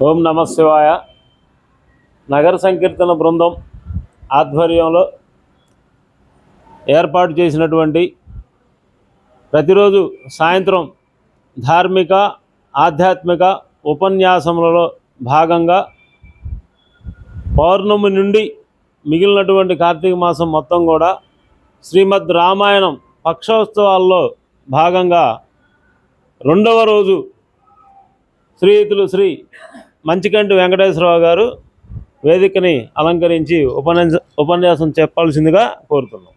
ఓం నమ శివాయ. నగర సంకీర్తన బృందం ఆధ్వర్యంలో ఏర్పాటు చేసినటువంటి ప్రతిరోజు సాయంత్రం ధార్మిక ఆధ్యాత్మిక ఉపన్యాసములలో భాగంగా పౌర్ణమి నుండి మిగిలినటువంటి కార్తీక మాసం మొత్తం కూడా శ్రీమద్ రామాయణం పక్షోత్సవాల్లో భాగంగా రెండవ రోజు శ్రీయుతులు శ్రీ మంచికంటి వెంకటేశ్వరరావు గారు వేదికని అలంకరించి ఉపన్యాసం చెప్పాల్సిందిగా కోరుతున్నాం.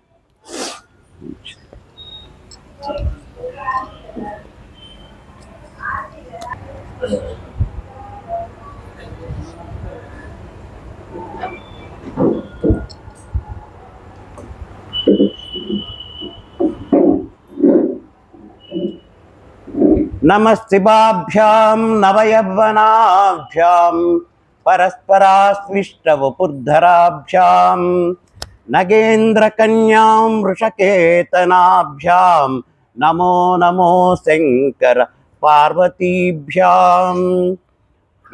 నమస్తిభాభ్యాం నవయవ్వనాభ్యాం పరస్పరాశ్లిష్టవపుర్ధరాభ్యాం నగేంద్రకన్యాం వృషకేతనాభ్యాం నమో నమో శంకర పార్వతీభ్యాం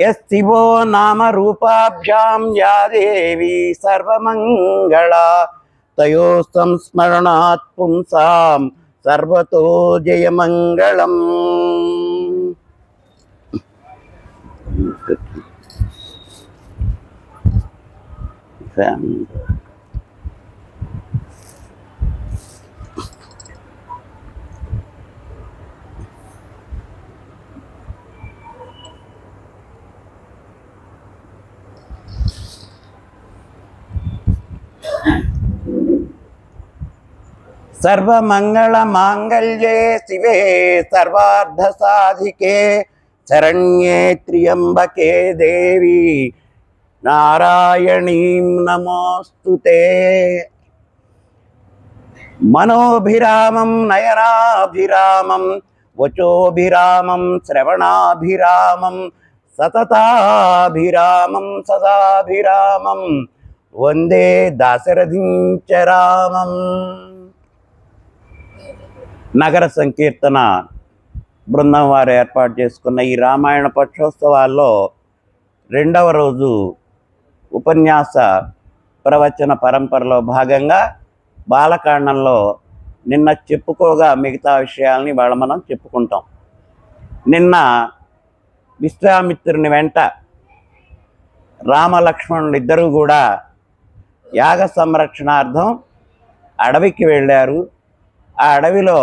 యశివో నామరూపాభ్యాం యా దేవీ సర్వమంగళా తయో సంస్మరణాత్ పుంసాం సర్వతో జయమంగళం. సర్వమంగళ మాంగళ్యే శివే సర్వార్థ సాధికే శరణ్యే త్ర్యంబకే దేవి నారాయణీం నమోస్తుతే. మనోభిరామం నయనాభిరామం వచోభిరామం శ్రవణాభిరామం సతతాభిరామం సదాభిరామం వందే దాశరథిం చ రామం. నగర సంకీర్తన బృందం వారు ఏర్పాటు చేసుకున్న ఈ రామాయణ పక్షోత్సవాల్లో రెండవ రోజు ఉపన్యాస ప్రవచన పరంపరలో భాగంగా బాలకాండంలో నిన్న చెప్పుకోగా మిగతా విషయాల్ని ఇవాళ మనం చెప్పుకుంటాం. నిన్న విశ్వామిత్రుని వెంట రామలక్ష్మణులు ఇద్దరూ కూడా యాగ సంరక్షణార్థం అడవికి వెళ్ళారు. ఆ అడవిలో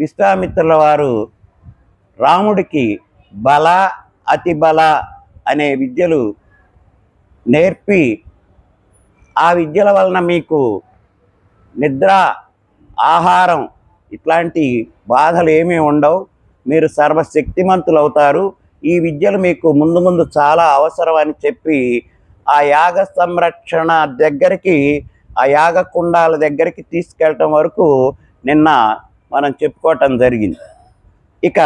విశ్వామిత్రుల వారు రాముడికి బల అతి బల అనే విద్యలు నేర్పి ఆ విద్యల వలన మీకు నిద్ర ఆహారం ఇట్లాంటి బాధలు ఏమీ ఉండవు, మీరు సర్వశక్తిమంతులు అవుతారు, ఈ విద్యలు మీకు ముందు ముందు చాలా అవసరం అని చెప్పి ఆ యాగ సంరక్షణ దగ్గరికి ఆ యాగ కుండాల దగ్గరికి తీసుకెళ్ళటం వరకు నిన్న మనం చెప్పుకోవటం జరిగింది. ఇక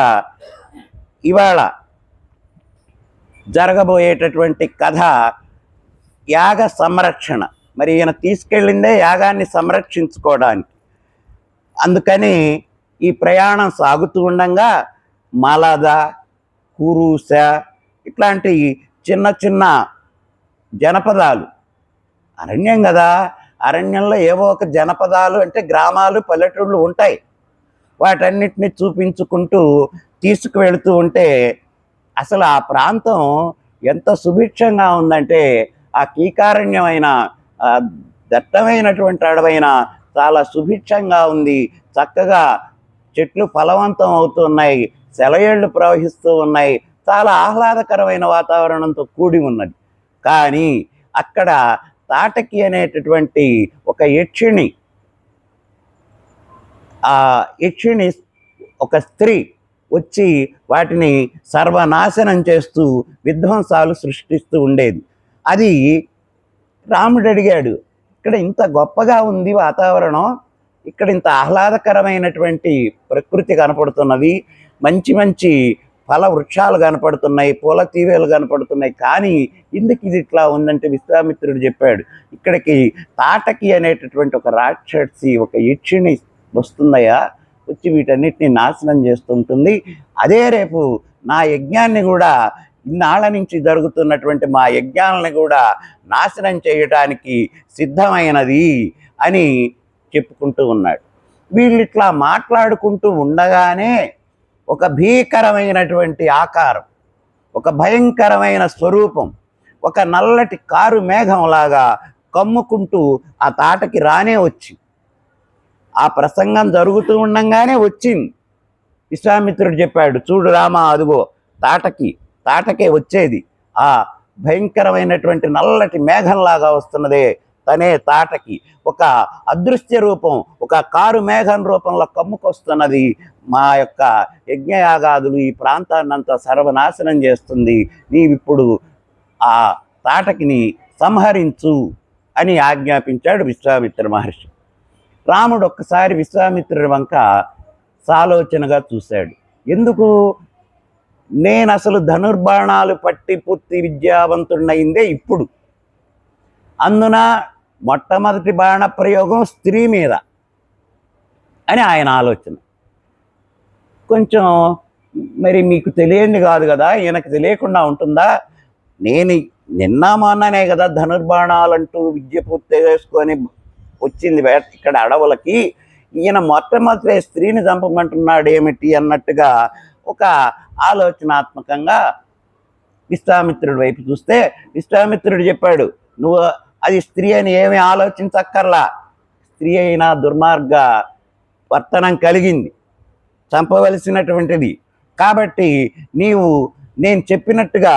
ఇవాళ జరగబోయేటటువంటి కథ యాగ సంరక్షణ. మరి ఈయన తీసుకెళ్ళిందే యాగాన్ని సంరక్షించుకోవడానికి. అందుకని ఈ ప్రయాణం సాగుతూ ఉండగా మలద కురుస ఇట్లాంటి చిన్న చిన్న జనపదాలు, అరణ్యం కదా, అరణ్యంలో ఏవో ఒక జనపదాలు అంటే గ్రామాలు పల్లెటూళ్ళు ఉంటాయి. వాటన్నిటిని చూపించుకుంటూ తీసుకువెళుతూ ఉంటే అసలు ఆ ప్రాంతం ఎంత సుభిక్షంగా ఉందంటే ఆ కీకారణ్యమైన దట్టమైనటువంటి అడవైన చాలా సుభిక్షంగా ఉంది. చక్కగా చెట్లు ఫలవంతం అవుతున్నాయి, సెలయేళ్ళు ప్రవహిస్తూ ఉన్నాయి, చాలా ఆహ్లాదకరమైన వాతావరణంతో కూడి ఉన్నది. కానీ అక్కడ తాటకి అనేటటువంటి ఒక యక్షిణి, ఆ యక్షిణి ఒక స్త్రీ వచ్చి వాటిని సర్వనాశనం చేస్తూ విధ్వంసాలు సృష్టిస్తూ ఉండేది. అది రాముడు అడిగాడు, ఇక్కడ ఇంత గొప్పగా ఉంది వాతావరణం, ఇక్కడ ఇంత ఆహ్లాదకరమైనటువంటి ప్రకృతి కనపడుతున్నది, మంచి మంచి ఫల వృక్షాలు కనపడుతున్నాయి, పూల తీవేలు కనపడుతున్నాయి, కానీ ఎందుకు ఇది ఇట్లా ఉందంటే విశ్వామిత్రుడు చెప్పాడు, ఇక్కడికి తాటకి అనేటటువంటి ఒక రాక్షసి ఒక యక్షిణి వస్తుందయ్యా, వచ్చి వీటన్నిటిని నాశనం చేస్తుంటుంది, అదే రేపు నా యజ్ఞాన్ని కూడా ఇన్నాళ్ళ నుంచి జరుగుతున్నటువంటి మా యజ్ఞాలను కూడా నాశనం చేయటానికి సిద్ధమైనది అని చెప్పుకుంటూ ఉన్నాడు. వీళ్ళు ఇట్లా మాట్లాడుకుంటూ ఉండగానే ఒక భీకరమైనటువంటి ఆకారం, ఒక భయంకరమైన స్వరూపం, ఒక నల్లటి కారు మేఘంలాగా కమ్ముకుంటూ ఆ తాటకి రానే వచ్చి, ఆ ప్రసంగం జరుగుతూ ఉండంగానే వచ్చింది. విశ్వామిత్రుడు చెప్పాడు, చూడు రామా, అదిగో తాటకే వచ్చేది, ఆ భయంకరమైనటువంటి నల్లటి మేఘంలాగా వస్తున్నదే తనే తాటకి, ఒక అదృశ్య రూపం, ఒక కారు మేఘం రూపంలో కమ్ముకొస్తున్నది, మా యొక్క యజ్ఞయాగాదులు ఈ ప్రాంతాన్నంతా సర్వనాశనం చేస్తుంది, నీవిప్పుడు ఆ తాటకిని సంహరించు అని ఆజ్ఞాపించాడు విశ్వామిత్ర మహర్షి. రాముడు ఒక్కసారి విశ్వామిత్రుడి వంక సాలోచనగా చూశాడు. ఎందుకు? నేను అసలు ధనుర్బాణాలు పట్టి పూర్తి విద్యావంతుడైందే ఇప్పుడు. అందున మొట్టమొదటి బాణ ప్రయోగం స్త్రీ మీద అని ఆయన ఆలోచన. కొంచెం మరి మీకు తెలియంది కాదు కదా, ఈయనకు తెలియకుండా ఉంటుందా? నేను నిన్న మొన్ననే కదా ధనుర్బాణాలంటూ విద్య పూర్తి చేసుకొని వచ్చింది ఇక్కడ అడవులకి, ఈయన మొట్టమొదటి స్త్రీని చంపమంటున్నాడు ఏమిటి అన్నట్టుగా ఒక ఆలోచనాత్మకంగా విశ్వామిత్రుడి వైపు చూస్తే విశ్వామిత్రుడు చెప్పాడు, నువ్వు అది స్త్రీ అని ఏమీ ఆలోచించక్కర్లా, స్త్రీ అయినా దుర్మార్గ వర్తనం కలిగింది, చంపవలసినటువంటిది, కాబట్టి నీవు నేను చెప్పినట్టుగా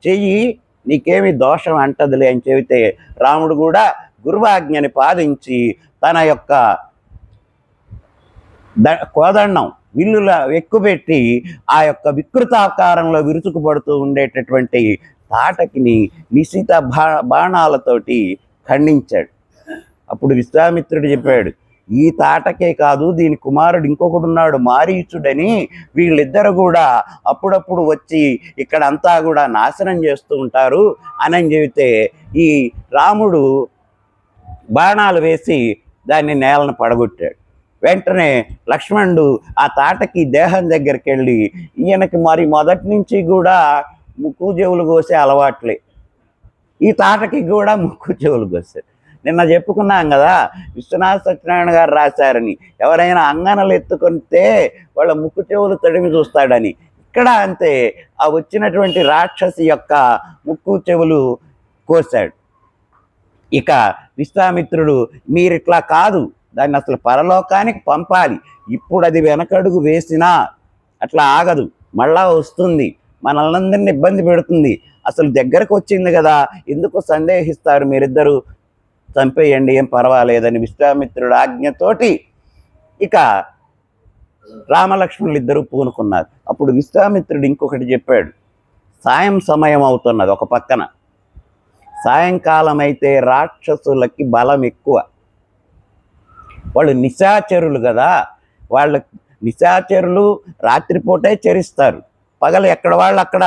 చెయ్యి, నీకేమి దోషం అంటదులే అని చెబితే రాముడు కూడా గురువాజ్ఞని పాటించి తన యొక్క కోదండం విల్లుల ఎక్కుపెట్టి ఆ యొక్క వికృతాకారంలో విరుచుకుపడుతూ ఉండేటటువంటి తాటకిని నిశిత బాణాలతోటి ఖండించాడు. అప్పుడు విశ్వామిత్రుడు చెప్పాడు, ఈ తాటకే కాదు, దీని కుమారుడు ఇంకొకడున్నాడు మారీచుడని, వీళ్ళిద్దరు కూడా అప్పుడప్పుడు వచ్చి ఇక్కడంతా కూడా నాశనం చేస్తూ ఉంటారు అని చెబితే ఈ రాముడు బాణాలు వేసి దాన్ని నేలను పడగొట్టాడు. వెంటనే లక్ష్మణుడు ఆ తాటకి దేహం దగ్గరికి వెళ్ళి, ఈయనకి మరి మొదటి నుంచి కూడా ముక్కు చెవులు కోసే అలవాట్లే, ఈ తాటకి కూడా ముక్కు చెవులు కోసారు. నిన్న చెప్పుకున్నాం కదా, విశ్వనాథ సత్యనారాయణ గారు రాశారని, ఎవరైనా అంగనలు ఎత్తుకొనితే వాళ్ళ ముక్కు చెవులు తడిమి చూస్తాడని. ఇక్కడ అంతే, ఆ వచ్చినటువంటి రాక్షసి యొక్క ముక్కు చెవులు కోసాడు. ఇక విశ్వామిత్రుడు, మీరిట్లా కాదు, దాన్ని అసలు పరలోకానికి పంపాలి, ఇప్పుడు అది వెనకడుగు వేసినా అట్లా ఆగదు, మళ్ళా వస్తుంది, మనల్నందరినీ ఇబ్బంది పెడుతుంది, అసలు దగ్గరకు వచ్చింది కదా, ఎందుకు సందేహిస్తారు, మీరిద్దరూ చంపేయండి, ఏం పర్వాలేదని విశ్వామిత్రుడు ఆజ్ఞతోటి ఇక రామలక్ష్మణులు ఇద్దరూ పూనుకున్నారు. అప్పుడు విశ్వామిత్రుడు ఇంకొకటి చెప్పాడు, సాయం సమయం అవుతున్నది, ఒక పక్కన సాయంకాలం అయితే రాక్షసులకి బలం ఎక్కువ, వాళ్ళు నిశాచరులు కదా, వాళ్ళ నిశాచరులు రాత్రిపూటే చరిస్తారు, పగలు ఎక్కడ వాళ్ళు అక్కడ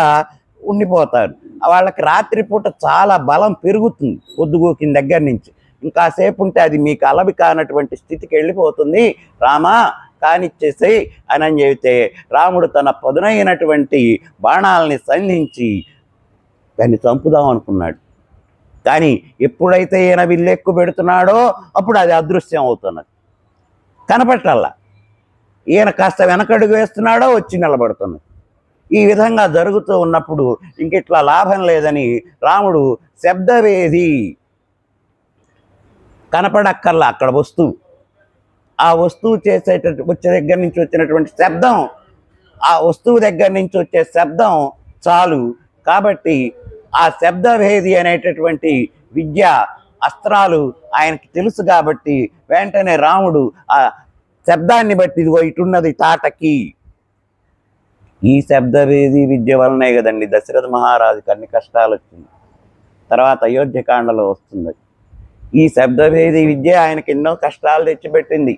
ఉండిపోతారు, వాళ్ళకి రాత్రిపూట చాలా బలం పెరుగుతుంది, పొద్దుగూకిన దగ్గర నుంచి, ఇంకాసేపు ఉంటే అది మీకు అలవి కానటువంటి స్థితికి వెళ్ళిపోతుంది, రామా కానిచ్చేసేయి అని చెబితే రాముడు తన పదునైనటువంటి బాణాలని సంధించి దాన్ని చంపుదాం అనుకున్నాడు. కానీ ఎప్పుడైతే ఈయన విల్లెక్కు పెడుతున్నాడో అప్పుడు అది అదృశ్యం అవుతున్నది, కనపట్టాలా. ఈయన కాస్త వెనకడుగు వేస్తున్నాడో వచ్చి నిలబడుతున్నది. ఈ విధంగా జరుగుతూ ఉన్నప్పుడు ఇంకిట్లా లాభం లేదని రాముడు శబ్దవేది, కనపడక్కర్లా అక్కడ వస్తువు, ఆ వస్తువు వచ్చే దగ్గర నుంచి వచ్చినటువంటి శబ్దం, ఆ వస్తువు దగ్గర నుంచి వచ్చే శబ్దం చాలు, కాబట్టి ఆ శబ్దభేది అనేటటువంటి విద్య అస్త్రాలు ఆయనకి తెలుసు కాబట్టి వెంటనే రాముడు ఆ శబ్దాన్ని బట్టి ఇదిగో ఇటున్నది తాటకి, ఈ శబ్దభేది విద్య వలనే కదండి దశరథ మహారాజుకి అన్ని కష్టాలు వచ్చింది, తర్వాత అయోధ్యకాండలో వస్తుంది. ఈ శబ్దభేది విద్య ఆయనకి ఎన్నో కష్టాలు తెచ్చిపెట్టింది,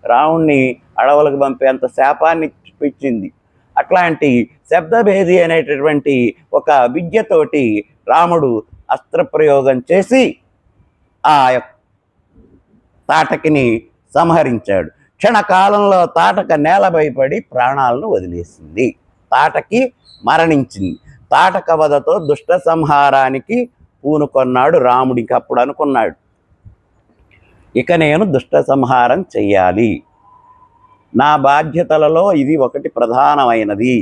రాముణ్ణి అడవులకు పంపేంత శాపాన్ని ఇచ్చింది. అట్లాంటి శబ్దభేది అనేటటువంటి ఒక విద్యతోటి రాముడు అస్త్రప్రయోగం చేసి ఆ తాటకిని సంహరించాడు. క్షణకాలంలో తాటక నేలపై పడి ప్రాణాలను వదిలేసింది, తాటకి మరణించింది. తాటక వధతో దుష్ట సంహారానికి పూనుకొన్నాడు రాముడికి. అప్పుడు అనుకున్నాడు, ఇక నేను దుష్ట సంహారం చెయ్యాలి, నా బాధ్యతలలో ఇది ఒకటి ప్రధానమైనది.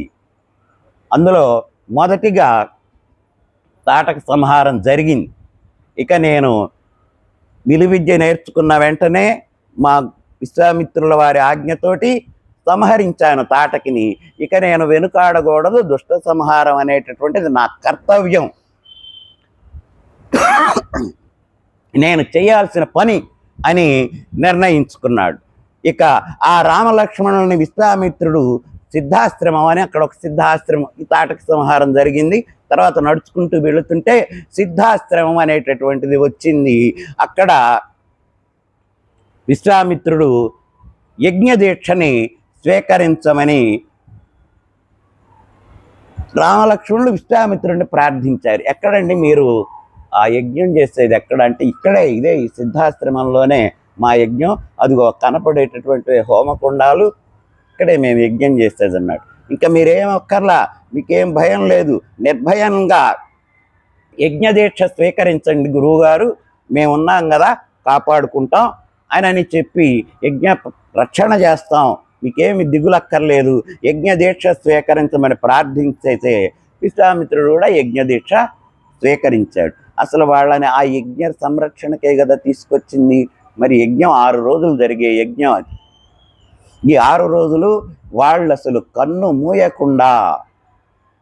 అందులో మొదటిగా తాటక సంహారం జరిగింది. ఇక నేను విలువిద్య నేర్చుకున్న వెంటనే మా విశ్వామిత్రుల వారి ఆజ్ఞతోటి సంహరించాను తాటకిని. ఇక నేను వెనుకాడకూడదు, దుష్ట సంహారం అనేటటువంటిది నా కర్తవ్యం, నేను చేయాల్సిన పని అని నిర్ణయించుకున్నాడు. ఇక ఆ రామలక్ష్మణుని విశ్వామిత్రుడు సిద్ధాశ్రమం అని, అక్కడ ఒక సిద్ధాశ్రమం, ఈ తాటక సంహారం జరిగింది. తర్వాత నడుచుకుంటూ వెళుతుంటే సిద్ధాశ్రమం అనేటటువంటిది వచ్చింది. అక్కడ విశ్వామిత్రుడు యజ్ఞదీక్షని స్వీకరించమని రామలక్ష్మణులు విశ్వామిత్రుడిని ప్రార్థించారు. ఎక్కడండి మీరు ఆ యజ్ఞం చేసేది ఎక్కడ అంటే, ఇక్కడే, ఇదే ఈ సిద్ధాశ్రమంలోనే మా యజ్ఞం, అదిగో కనపడేటటువంటి హోమకుండాలు, ఇక్కడే మేము యజ్ఞం చేసేది అన్నాడు. ఇంకా మీరేం ఒక్కర్లా, మీకేం భయం లేదు, నిర్భయంగా యజ్ఞదీక్ష స్వీకరించండి గురువుగారు, మేము ఉన్నాం కదా, కాపాడుకుంటాం అని చెప్పి యజ్ఞ రక్షణ చేస్తాం, మీకేమి దిగులక్కర్లేదు, యజ్ఞదీక్ష స్వీకరించమని ప్రార్థించైతే విశ్వామిత్రుడు కూడా యజ్ఞదీక్ష స్వీకరించాడు. అసలు వాళ్ళని ఆ యజ్ఞ సంరక్షణకే కదా తీసుకొచ్చింది. మరి యజ్ఞం 6 రోజులు జరిగే యజ్ఞం అది. ఈ 6 రోజులు వాళ్ళు అసలు కన్ను మూయకుండా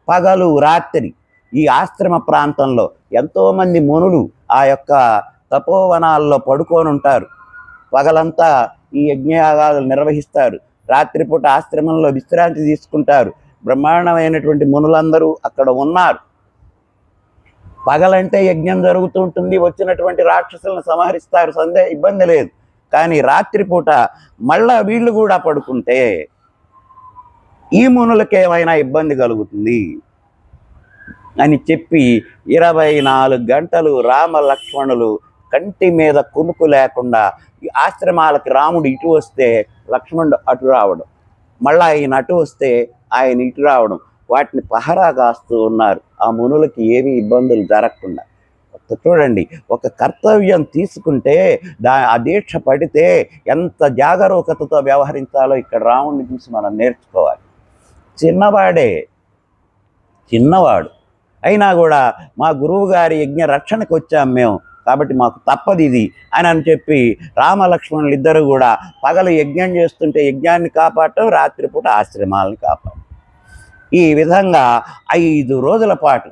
పగలు రాత్రి ఈ ఆశ్రమ ప్రాంతంలో ఎంతోమంది మునులు ఆ యొక్క తపోవనాల్లో పడుకొని ఉంటారు. పగలంతా ఈ యజ్ఞయాగాలు నిర్వహిస్తారు, రాత్రిపూట ఆశ్రమంలో విశ్రాంతి తీసుకుంటారు. బ్రహ్మాండమైనటువంటి మునులందరూ అక్కడ ఉన్నారు. పగలంటే యజ్ఞం జరుగుతూ ఉంటుంది, వచ్చినటువంటి రాక్షసులను సంహరిస్తారు, ఇబ్బంది లేదు. కానీ రాత్రిపూట మళ్ళా వీళ్ళు కూడా పడుకుంటే ఈ మునులకు ఏమైనా ఇబ్బంది కలుగుతుంది అని చెప్పి 24 గంటలు రామ లక్ష్మణులు కంటి మీద కునుకు లేకుండా ఈ ఆశ్రమాలకి రాముడు ఇటు వస్తే లక్ష్మణుడు అటు రావడం, మళ్ళీ ఆయన అటు వస్తే ఆయన ఇటు రావడం, వాటిని పహరా కాస్తూ ఉన్నారు, ఆ మునులకి ఏమీ ఇబ్బందులు జరగకుండా. చూడండి, ఒక కర్తవ్యం తీసుకుంటే ఆ దీక్ష పడితే ఎంత జాగరూకతతో వ్యవహరించాలో ఇక్కడ రాముడిని చూసి మనం నేర్చుకోవాలి. చిన్నవాడు అయినా కూడా మా గురువు గారి యజ్ఞ రక్షణకు వచ్చాం మేము, కాబట్టి మాకు తప్పదు ఇది అని చెప్పి రామలక్ష్మణులు ఇద్దరు కూడా పగలు యజ్ఞం చేస్తుంటే యజ్ఞాన్ని కాపాడటం, రాత్రిపూట ఆశ్రమాలను కాపాడటం, ఈ విధంగా 5 రోజుల పాటు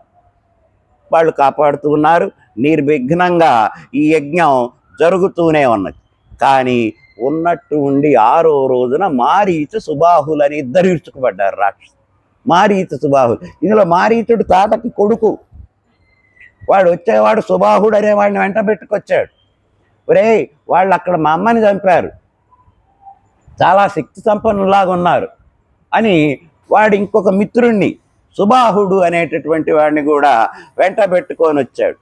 వాళ్ళు కాపాడుతూ ఉన్నారు. నిర్విఘ్నంగా ఈ యజ్ఞం జరుగుతూనే ఉన్నది. కానీ ఉన్నట్టు ఉండి 6వ రోజున మారీచ సుబాహులని ఇద్దరు ఇరుచుకుపడ్డారు రాక్షసు. మారీచ సుబాహులు, ఇందులో మారీచుడు తాటకి కొడుకు, వాడు వచ్చేవాడు సుబాహుడు అనేవాడిని వెంట పెట్టుకొచ్చాడు. ఒరే, వాళ్ళు అక్కడ మా అమ్మని చంపారు, చాలా శక్తి సంపన్నులాగా ఉన్నారు అని వాడు ఇంకొక మిత్రుణ్ణి సుబాహుడు అనేటటువంటి వాడిని కూడా వెంట పెట్టుకొని వచ్చాడు.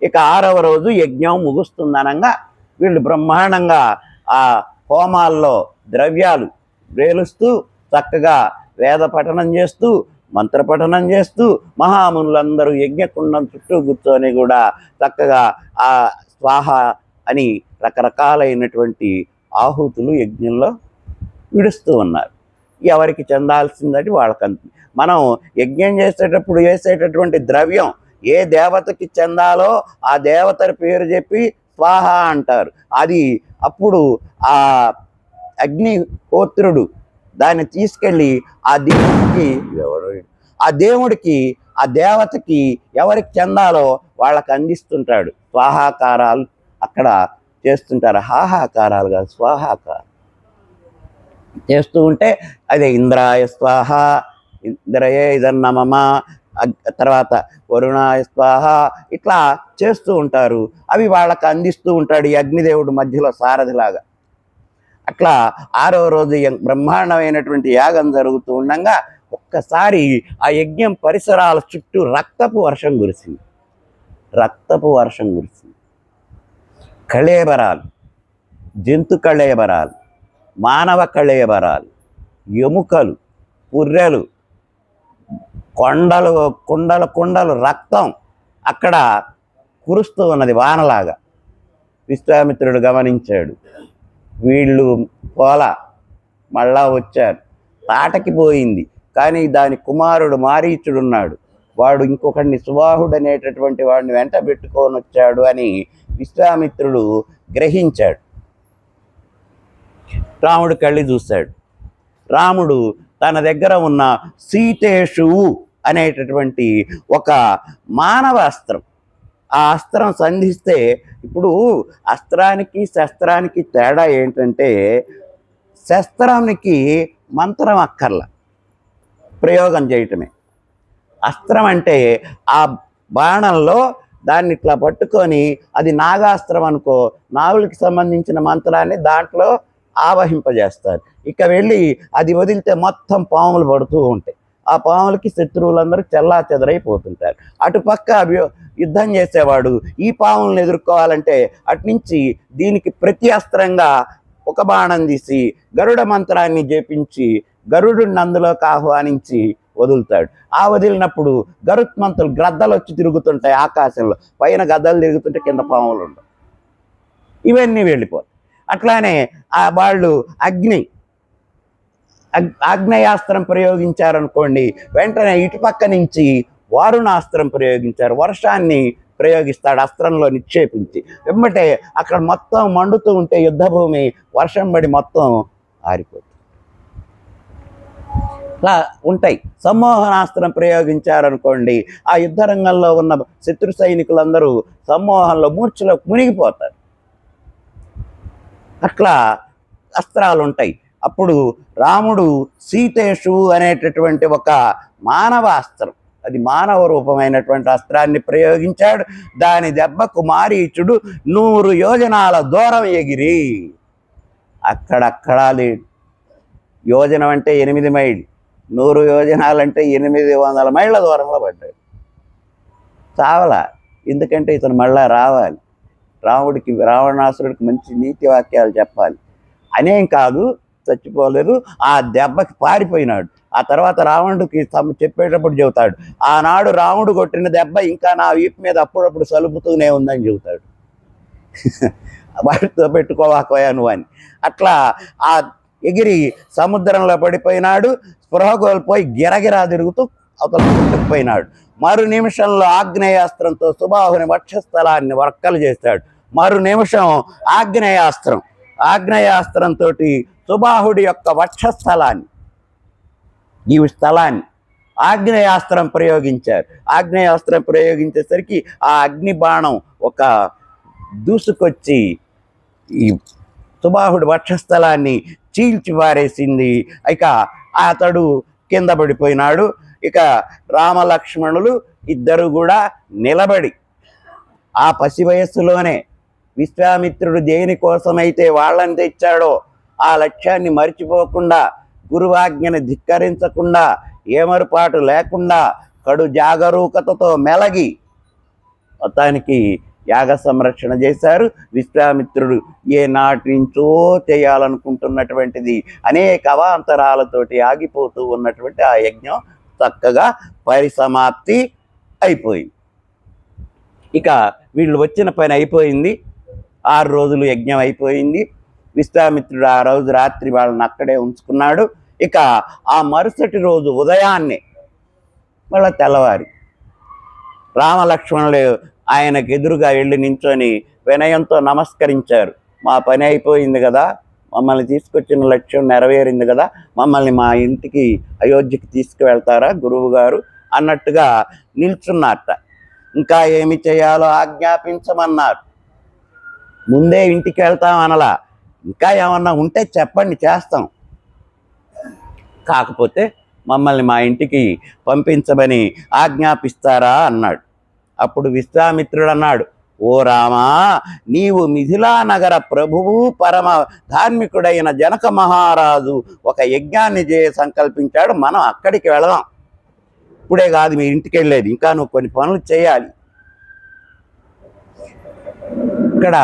ఇక 6వ రోజు యజ్ఞం ముగుస్తుందనగా వీళ్ళు బ్రహ్మాండంగా ఆ హోమాల్లో ద్రవ్యాలు వేలుస్తూ చక్కగా వేద పఠనం చేస్తూ మంత్రపఠనం చేస్తూ మహామునులందరూ యజ్ఞకుండం చుట్టూ కూర్చొని కూడా చక్కగా ఆ స్వాహ అని రకరకాలైనటువంటి ఆహుతులు యజ్ఞంలో విడుస్తూ ఉన్నారు. ఎవరికి చెందాల్సిందని వాళ్ళకంత. మనం యజ్ఞం చేసేటప్పుడు వేసేటటువంటి ద్రవ్యం ఏ దేవతకి చెందాలో ఆ దేవతల పేరు చెప్పి స్వాహ అంటారు. అది అప్పుడు ఆ అగ్నిహోత్రుడు దాన్ని తీసుకెళ్ళి ఆ దేవుడికి ఆ దేవతకి ఎవరికి చెందాలో వాళ్ళకి అందిస్తుంటాడు. స్వాహాకారాలు అక్కడ చేస్తుంటారు, హాహాకారాలు కాదు, స్వాహాకారం చేస్తూ ఉంటే అదే ఇంద్రాయ స్వాహ, ఇంద్రయే ఇదన్నమమ, తర్వాత వరుణాయ స్వాహ, ఇట్లా చేస్తూ ఉంటారు. అవి వాళ్ళకి అందిస్తూ ఉంటాడు ఈ అగ్నిదేవుడు మధ్యలో సారథిలాగా. అట్లా 6వ రోజు బ్రహ్మాండమైనటువంటి యాగం జరుగుతూ ఉండగా ఒక్కసారి ఆ యజ్ఞం పరిసరాల చుట్టూ రక్తపు వర్షం కురిసింది. కళేబరాలు, జంతు కళేబరాలు, మానవ కళేబరాలు, ఎముకలు, పుర్రెలు, కొండలు కుండలు కుండలు రక్తం అక్కడ కురుస్తూ ఉన్నది వానలాగా. విశ్వామిత్రుడు గమనించాడు. వీళ్ళు పోలా, మళ్ళా వచ్చారు. తాటకి పోయింది, కానీ దాని కుమారుడు మారీచుడున్నాడు. వాడు ఇంకొకడిని సుబాహుడు అనేటటువంటి వాడిని వెంట పెట్టుకొని వచ్చాడు అని విశ్వామిత్రుడు గ్రహించాడు. రాముడు కళ్ళి చూశాడు. రాముడు తన దగ్గర ఉన్న సీతేషువు అనేటటువంటి ఒక మానవ అస్త్రం, ఆ అస్త్రం సంధిస్తే, ఇప్పుడు అస్త్రానికి శస్త్రానికి తేడా ఏంటంటే, శస్త్రానికి మంత్రం అక్కర్ల, ప్రయోగం చేయటమే. అస్త్రం అంటే ఆ బాణంలో దాన్ని ఇట్లా పట్టుకొని, అది నాగాస్త్రం అనుకో, నాగులకి సంబంధించిన మంత్రాన్ని దాంట్లో ఆవహింపజేస్తారు. ఇక వెళ్ళి అది వదిలితే మొత్తం పాములు పడుతూ ఉంటాయి. ఆ పాములకి శత్రువులందరూ చెల్లా చెదరైపోతుంటారు. అటుపక్క యుద్ధం చేసేవాడు ఈ పాములను ఎదుర్కోవాలంటే అట్నుంచి దీనికి ప్రతి అస్త్రంగా ఒక బాణం తీసి గరుడ మంత్రాన్ని జపించి గరుడుని అందులోకి ఆహ్వానించి వదులుతాడు. ఆ వదిలినప్పుడు గరుత్మంతులు గ్రద్దలు వచ్చి తిరుగుతుంటాయి ఆకాశంలో, పైన గద్దలు తిరుగుతుంటే కింద పాములు ఉండవు. ఇవన్నీ వెళ్ళిపోతాయి. అట్లానే ఆ వాళ్ళు ఆగ్నేయాస్త్రం ప్రయోగించారనుకోండి, వెంటనే ఇటుపక్క నుంచి వారుణాస్త్రం ప్రయోగించారు, వర్షాన్ని ప్రయోగిస్తాడు అస్త్రంలో నిక్షేపించి. వెంబటే అక్కడ మొత్తం మండుతూ ఉంటే యుద్ధభూమి వర్షం పడి మొత్తం ఆరిపోతుంది. ఇలా ఉంటాయి. సమ్మోహనాస్త్రం ప్రయోగించారనుకోండి, ఆ యుద్ధ రంగంలో ఉన్న శత్రు సైనికులందరూ సమ్మోహంలో మూర్ఛలో మునిగిపోతారు. అట్లా అస్త్రాలు ఉంటాయి. అప్పుడు రాముడు సీతేషు అనేటటువంటి ఒక మానవ అస్త్రం, అది మానవ రూపమైనటువంటి అస్త్రాన్ని ప్రయోగించాడు. దాని దెబ్బకు మారీచుడు 100 యోజనాల దూరం ఎగిరి, అక్కడక్కడా లేడు. యోజనం అంటే 8 మైళ్ళు, 100 యోజనాలంటే 800 మైళ్ళ దూరంలో పడ్డాడు. చావలా, ఎందుకంటే ఇతను మళ్ళా రావాలి, రాముడికి రావణాసురుడికి మంచి నీతి వాక్యాలు చెప్పాలి. అనేం కాదు, చచ్చిపోలేదు, ఆ దెబ్బకి పారిపోయినాడు. ఆ తర్వాత రావణుడికి చెప్పేటప్పుడు చెబుతాడు, ఆనాడు రాముడు కొట్టిన దెబ్బ ఇంకా నా వీపు మీద అప్పుడప్పుడు సలుపుతూనే ఉందని చెబుతాడు. వాటితో పెట్టుకోవాకోయా నువ్వు అని. అట్లా ఆ ఎగిరి సముద్రంలో పడిపోయినాడు. స్పృహ కోల్పోయి గిరగిరా తిరుగుతూ అవతల పుట్టుకుపోయినాడు. మరు నిమిషంలో ఆగ్నేయాస్త్రంతో సుబాహుని వక్షస్థలాన్ని వర్కలు చేశాడు. మరు నిమిషం ఆగ్నేయాస్త్రంతో సుబాహుడి యొక్క వక్షస్థలాన్ని, ఈ స్థలాన్ని ఆగ్నేయాస్త్రం ప్రయోగించారు. ఆగ్నేయాస్త్రం ప్రయోగించేసరికి ఆ అగ్ని బాణం ఒక దూసుకొచ్చి ఈ సుబాహుడి వక్షస్థలాన్ని చీల్చి పారేసింది. ఇక అతడు కింద పడిపోయినాడు. ఇక రామలక్ష్మణులు ఇద్దరు కూడా నిలబడి, ఆ పసి వయస్సులోనే విశ్వామిత్రుడు దేనికోసమైతే వాళ్ళని తెచ్చాడో ఆ లక్ష్యాన్ని మర్చిపోకుండా, గురువాజ్ఞని ధిక్కరించకుండా, ఏమరుపాటు లేకుండా కడు జాగరూకతతో మెలగి మొత్తానికి యాగ సంరక్షణ చేశారు. విశ్వామిత్రుడు ఏ నాటి నుంచో చేయాలనుకుంటున్నటువంటిది అనేక అవాంతరాలతోటి ఆగిపోతూ ఉన్నటువంటి ఆ యజ్ఞం చక్కగా పరిసమాప్తి అయిపోయింది. ఇక వీళ్ళు వచ్చిన పని అయిపోయింది. 6 రోజులు యజ్ఞం అయిపోయింది. విశ్వామిత్రుడు ఆ రోజు రాత్రి వాళ్ళని అక్కడే ఉంచుకున్నాడు. ఇక ఆ మరుసటి రోజు ఉదయాన్నే మళ్ళీ తెల్లవారి రామలక్ష్మణులు ఆయనకు ఎదురుగా వెళ్ళి నించొని వినయంతో నమస్కరించారు. మా పని అయిపోయింది కదా, మమ్మల్ని తీసుకొచ్చిన లక్ష్యం నెరవేరింది కదా, మమ్మల్ని మా ఇంటికి అయోధ్యకి తీసుకువెళ్తారా గురువు గారు అన్నట్టుగా నిల్చున్నారట. ఇంకా ఏమి చేయాలో ఆజ్ఞాపించమన్నారు. ముందే ఇంటికి వెళ్తాం అనలా, ఇంకా ఏమన్నా ఉంటే చెప్పండి చేస్తాం, కాకపోతే మమ్మల్ని మా ఇంటికి పంపించమని ఆజ్ఞాపిస్తారా అన్నాడు. అప్పుడు విశ్వామిత్రుడు అన్నాడు, ఓ రామా, నీవు మిథిలా నగర ప్రభువు పరమ ధార్మికుడైన జనక మహారాజు ఒక యజ్ఞాన్ని సంకల్పించాడు, మనం అక్కడికి వెళదాం. ఇప్పుడే కాదు మీ ఇంటికి వెళ్ళేది, ఇంకా నువ్వు కొన్ని పనులు చేయాలి. ఇక్కడ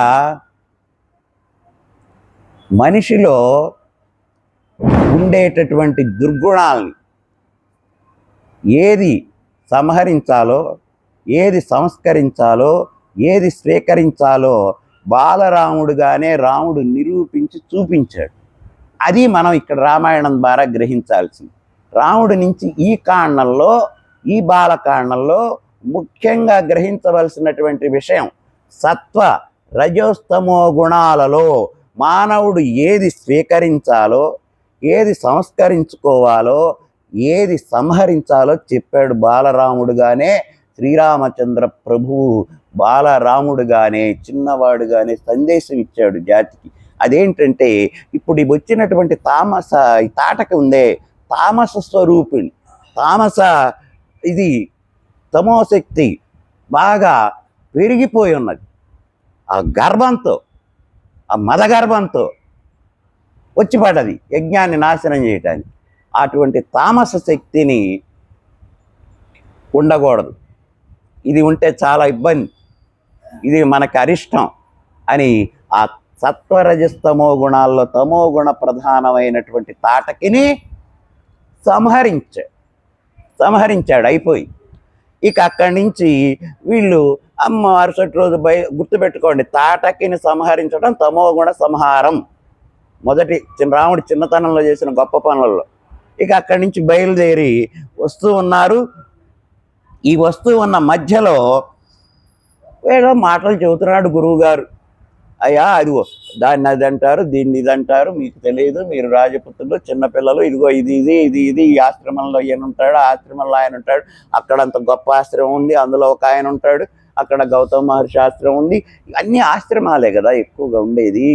మనిషిలో ఉండేటటువంటి దుర్గుణాలని ఏది సంహరించాలో, ఏది సంస్కరించాలో, ఏది స్వీకరించాలో బాలరాముడుగానే రాముడు నిరూపించి చూపించాడు. అది మనం ఇక్కడ రామాయణం ద్వారా గ్రహించాల్సింది. రాముడి నుంచి ఈ కాండంలో, ఈ బాలకాండంలో ముఖ్యంగా గ్రహించవలసినటువంటి విషయం, సత్వ రజోస్తమో గుణాలలో మానవుడు ఏది స్వీకరించాలో, ఏది సంస్కరించుకోవాలో, ఏది సంహరించాలో చెప్పాడు బాలరాముడుగానే. శ్రీరామచంద్ర ప్రభువు బాలరాముడుగానే, చిన్నవాడుగానే సందేశం ఇచ్చాడు జాతికి. అదేంటంటే, ఇప్పుడు వచ్చినటువంటి ఈ తాటక ఉందే, తామస స్వరూపిణి, ఇది తమోశక్తి బాగా పెరిగిపోయి ఉన్నది. ఆ గర్భంతో, ఆ మదగర్భంతో వచ్చి పడ్డది యజ్ఞాన్ని నాశనం చేయటానికి. అటువంటి తామస శక్తిని ఉండకూడదు, ఇది ఉంటే చాలా ఇబ్బంది, ఇది మనకు అరిష్టం అని ఆ సత్వరజస్తమో గుణాల్లో తమో గుణ ప్రధానమైనటువంటి తాటకిని సంహరించాడు. అయిపోయి ఇక అక్కడి నుంచి వీళ్ళు మరుసటి రోజు గుర్తుపెట్టుకోండి, తాటకిని సంహరించడం తమోగుణ సంహారం, మొదటి రాముడి చిన్నతనంలో చేసిన గొప్ప పనులలో. ఇక అక్కడి నుంచి బయలుదేరి వస్తూ ఉన్నారు. ఈ వస్తూ ఉన్న మధ్యలో ఏదో మాటలు చెబుతున్నాడు గురువుగారు. అయ్యా, అదిగో దాన్ని అది అంటారు, దీన్ని ఇది అంటారు, మీకు తెలియదు, మీరు రాజపుత్రులు చిన్నపిల్లలు, ఇదిగో ఇది ఇది ఇది ఇది ఈ ఆశ్రమంలో ఈయన ఉంటాడు, ఆ ఆశ్రమంలో ఆయన ఉంటాడు, అక్కడంత గొప్ప ఆశ్రమం ఉంది, అందులో ఒక ఆయన ఉంటాడు, అక్కడ గౌతమ మహర్షి ఆశ్రమం ఉంది. అన్ని ఆశ్రమాలే కదా ఎక్కువగా ఉండేది.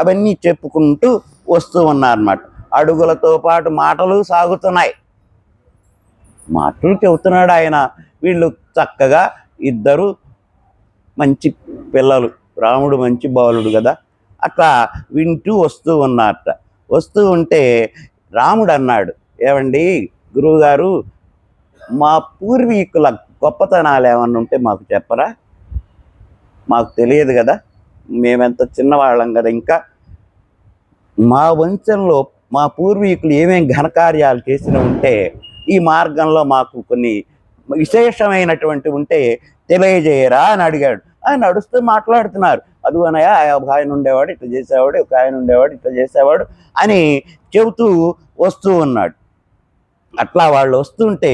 అవన్నీ చెప్పుకుంటూ వస్తూ ఉన్నారన్నమాట. అడుగులతో పాటు మాటలు సాగుతున్నాయి. మాటలు చెబుతున్నాడు ఆయన. వీళ్ళు చక్కగా ఇద్దరు మంచి పిల్లలు, రాముడు మంచి బాలుడు కదా, అట్లా వింటూ వస్తూ ఉన్నారట. వస్తూ ఉంటే రాముడు అన్నాడు, ఏమండి గురువుగారు, మా పూర్వీకుల గొప్పతనాలు ఏమన్నా ఉంటే మాకు చెప్పరా? మాకు తెలియదు కదా, మేమెంత చిన్నవాళ్ళం కదా. ఇంకా మా వంశంలో మా పూర్వీకులు ఏమేం ఘనకార్యాలు చేసిన ఉంటే ఈ మార్గంలో మాకు కొన్ని విశేషమైనటువంటి ఉంటే తెలియజేయరా అని అడిగాడు. ఆయన నడుస్తూ మాట్లాడుతున్నారు. అదుగనయా ఒక ఆయన ఉండేవాడు ఇట్లా చేసేవాడు, ఒక ఆయన ఉండేవాడు ఇట్లా చేసేవాడు అని చెబుతూ వస్తూ ఉన్నాడు. అట్లా వాళ్ళు వస్తుంటే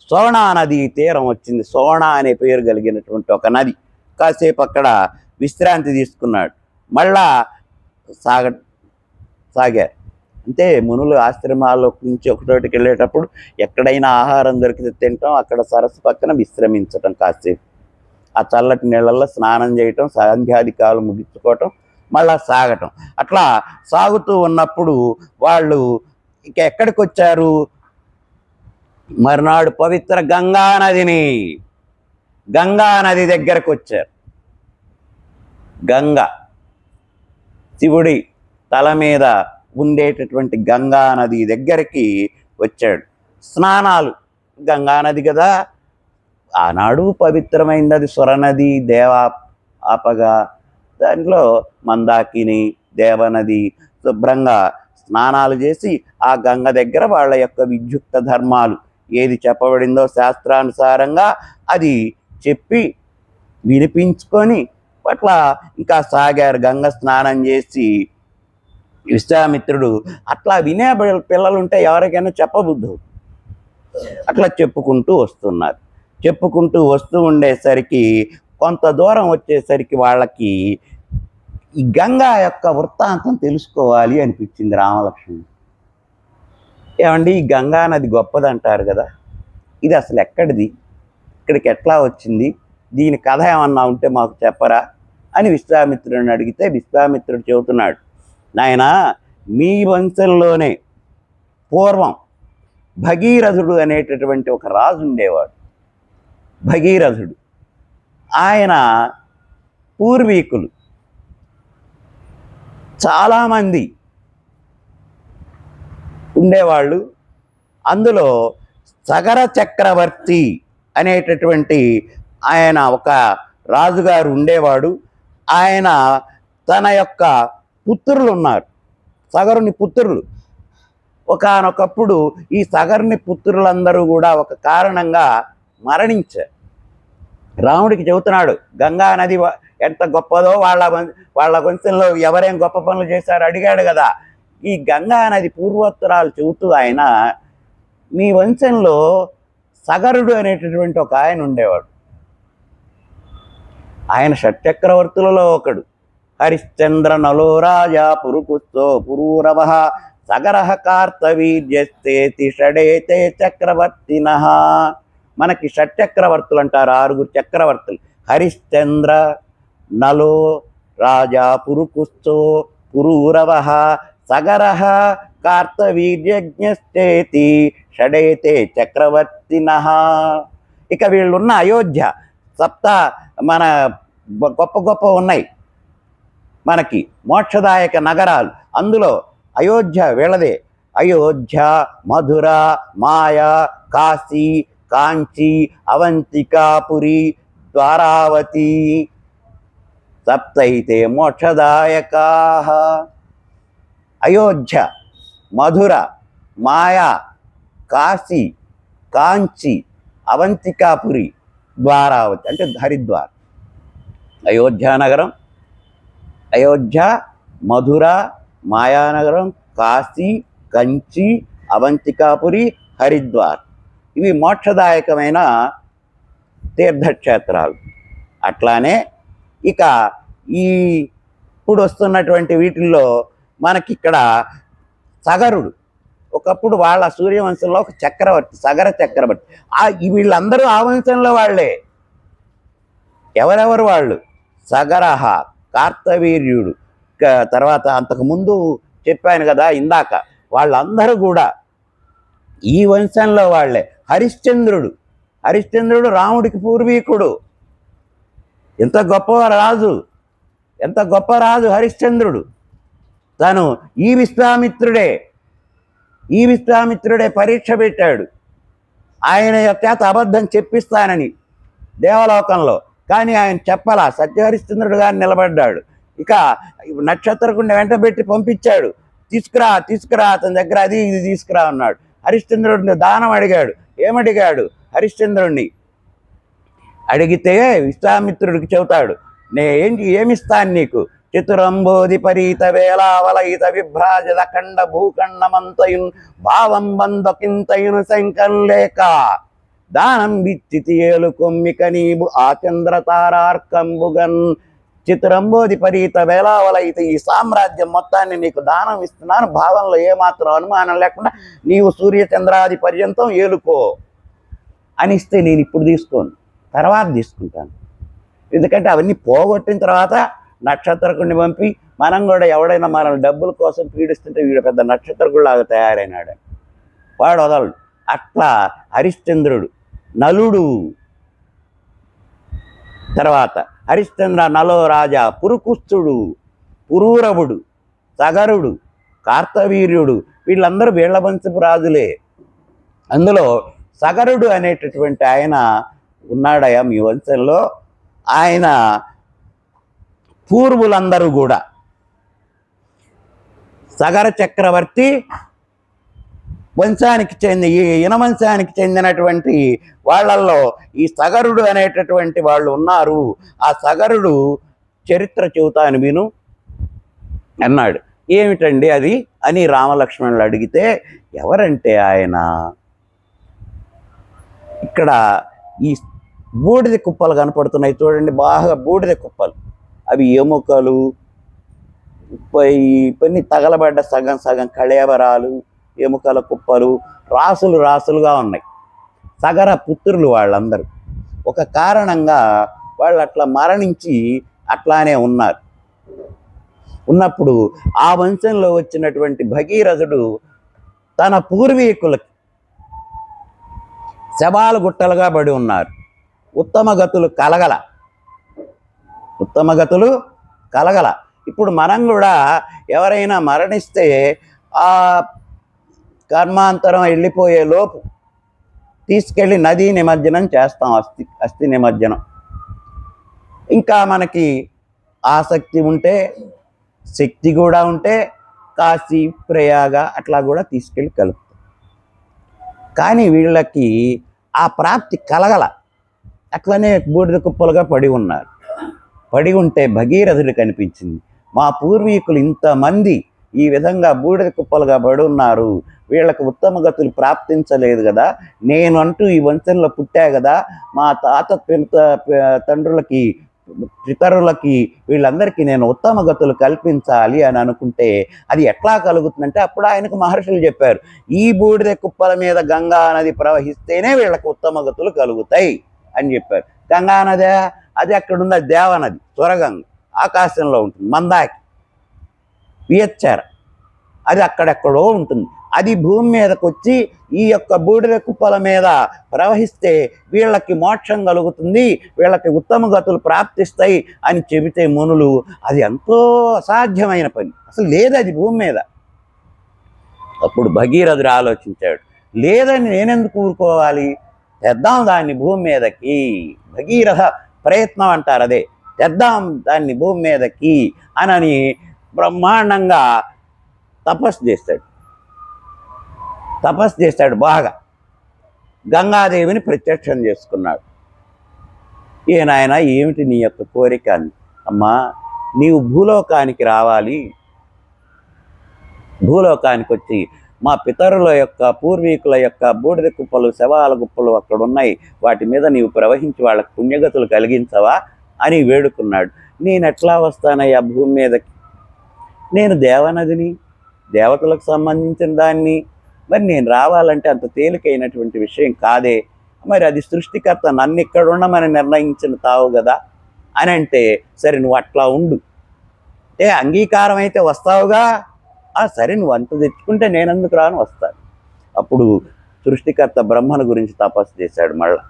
సోనా నది తీరం వచ్చింది. సోనా అనే పేరు కలిగినటువంటి ఒక నది. కాసేపు అక్కడ విశ్రాంతి తీసుకున్నాడు. మళ్ళా సాగారు. అంటే మునులు ఆశ్రమాల్లో నుంచి ఒకటోటికి వెళ్ళేటప్పుడు ఎక్కడైనా ఆహారం దొరికితే తినటం, అక్కడ సరస్సు పక్కన విశ్రమించటం, కాసేపు ఆ చల్లటి నీళ్ళల్లో స్నానం చేయటం, సంధ్యాధికాలు ముగించుకోవటం, మళ్ళా సాగటం. అట్లా సాగుతూ ఉన్నప్పుడు వాళ్ళు ఇక ఎక్కడికి వచ్చారు? మర్నాడు పవిత్ర గంగా నది దగ్గరకు వచ్చారు. గంగ, శివుడి తల మీద ఉండేటటువంటి గంగా నది దగ్గరికి వచ్చాడు. స్నానాలు, గంగా నది కదా, ఆనాడు పవిత్రమైనది. అది స్వరనది, ఆపగా దాంట్లో మందాకిని, దేవనది శుభ్రంగా స్నానాలు చేసి ఆ గంగ దగ్గర వాళ్ళ యొక్క విద్యుక్త ధర్మాలు ఏది చెప్పబడిందో శాస్త్రానుసారంగా అది చెప్పి వినిపించుకొని అట్లా ఇంకా సాగారు. గంగ స్నానం చేసి విశ్వామిత్రుడు అట్లా వినే పిల్లలుంటే ఎవరికైనా చెప్పబుద్ధి. అట్లా చెప్పుకుంటూ వస్తున్నారు. చెప్పుకుంటూ వస్తూ ఉండేసరికి కొంత దూరం వచ్చేసరికి వాళ్ళకి ఈ గంగా యొక్క వృత్తాంతం తెలుసుకోవాలి అనిపించింది రామలక్ష్మణుడు. ఏమండి, ఈ గంగా నది గొప్పదంటారు కదా, ఇది అసలు ఎక్కడిది, ఇక్కడికి ఎట్లా వచ్చింది, దీని కథ ఏమన్నా ఉంటే మాకు చెప్పరా అని విశ్వామిత్రుడిని అడిగితే విశ్వామిత్రుడు చెబుతున్నాడు, నాయనా, మీ వంశంలోనే పూర్వం భగీరథుడు అనేటటువంటి ఒక రాజు ఉండేవాడు. భగీరథుడు ఆయన పూర్వీకులు చాలామంది ఉండేవాళ్ళు. అందులో సగర చక్రవర్తి అనేటటువంటి ఆయన ఒక రాజుగారు ఉండేవాడు. ఆయన తన యొక్క పుత్రులు ఉన్నారు, సగరుని పుత్రులు. ఒకానొకప్పుడు ఈ సగర్ని పుత్రులందరూ కూడా ఒక కారణంగా మరణించారు. రాముడికి చెబుతున్నాడు, గంగా నది ఎంత గొప్పదో, వాళ్ళ వంశంలో ఎవరేం గొప్ప పనులు చేశారో అడిగాడు కదా. ఈ గంగా నది పూర్వోత్తరాలు చెబుతూ ఆయన, మీ వంశంలో సగరుడు అనేటటువంటి ఒక ఆయన ఉండేవాడు. ఆయన షట్చక్రవర్తులలో ఒకడు. హరిశ్చంద్ర నలో రాజా పురుకుస్తో పురూరవ సగరః కార్తవీర్యస్తేతి షడేతే చక్రవర్తిన. మనకి షట్చక్రవర్తులు అంటారు, 6 చక్రవర్తులు. హరిశ్చంద్ర నలో రాజా పురుకుస్తో పురూరవ సగరః కార్తవీర్యజ్ఞస్తేతి షడేతే చక్రవర్తిన. ఇక వీళ్ళున్న అయోధ్య మన గొప్ప గొప్ప ఉన్నాయి మనకి మోక్షదాయక నగరాలు. అందులో అయోధ్య వీళ్ళదే. అయోధ్య, మధుర, మాయా, కాశీ, కాంచి, అవంతికాపురి, ద్వారావతి సప్తైతే మోక్షదాయకా. అయోధ్య, మధుర, మాయా, కాశీ, కాంచి, అవంతికాపురి, ద్వారావతి అంటే హరిద్వార్. అయోధ్య నగరం, అయోధ్య, మధుర, మాయానగరం, కాశీ, కంచి, అవంతికాపురి, హరిద్వార్. ఇవి మోక్షదాయకమైన తీర్థక్షేత్రాలు. అట్లానే ఇక ఇప్పుడు వస్తున్నటువంటి వీటిల్లో మనకిక్కడ సగరుడు, ఒకప్పుడు వాళ్ళ సూర్యవంశంలో ఒక చక్రవర్తి, సగర చక్రవర్తి. వీళ్ళందరూ ఆ వంశంలో వాళ్ళే. ఎవరెవరు వాళ్ళు? సగరహ, కార్తవీర్యుడు, తర్వాత అంతకుముందు చెప్పాను కదా ఇందాక, వాళ్ళందరూ కూడా ఈ వంశంలో వాళ్ళే. హరిశ్చంద్రుడు రాముడికి పూర్వీకుడు. ఎంత గొప్ప రాజు, ఎంత గొప్ప రాజు హరిశ్చంద్రుడు. తను ఈ విశ్వామిత్రుడే పరీక్ష పెట్టాడు ఆయన చేత అబద్ధం చెప్పిస్తానని దేవలోకంలో. కానీ ఆయన చెప్పలా, సత్యహరిశ్చంద్రుడు గారిని నిలబడ్డాడు. ఇక నక్షత్రకుండ వెంట పెట్టి పంపించాడు, తీసుకురా అతని దగ్గర అది ఇది తీసుకురా అన్నాడు. హరిశ్చంద్రుడిని దానం అడిగాడు. ఏమడిగాడు? హరిశ్చంద్రుడిని అడిగితే విశ్వామిత్రుడికి చెబుతాడు, ఏమిస్తాను నీకు? చతురంబోధి పరీత వేలావలయిత విభ్రాజద ఖండ భూఖండమంతయున్ భావం బంధకింతయును శంకం లేక దానం విచ్చితి ఏలు కొమ్మిక నీవు ఆచంద్ర తారార్కంబుగన్. చతురంబోధి పరీత వేలావలయిత ఈ సామ్రాజ్యం మొత్తాన్ని నీకు దానం ఇస్తున్నాను, భావంలో ఏమాత్రం అనుమానం లేకుండా నీవు సూర్యచంద్రాది పర్యంతం ఏలుకో అనిస్తే నేను ఇప్పుడు తీసుకోను, తర్వాత తీసుకుంటాను. ఎందుకంటే అవన్నీ పోగొట్టిన తర్వాత నక్షత్రకుడిని పంపి, మనం కూడా ఎవడైనా మన డబ్బుల కోసం పీడిస్తుంటే వీడు పెద్ద నక్షత్రకుడిలాగా తయారైనాడు, వాడు వదలడు. అట్లా హరిశ్చంద్రుడు నలుడు. తర్వాత హరిశ్చంద్ర నలో రాజా పురుకుస్థుడు, పురూరవుడు, సగరుడు, కార్తవీర్యుడు, వీళ్ళందరూ వీళ్ళ వంశపు రాజులే. అందులో సగరుడు అనేటటువంటి ఆయన ఉన్నాడయా మీ వంశంలో. ఆయన పూర్వులందరూ కూడా సగర చక్రవర్తి వంశానికి ఈ ఇనవంశానికి చెందినటువంటి వాళ్ళల్లో ఈ సగరుడు అనేటటువంటి వాళ్ళు ఉన్నారు. ఆ సగరుడు చరిత్ర చెబుతాను విను అన్నాడు. ఏమిటండి అది అని రామలక్ష్మణులు అడిగితే, ఎవరంటే ఆయన ఇక్కడ ఈ బూడిద కుప్పలు కనపడుతున్నాయి చూడండి, బాగా బూడిద కుప్పలు. అవి ఎముకలు, ఇవన్నీ తగలబడ్డ సగం సగం కళేవరాలు, ఎముకల కుప్పలు, రాసులుగా ఉన్నాయి. సగర పుత్రులు వాళ్ళందరూ. ఒక కారణంగా వాళ్ళు అట్లా మరణించి అట్లానే ఉన్నప్పుడు ఆ వంశంలో వచ్చినటువంటి భగీరథుడు తన పూర్వీకులకి శవాలు గుట్టలుగా పడి ఉన్నారు. ఉత్తమ గతులు కలగల. ఇప్పుడు మనం కూడా ఎవరైనా మరణిస్తే ఆ కర్మాంతరం వెళ్ళిపోయే లోపు తీసుకెళ్ళి నదీ నిమజ్జనం చేస్తాం, అస్థి నిమజ్జనం. ఇంకా మనకి ఆసక్తి ఉంటే, శక్తి కూడా ఉంటే కాశీ ప్రయాగ అట్లా కూడా తీసుకెళ్ళి కలుపుతారు. కానీ వీళ్ళకి ఆ ప్రాప్తి కలగల. అట్లనే బూడిద కుప్పలుగా పడి ఉన్నారు. పడి ఉంటే భగీరథుడు కనిపించింది. మా పూర్వీకులు ఇంతమంది ఈ విధంగా బూడిద కుప్పలుగా పడి ఉన్నారు, వీళ్ళకి ఉత్తమ గతులు ప్రాప్తించలేదు కదా, నేను అంటూ ఈ వంశంలో పుట్టా కదా, మా తాత తండ్రులకి పితరులకి వీళ్ళందరికీ నేను ఉత్తమ గతులు కల్పించాలి అని అనుకుంటే అది ఎట్లా కలుగుతుందంటే అప్పుడు ఆయనకు మహర్షులు చెప్పారు, ఈ బూడిద కుప్పల మీద గంగా నది ప్రవహిస్తేనే వీళ్ళకి ఉత్తమ గతులు కలుగుతాయి అని చెప్పారు. గంగా నది అది అక్కడున్న దేవనది, స్వరగంగ, ఆకాశంలో ఉంటుంది, మందాకి వియచ్చార, అది అక్కడెక్కడో ఉంటుంది. అది భూమి మీదకి వచ్చి ఈ యొక్క బూడిద కుప్పల మీద ప్రవహిస్తే వీళ్ళకి మోక్షం కలుగుతుంది, వీళ్ళకి ఉత్తమ గతులు ప్రాప్తిస్తాయి అని చెబితే మునులు అది ఎంతో అసాధ్యమైన పని, అసలు లేదు అది భూమి మీద. అప్పుడు భగీరథుడు ఆలోచించాడు, లేదని నేనెందుకు ఊరుకోవాలి, తెద్దాం దాన్ని భూమి మీదకి, భగీరథ ప్రయత్నం అంటారు అదే, తెద్దాం దాన్ని భూమి మీదకి అని బ్రహ్మాండంగా తపస్సు చేస్తాడు బాగా. గంగాదేవిని ప్రత్యక్షం చేసుకున్నాడు. నాయనా ఏమిటి నీ యొక్క కోరిక అని, అమ్మా నీవు భూలోకానికి రావాలి, భూలోకానికి వచ్చి మా పితరుల యొక్క పూర్వీకుల యొక్క బూడిద కుప్పలు శవాల గుప్పలు అక్కడ ఉన్నాయి, వాటి మీద నీవు ప్రవహించి వాళ్ళకి పుణ్యగతులు కలిగించవా అని వేడుకున్నాడు. నేను ఎట్లా వస్తానయ్యా భూమి మీదకి, నేను దేవనదిని, దేవతలకు సంబంధించిన దాన్ని, మరి నేను రావాలంటే అంత తేలికైనటువంటి విషయం కాదే, మరి అది సృష్టికర్త నన్ను ఇక్కడ ఉండమని నిర్ణయించిన తావు కదా అని అంటే, సరే నువ్వు అట్లా ఉండు, అంటే అంగీకారం అయితే వస్తావుగా, సరే నువ్వు అంత తెచ్చుకుంటే నేనెందుకు రాను, వస్తాను. అప్పుడు సృష్టికర్త బ్రహ్మను గురించి తపస్సు చేశాడు. మళ్ళా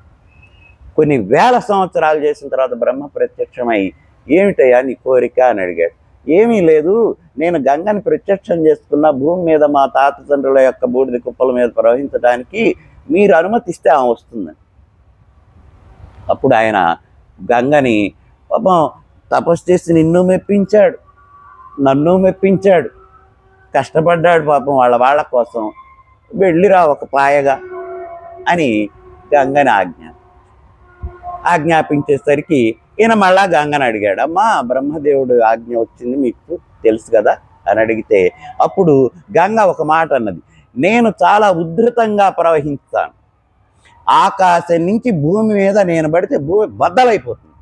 కొన్ని వేల సంవత్సరాలు చేసిన తర్వాత బ్రహ్మ ప్రత్యక్షమై, ఏమిటయ్యా నీ కోరిక అని అడిగాడు. ఏమీ లేదు, నేను గంగని ప్రత్యక్షం చేసుకున్న, భూమి మీద మా తాత తండ్రుల యొక్క బూడిద కుప్పల మీద ప్రవహించడానికి మీరు అనుమతిస్తే ఆమె వస్తుందని. అప్పుడు ఆయన గంగని పాపం తపస్సు చేసి నిన్ను మెప్పించాడు, నన్ను మెప్పించాడు, కష్టపడ్డాడు పాపం వాళ్ళ కోసం, వెళ్ళిరా ఒక పాయగా అని గంగని ఆజ్ఞాపించేసరికి ఈయన మళ్ళా గంగని అడిగాడు, అమ్మా బ్రహ్మదేవుడు ఆజ్ఞ వచ్చింది మీకు తెలుసు కదా అని అడిగితే, అప్పుడు గంగ ఒక మాట అన్నది, నేను చాలా ఉధృతంగా ప్రవహిస్తాను, ఆకాశం నుంచి భూమి మీద నేను పడితే భూమి బద్దలైపోతుంది,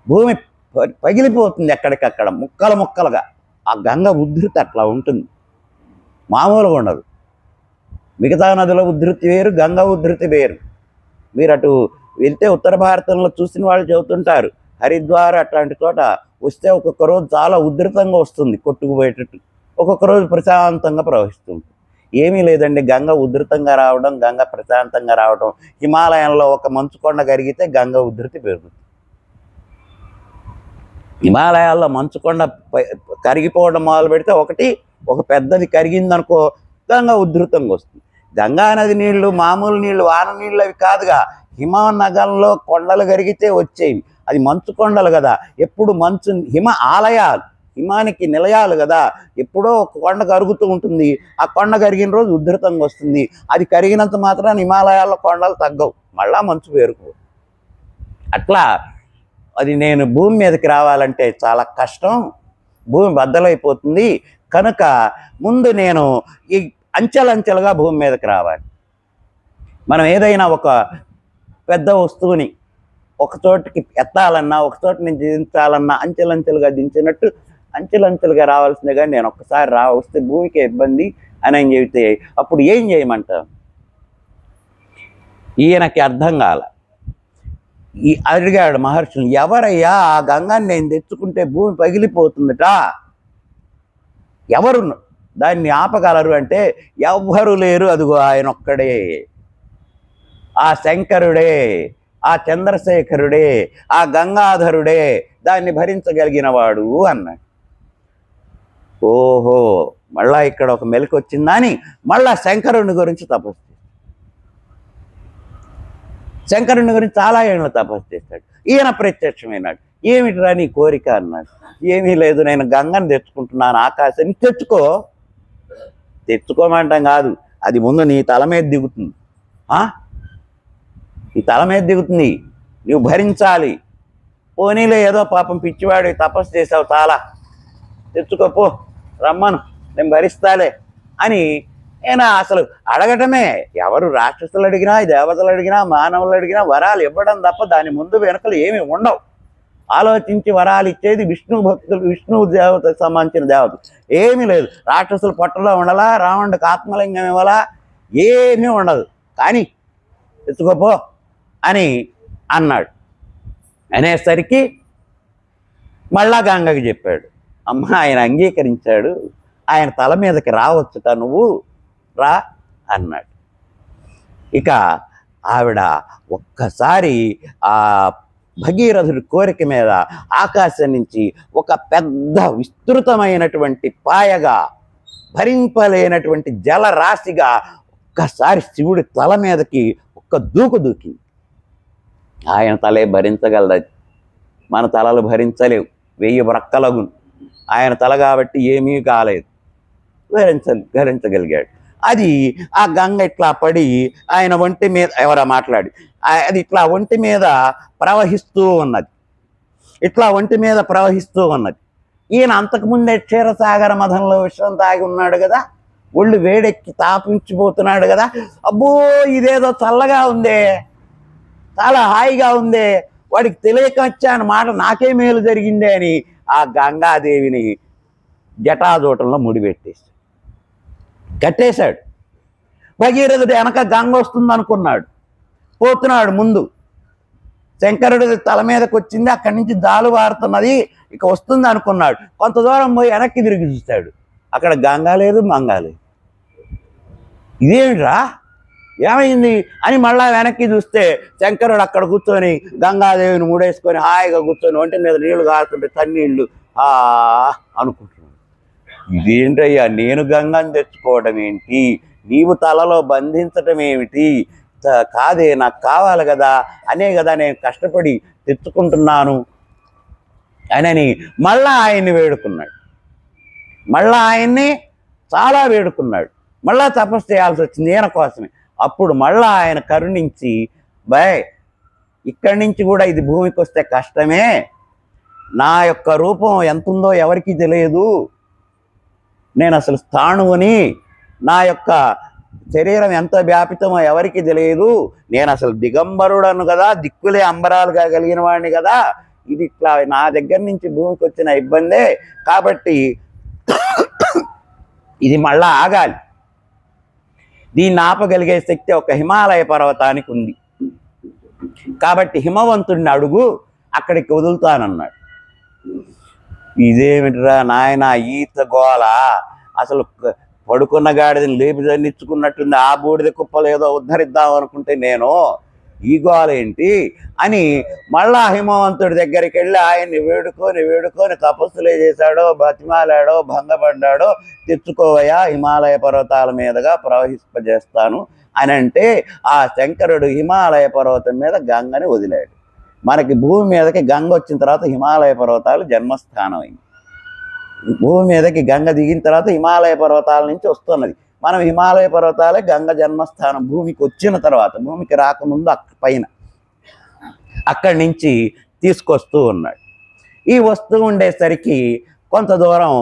భూమి పగిలిపోతుంది ఎక్కడికక్కడ ముక్కలుగా. ఆ గంగ ఉధృతి అట్లా ఉంటుంది, మామూలుగా ఉండదు. మిగతా నదుల ఉధృతి వేరు, గంగ ఉధృతి వేరు. మీరు అటు వెళ్తే ఉత్తర భారతంలో చూసిన వాళ్ళు చెబుతుంటారు, హరిద్వార్ అట్లాంటి చోట వస్తే ఒక్కొక్క రోజు చాలా ఉధృతంగా వస్తుంది, కొట్టుకుపోయేటట్టు, ఒక్కొక్క రోజు ప్రశాంతంగా ప్రవహిస్తుంది. ఏమీ లేదండి, గంగ ఉధృతంగా రావడం, గంగ ప్రశాంతంగా రావడం. హిమాలయంలో ఒక మంచు కొండ కరిగితే గంగ ఉధృతి పెరుగుతుంది. హిమాలయాల్లో మంచుకొండ కరిగిపోవడం మొదలు పెడితే ఒక పెద్దది కరిగిందనుకో గంగ ఉధృతంగా వస్తుంది. గంగా నది నీళ్లు మామూలు నీళ్లు, వాన నీళ్ళు అవి కాదుగా, హిమనగంలో కొండలు కరిగితే వచ్చేవి, అది మంచు కొండలు కదా, ఎప్పుడు మంచు ఆలయాలు, హిమానికి నిలయాలు కదా, ఎప్పుడో ఒక కొండ కరుగుతూ ఉంటుంది, ఆ కొండ కరిగిన రోజు ఉధృతంగా వస్తుంది. అది కరిగినంత మాత్రాన హిమాలయాల్లో కొండలు తగ్గవు, మళ్ళా మంచు పేరుకో. అట్లా అది నేను భూమి మీదకి రావాలంటే చాలా కష్టం, భూమి బద్దలైపోతుంది, కనుక ముందు నేను ఈ అంచెలంచెలుగా భూమి మీదకి రావాలి. మనం ఏదైనా ఒక పెద్ద వస్తువుని ఒక చోటికి ఎత్తాలన్నా, ఒక చోట నుంచి దించాలన్నా అంచెలంచెలుగా దించినట్టు అంచెలంచెలుగా రావాల్సిందే. కానీ నేను ఒక్కసారి వస్తే భూమికి ఇబ్బంది అని చెబితే అప్పుడు ఏం చేయమంటాం? ఈయనకి అర్థం కాల. అడిగాడు మహర్షులు, ఎవరయ్యా ఆ గంగాన్ని నేను తెచ్చుకుంటే భూమి పగిలిపోతుందట, ఎవరు దాన్ని ఆపగలరు అంటే ఎవ్వరు లేరు, అదిగో ఆయన ఒక్కడే, ఆ శంకరుడే, ఆ చంద్రశేఖరుడే, ఆ గంగాధరుడే దాన్ని భరించగలిగిన వాడు అన్నాడు. ఓహో, మళ్ళా ఇక్కడ ఒక మెలకు వచ్చిందా అని మళ్ళా శంకరుని గురించి తపస్సు చేస్తాడు. శంకరుని గురించి చాలా ఏళ్ళు తపస్సు చేస్తాడు. ఈయన ప్రత్యక్షమైనాడు. ఏమిటిరా నీ కోరిక అన్నాడు. ఏమీ లేదు, నేను గంగను తెచ్చుకుంటున్నాను ఆకాశాన్ని. తెచ్చుకోమంటాం కాదు, అది ముందు నీ తల మీద దిగుతుంది. నీ తల మీద దిగుతుంది, నువ్వు భరించాలి. పోనీలే, ఏదో పాపం పిచ్చివాడు తపస్సు చేసావు, చాలా తెచ్చుకోపో, రమ్మను, నేను భరిస్తాలే అని నేను అసలు అడగటమే. ఎవరు రాక్షసులు అడిగినా, దేవతలు అడిగినా, మానవులు అడిగినా వరాలు ఇవ్వడం తప్ప దాని ముందు వెనకలు ఏమి ఉండవు. ఆలోచించి వరాలు ఇచ్చేది విష్ణు భక్తులు, విష్ణు దేవతకు సంబంధించిన దేవతలు. ఏమీ లేదు, రాక్షసులు పొట్టలో ఉండలా, రావణుడికి ఆత్మలింగం ఇవ్వాలా, ఏమీ ఉండదు. కానీ తెచ్చుకోపో అని అన్నాడు. అనేసరికి మళ్ళా గంగకి చెప్పాడు. అమ్మ, ఆయన అంగీకరించాడు, ఆయన తల మీదకి రావచ్చుట, నువ్వు రా అన్నాడు. ఇక ఆవిడ ఒక్కసారి ఆ భగీరథుడి కోరిక మీద ఆకాశం నుంచి ఒక పెద్ద విస్తృతమైనటువంటి పాయగా, భరింపలేనటువంటి జలరాశిగా ఒక్కసారి శివుడి తల మీదకి ఒక్క దూకు దూకింది. ఆయన తలే భరించగలదు, మన తలలు భరించలేవు, 1000 బ్రక్కలగును. ఆయన తల కాబట్టి ఏమీ కాలేదు, భరించగలిగాడు. అది ఆ గంగ ఇట్లా పడి ఆయన ఒంటి మీద, ఎవరా మాట్లాడి, అది ఇట్లా ఒంటి మీద ప్రవహిస్తూ ఉన్నది, ఇట్లా ఒంటి మీద ప్రవహిస్తూ ఉన్నది. ఈయన అంతకుముందే క్షీరసాగర మధంలో విషయం తాగి ఉన్నాడు కదా, ఒళ్ళు వేడెక్కి తాపించిపోతున్నాడు కదా. అబ్బో, ఇదేదో చల్లగా ఉందే, చాలా హాయిగా ఉందే, వాడికి తెలియక వచ్చాను మాట, నాకే మేలు జరిగిందే అని ఆ గంగాదేవిని జటాజూటంలో కట్టేశాడు. భగీరథుడు వెనక గంగ వస్తుంది అనుకున్నాడు, పోతున్నాడు ముందు. శంకరుడి తల మీదకి వచ్చింది, అక్కడి నుంచి జాలు వారుతున్నది, ఇక వస్తుంది అనుకున్నాడు. కొంత దూరం పోయి వెనక్కి తిరిగి చూస్తాడు, అక్కడ గంగా లేదు, మంగా లేదు. ఇదేమిట్రా, ఏమైంది అని మళ్ళా వెనక్కి చూస్తే శంకరుడు అక్కడ కూర్చొని గంగాదేవిని ముడేసుకొని హాయిగా కూర్చొని ఒంటి మీద నీళ్లు కారుతుంటే తన్నీళ్ళు అనుకుంటున్నాడు. ఇదేంటయ్యా, నేను గంగని తెచ్చుకోవడం ఏంటి, నీవు తలలో బంధించటం ఏమిటి, కాదే, నాకు కావాలి కదా, అనే కదా నేను కష్టపడి తెచ్చుకుంటున్నాను అని మళ్ళా ఆయన్ని వేడుకున్నాడు. మళ్ళా ఆయన్ని చాలా వేడుకున్నాడు, మళ్ళా తపస్సు చేయాల్సి వచ్చింది ఈయన కోసమే. అప్పుడు మళ్ళా ఆయన కరుణించి, ఇక్కడి నుంచి కూడా ఇది భూమికి వస్తే కష్టమే, నా యొక్క రూపం ఎంత ఉందో ఎవరికీ తెలియదు, నేను అసలు స్థాణువుని, నా యొక్క శరీరం ఎంత వ్యాపితమో ఎవరికి తెలియదు, నేను అసలు దిగంబరుడను కదా, దిక్కులే అంబరాలుగా కలిగిన వాడిని కదా, ఇది ఇట్లా నా దగ్గర నుంచి భూమికి వచ్చిన ఇబ్బందే, కాబట్టి ఇది మళ్ళా ఆగాలి. దీన్ని ఆపగలిగే శక్తి ఒక హిమాలయ పర్వతానికి ఉంది, కాబట్టి హిమవంతుడిని అడుగు, అక్కడికి వదులుతానన్నాడు. ఇదేమిటిరా నాయన, ఈత గోల, అసలు పడుకున్న గాడిదని లేపి దండించుకున్నట్టుంది, ఆ బూడిద కుప్పలు ఏదో ఉద్ధరిద్దాం అనుకుంటే నేను ఈ గోల ఏంటి అని మళ్ళా హిమవంతుడి దగ్గరికి వెళ్ళి ఆయన్ని వేడుకొని తపస్సులే చేశాడో, బతిమాలాడో, భంగపడ్డాడో, తెచ్చుకోవయా, హిమాలయ పర్వతాల మీదుగా ప్రవహింపజేస్తాను అని అంటే ఆ శంకరుడు హిమాలయ పర్వతం మీద గంగని వదిలాడు. మనకి భూమి మీదకి గంగ వచ్చిన తర్వాత హిమాలయ పర్వతాలు జన్మస్థానం అయింది. భూమి మీదకి గంగ దిగిన తర్వాత హిమాలయ పర్వతాల నుంచి వస్తున్నది. మనం హిమాలయ పర్వతాలే గంగ జన్మస్థానం. భూమికి వచ్చిన తర్వాత, భూమికి రాకముందు పైన అక్కడి నుంచి తీసుకొస్తూ ఉన్నాడు. ఈ వస్తూ ఉండేసరికి కొంత దూరం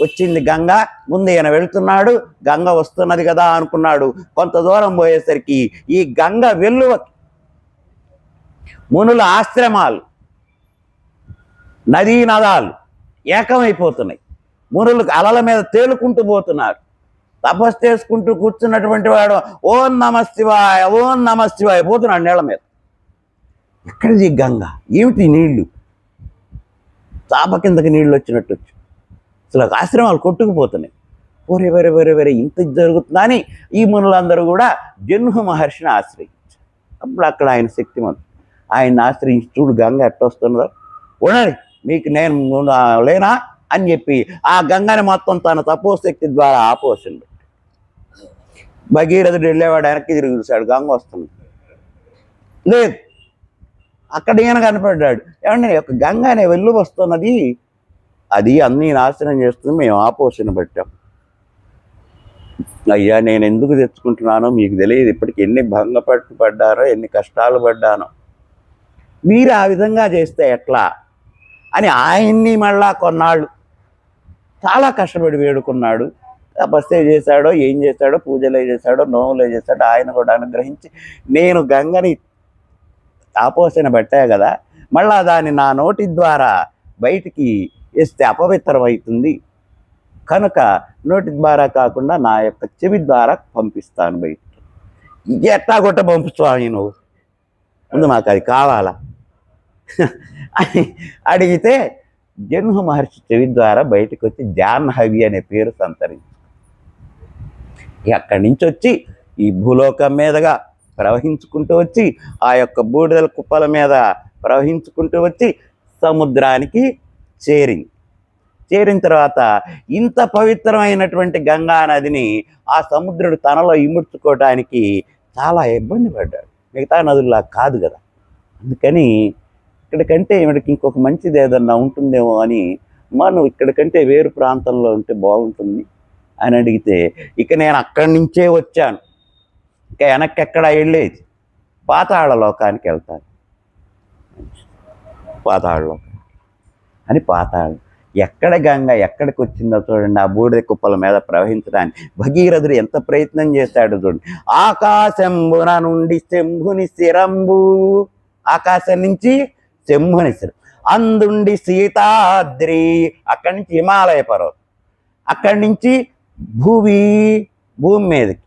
వచ్చింది గంగ, ముందు ఈయన వెళుతున్నాడు, గంగ వస్తున్నది కదా అనుకున్నాడు. కొంత దూరం పోయేసరికి ఈ గంగ వెల్లువకి మునుల ఆశ్రమాలు, నదీ నదాలు ఏకమైపోతున్నాయి. మునులు అలల మీద తేలుకుంటూ పోతున్నారు. తపస్సు చేసుకుంటూ కూర్చున్నటువంటి వాడు ఓం నమ శివాయ, ఓం నమ శివాయ పోతున్నాడు నీళ్ళ మీద. ఎక్కడిది గంగ, ఏమిటి నీళ్లు, చాప కిందకి నీళ్ళు వచ్చినట్టు వచ్చి అసలు ఆశ్రమాలు కొట్టుకుపోతున్నాయి. వరే ఇంత జరుగుతుందా అని ఈ మునులందరూ కూడా జన్హు మహర్షిని ఆశ్రయించారు. అప్పుడు అక్కడ ఆయన శక్తిమంతుడు, ఆయన్ని ఆశ్రయించి చూడు గంగ ఎట్టొస్తున్నదో, ఉండండి మీకు నేను లేనా అని చెప్పి ఆ గంగని మొత్తం తన తపోశక్తి ద్వారా ఆపోసిండు. భగీరథుడు వెళ్ళేవాడు వెనక్కి తిరిగి చూశాడు, గంగ వస్తుంది లేదు. అక్కడ ఈయన కనపడ్డాడు. ఏమంటే ఒక గంగ అనే వెళ్ళు వస్తున్నది, అది అన్నీ నాశనం చేస్తుంది, మేము ఆపోషణ పెట్టాం. అయ్యా నేను ఎందుకు తెచ్చుకుంటున్నానో మీకు తెలియదు, ఇప్పటికి ఎన్ని పడ్డారో, ఎన్ని కష్టాలు పడ్డానో, మీరు ఆ విధంగా చేస్తే ఎట్లా అని ఆయన్ని మళ్ళా కొన్నాళ్ళు చాలా కష్టపడి వేడుకున్నాడు. తపస్సే చేశాడో ఏం చేశాడో, పూజలే చేశాడో నోములే చేశాడో, ఆయన కూడా అనుగ్రహించి నేను గంగని ఆపోషణ పెట్టా కదా, మళ్ళా దాన్ని నా నోటి ద్వారా బయటికి వేస్తే అపవిత్రం అవుతుంది కనుక నోటి ద్వారా కాకుండా నా యొక్క చెవి ద్వారా పంపిస్తాను బయటికి. ఇది ఎట్టా కొట్ట పంపిస్తావు నువ్వు, ముందు మాకు అది కావాలా అని అడిగితే జన్మ మహర్షి చెవి ద్వారా బయటకు వచ్చి జాహ్నవి అనే పేరు సంతరించి అక్కడి నుంచి వచ్చి ఈ భూలోకం మీదగా ప్రవహించుకుంటూ వచ్చి ఆ యొక్క బూడిదల కుప్పల మీద ప్రవహించుకుంటూ వచ్చి సముద్రానికి చేరిన తర్వాత ఇంత పవిత్రమైనటువంటి గంగా నదిని ఆ సముద్రుడు తనలో ఇముడ్చుకోవడానికి చాలా ఇబ్బంది పడ్డాడు. మిగతా నదుల్లా కాదు కదా, అందుకని ఇక్కడికంటే ఈవిడికి ఇంకొక మంచిది ఏదన్నా ఉంటుందేమో అని, మనం ఇక్కడికంటే వేరు ప్రాంతంలో ఉంటే బాగుంటుంది అని అడిగితే, ఇక నేను అక్కడి నుంచే వచ్చాను, ఇక వెనక్కి ఎక్కడ వెళ్ళేది, పాతాళ లోకానికి వెళ్తాను. పాతాళలోకం అని పాతాళం ఎక్కడ గంగ ఎక్కడికి వచ్చిందో చూడండి. ఆ బూడిద కుప్పల మీద ప్రవహించడానికి భగీరథుడు ఎంత ప్రయత్నం చేశాడు చూడండి. ఆకాశంబున నుండి శంభుని శిరంబు, ఆకాశం నుంచి శంభుని శిరం, అందుండి సీతాద్రి, అక్కడి నుంచి హిమాలయ పర్వతం, అక్కడి నుంచి భూమి మీదకి,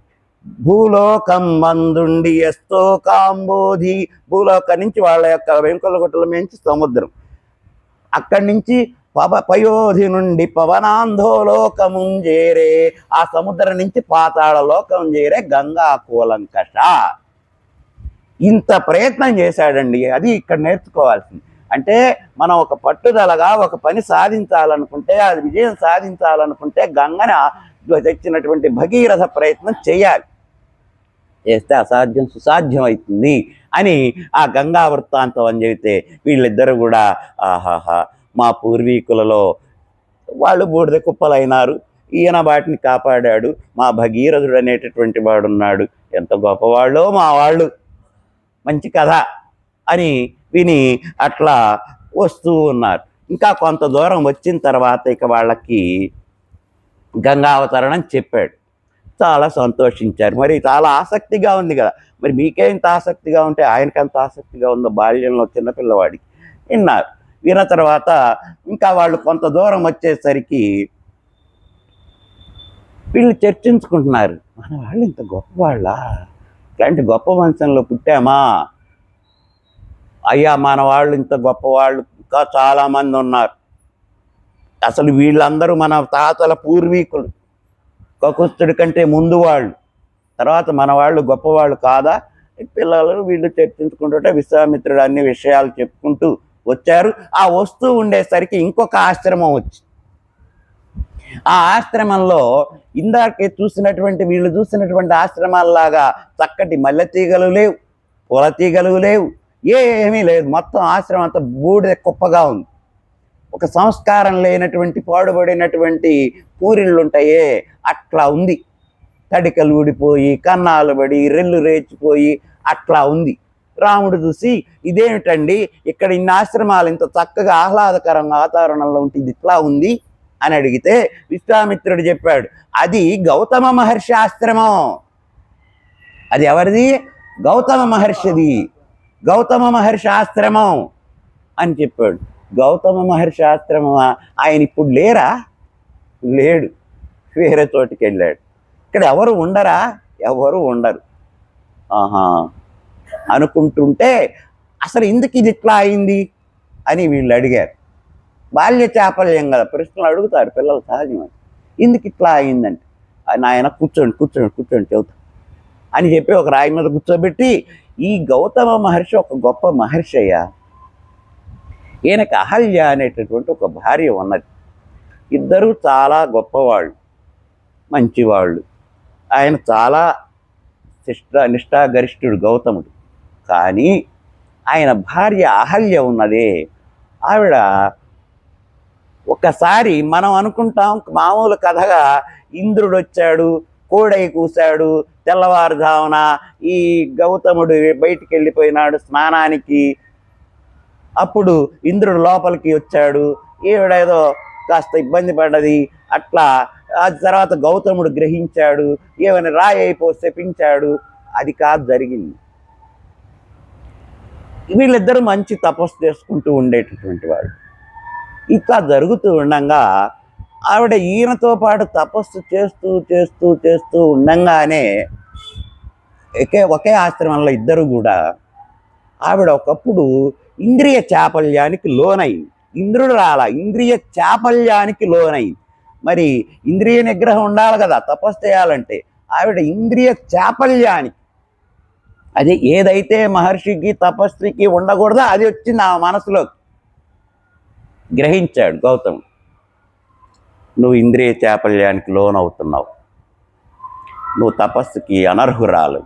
భూలోకం మందుండి ఎస్తో కాంబోధి, భూలోకం నుంచి వాళ్ళ యొక్క వెంకుల గుట్టల నుంచి సముద్రం, అక్కడి నుంచి పయోధి నుండి పవనాంధోలోకముం చేరే, ఆ సముద్రం నుంచి పాతాళ లోకం చేరే గంగా కూలంకష. ఇంత ప్రయత్నం చేశాడండి. అది ఇక్కడ నేర్చుకోవాల్సింది. అంటే మనం ఒక పట్టుదలగా ఒక పని సాధించాలనుకుంటే, అది విజయం సాధించాలనుకుంటే గంగని తెచ్చినటువంటి భగీరథ ప్రయత్నం చేయాలి. చేస్తే అసాధ్యం సుసాధ్యం అవుతుంది అని ఆ గంగా వృత్తాంతం అని చెబితే వీళ్ళిద్దరు కూడా ఆహాహా, మా పూర్వీకులలో వాళ్ళు బూడిద కుప్పలైనారు, ఈయన వాటిని కాపాడాడు, మా భగీరథుడు అనేటటువంటి వాడు ఉన్నాడు, ఎంత గొప్పవాళ్ళో మా వాళ్ళు, మంచి కథ అని విని అట్లా వస్తూ ఉన్నారు. ఇంకా కొంత దూరం వచ్చిన తర్వాత ఇక వాళ్ళకి గంగావతరణం చెప్పాడు. చాలా సంతోషించారు. మరి చాలా ఆసక్తిగా ఉంది కదా, మరి మీకేంత ఆసక్తిగా ఉంటే ఆయనకెంత ఆసక్తిగా ఉందో బాల్యంలో చిన్నపిల్లవాడికి విన్నారు. విన్న తర్వాత ఇంకా వాళ్ళు కొంత దూరం వచ్చేసరికి వీళ్ళు చర్చించుకుంటున్నారు, మన వాళ్ళు ఇంత గొప్పవాళ్ళ, ఇట్లాంటి గొప్ప వంశంలో పుట్టామా అయ్యా, మన వాళ్ళు ఇంత గొప్పవాళ్ళు ఇంకా చాలామంది ఉన్నారు, అసలు వీళ్ళందరూ మన తాతల పూర్వీకులు, కకుస్తుడి కంటే ముందు వాళ్ళు, తర్వాత మన వాళ్ళు గొప్పవాళ్ళు కాదా? పిల్లలు వీళ్ళు చర్చించుకుంటుంటే విశ్వామిత్రుడు అన్ని విషయాలు చెప్పుకుంటూ వచ్చారు. ఆ వస్తూ ఉండేసరికి ఇంకొక ఆశ్రమం వచ్చి, ఆ ఆశ్రమంలో ఇందాకే చూసినటువంటి వీళ్ళు చూసినటువంటి ఆశ్రమాల్లాగా చక్కటి మల్లె తీగలు లేవు, పూల తీగలు లేవు, ఏమీ లేదు. మొత్తం ఆశ్రమం అంతా బూడిద కుప్పగా ఉంది. ఒక సంస్కారం లేనటువంటి పాడుబడినటువంటి పూరిళ్ళు ఉంటాయే అట్లా ఉంది. తడికలు ఊడిపోయి, కన్నాలు పడి, రెల్లు రేచిపోయి అట్లా ఉంది. రాముడు చూసి ఇదేమిటండి, ఇక్కడ ఇన్ని ఆశ్రమాలు ఇంత చక్కగా ఆహ్లాదకరంగా వాతావరణంలో ఉంటుంది, ఇట్లా ఉంది అని అడిగితే విశ్వామిత్రుడు చెప్పాడు, అది గౌతమ మహర్షి ఆశ్రమం. అది ఎవరిది? గౌతమ మహర్షిది, గౌతమ మహర్షి ఆశ్రమం అని చెప్పాడు. గౌతమ మహర్షి ఆశ్రమమా? ఆయన ఇప్పుడు లేరా? లేడు, వేరే చోటికి వెళ్ళాడు. ఇక్కడ ఎవరు ఉండరా? ఎవరు ఉండరు. ఆహా అనుకుంటుంటే అసలు ఎందుకు ఇది ఇట్లా అయింది అని వీళ్ళు అడిగారు. బాల్య చాపల్యం కదా, ప్రశ్నలు అడుగుతారు పిల్లలు సహజం. ఎందుకు ఇట్లా అయిందంటే, నాయన కూర్చోండి కూర్చోండి కూర్చోండి చెబుతా అని చెప్పి ఒక రాయి మీద కూర్చోబెట్టి, ఈ గౌతమ మహర్షి ఒక గొప్ప మహర్షి అయ్యా, ఈయనకి అహల్య అనేటటువంటి ఒక భార్య ఉన్నది. ఇద్దరూ చాలా గొప్పవాళ్ళు, మంచివాళ్ళు. ఆయన చాలా నిష్ఠాగరిష్ఠుడు గౌతముడు. కానీ ఆయన భార్య అహల్య ఉన్నదే, ఆవిడ ఒకసారి మనం అనుకుంటాం మామూలు కథగా ఇంద్రుడు వచ్చాడు, కోడై కూశాడు, తెల్లవారుజామున ఈ గౌతముడు బయటికి వెళ్ళిపోయినాడు స్నానానికి, అప్పుడు ఇంద్రుడు లోపలికి వచ్చాడు, ఈవిడేదో కాస్త ఇబ్బంది పడ్డది, అట్లా ఆ తర్వాత గౌతముడు గ్రహించాడు, ఏమని రాయి అయిపో శపించాడు. అది కాదు జరిగింది. వీళ్ళిద్దరూ మంచి తపస్సు చేసుకుంటూ ఉండేటటువంటి వాడు. ఇట్లా జరుగుతూ ఉండగా ఆవిడ ఈయనతో పాటు తపస్సు చేస్తూ చేస్తూ చేస్తూ ఉండంగానే ఒకే ఆశ్రమంలో ఇద్దరు కూడా ఆవిడ ఒకప్పుడు ఇంద్రియ చాపల్యానికి లోనైంది. ఇంద్రుడు రాలా, ఇంద్రియ చాపల్యానికి లోనైంది. మరి ఇంద్రియ నిగ్రహం ఉండాలి కదా తపస్సు చేయాలంటే. ఆవిడ ఇంద్రియ చాపల్యానికి, అది ఏదైతే మహర్షికి తపస్వికి ఉండకూడదో అది వచ్చింది ఆ మనసులోకి. గ్రహించాడు గౌతముడు, నువ్వు ఇంద్రియ చాపల్యానికి లోనవుతున్నావు, నువ్వు తపస్సుకి అనర్హురాలు,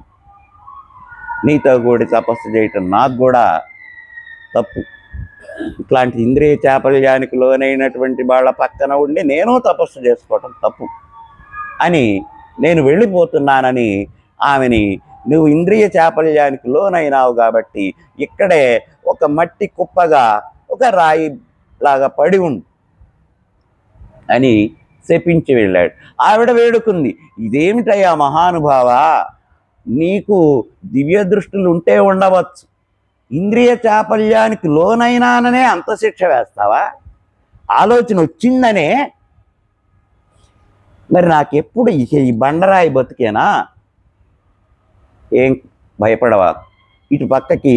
నీతో కూడి తపస్సు చేయటం నాకు కూడా తప్పు. ఇట్లాంటి ఇంద్రియ చాపల్యానికి లోనైనటువంటి వాళ్ళ పక్కన ఉండి నేను తపస్సు చేసుకోవటం తప్పు అని నేను వెళ్ళిపోతున్నానని ఆమెని, నువ్వు ఇంద్రియ చాపల్యానికి లోనైనావు కాబట్టి ఇక్కడే ఒక మట్టి కుప్పగా ఒక రాయి లాగా పడి ఉండు అని శపించి వెళ్ళాడు. ఆవిడ వేడుకుంది, ఇదేమిటయ్యా మహానుభావ, నీకు దివ్య దృష్టిలు ఉంటే ఉండవచ్చు, ఇంద్రియ చాపల్యానికి లోనైనాననే అంత శిక్ష వేస్తావా? ఆలోచన వచ్చిందనే. మరి నాకెప్పుడు ఈ బండరాయి బతికేనా? ఏం భయపడవా, ఇటు పక్కకి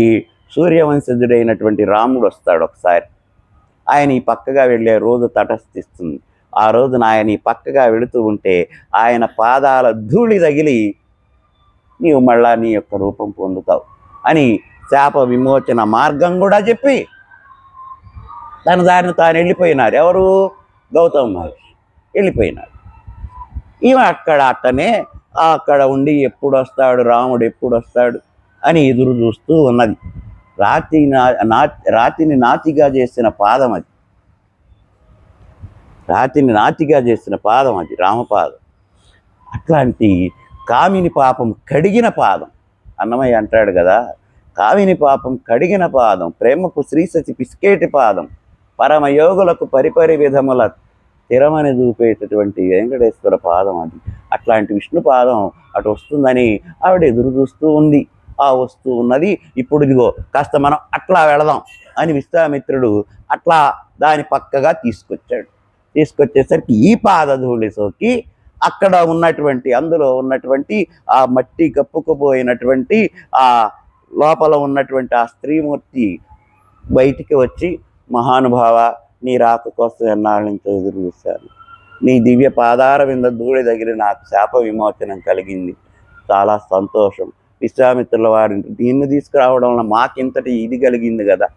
సూర్యవంశజుడైనటువంటి రాముడు వస్తాడు ఒకసారి. ఆయన ఈ పక్కగా వెళ్ళే రోజు తటస్థిస్తుంది. ఆ రోజున ఆయన ఈ పక్కగా వెళుతూ ఉంటే ఆయన పాదాల ధూళి తగిలి నీవు మళ్ళా నీ యొక్క రూపం పొందుతావు అని శాప విమోచన మార్గం కూడా చెప్పి తన దారిని తాను వెళ్ళిపోయినారు. ఎవరు? గౌతమ మహర్షి వెళ్ళిపోయినాడు. ఈమె అక్కడ ఉండి ఎప్పుడు వస్తాడు రాముడు, ఎప్పుడు వస్తాడు అని ఎదురు చూస్తూ ఉన్నది. రాతిని నాతిగా చేసిన పాదం అది, రాతిని నాతిగా చేసిన పాదం అది రామపాదం. అట్లాంటి కామిని పాపం కడిగిన పాదం. అన్నమయ్య అంటాడు కదా, కామిని పాపం కడిగిన పాదం, ప్రేమకు శ్రీసతి పిసికేటి పాదం, పరమయోగులకు పరిపరి విధముల స్థిరమని చూపేటటువంటి వెంకటేశ్వర పాదం అది. అట్లాంటి విష్ణు పాదం అటు వస్తుందని ఆవిడ ఎదురు చూస్తూ ఉంది. ఆ వస్తూ ఉన్నది. ఇప్పుడు ఇదిగో కాస్త మనం అట్లా వెళదాం అని విశ్వామిత్రుడు అట్లా దాని పక్కగా తీసుకొచ్చాడు. తీసుకొచ్చేసరికి ఈ పాదధూళి సోకి అక్కడ ఉన్నటువంటి, అందులో ఉన్నటువంటి ఆ మట్టి కప్పుకుపోయినటువంటి ఆ లోపల ఉన్నటువంటి ఆ స్త్రీమూర్తి బయటికి వచ్చి, మహానుభావ, నీ రాక కోసం ఎన్నాళ్ళ నుంచో ఎదురు చూశాను, నీ దివ్య పాదార వింద ధూళి దగ్గర నాకు శాప విమోచనం కలిగింది, చాలా సంతోషం, విశ్వామిత్రుల వారి దీన్ని తీసుకురావడం వల్ల మాకింతటి ఇది కలిగింది కదా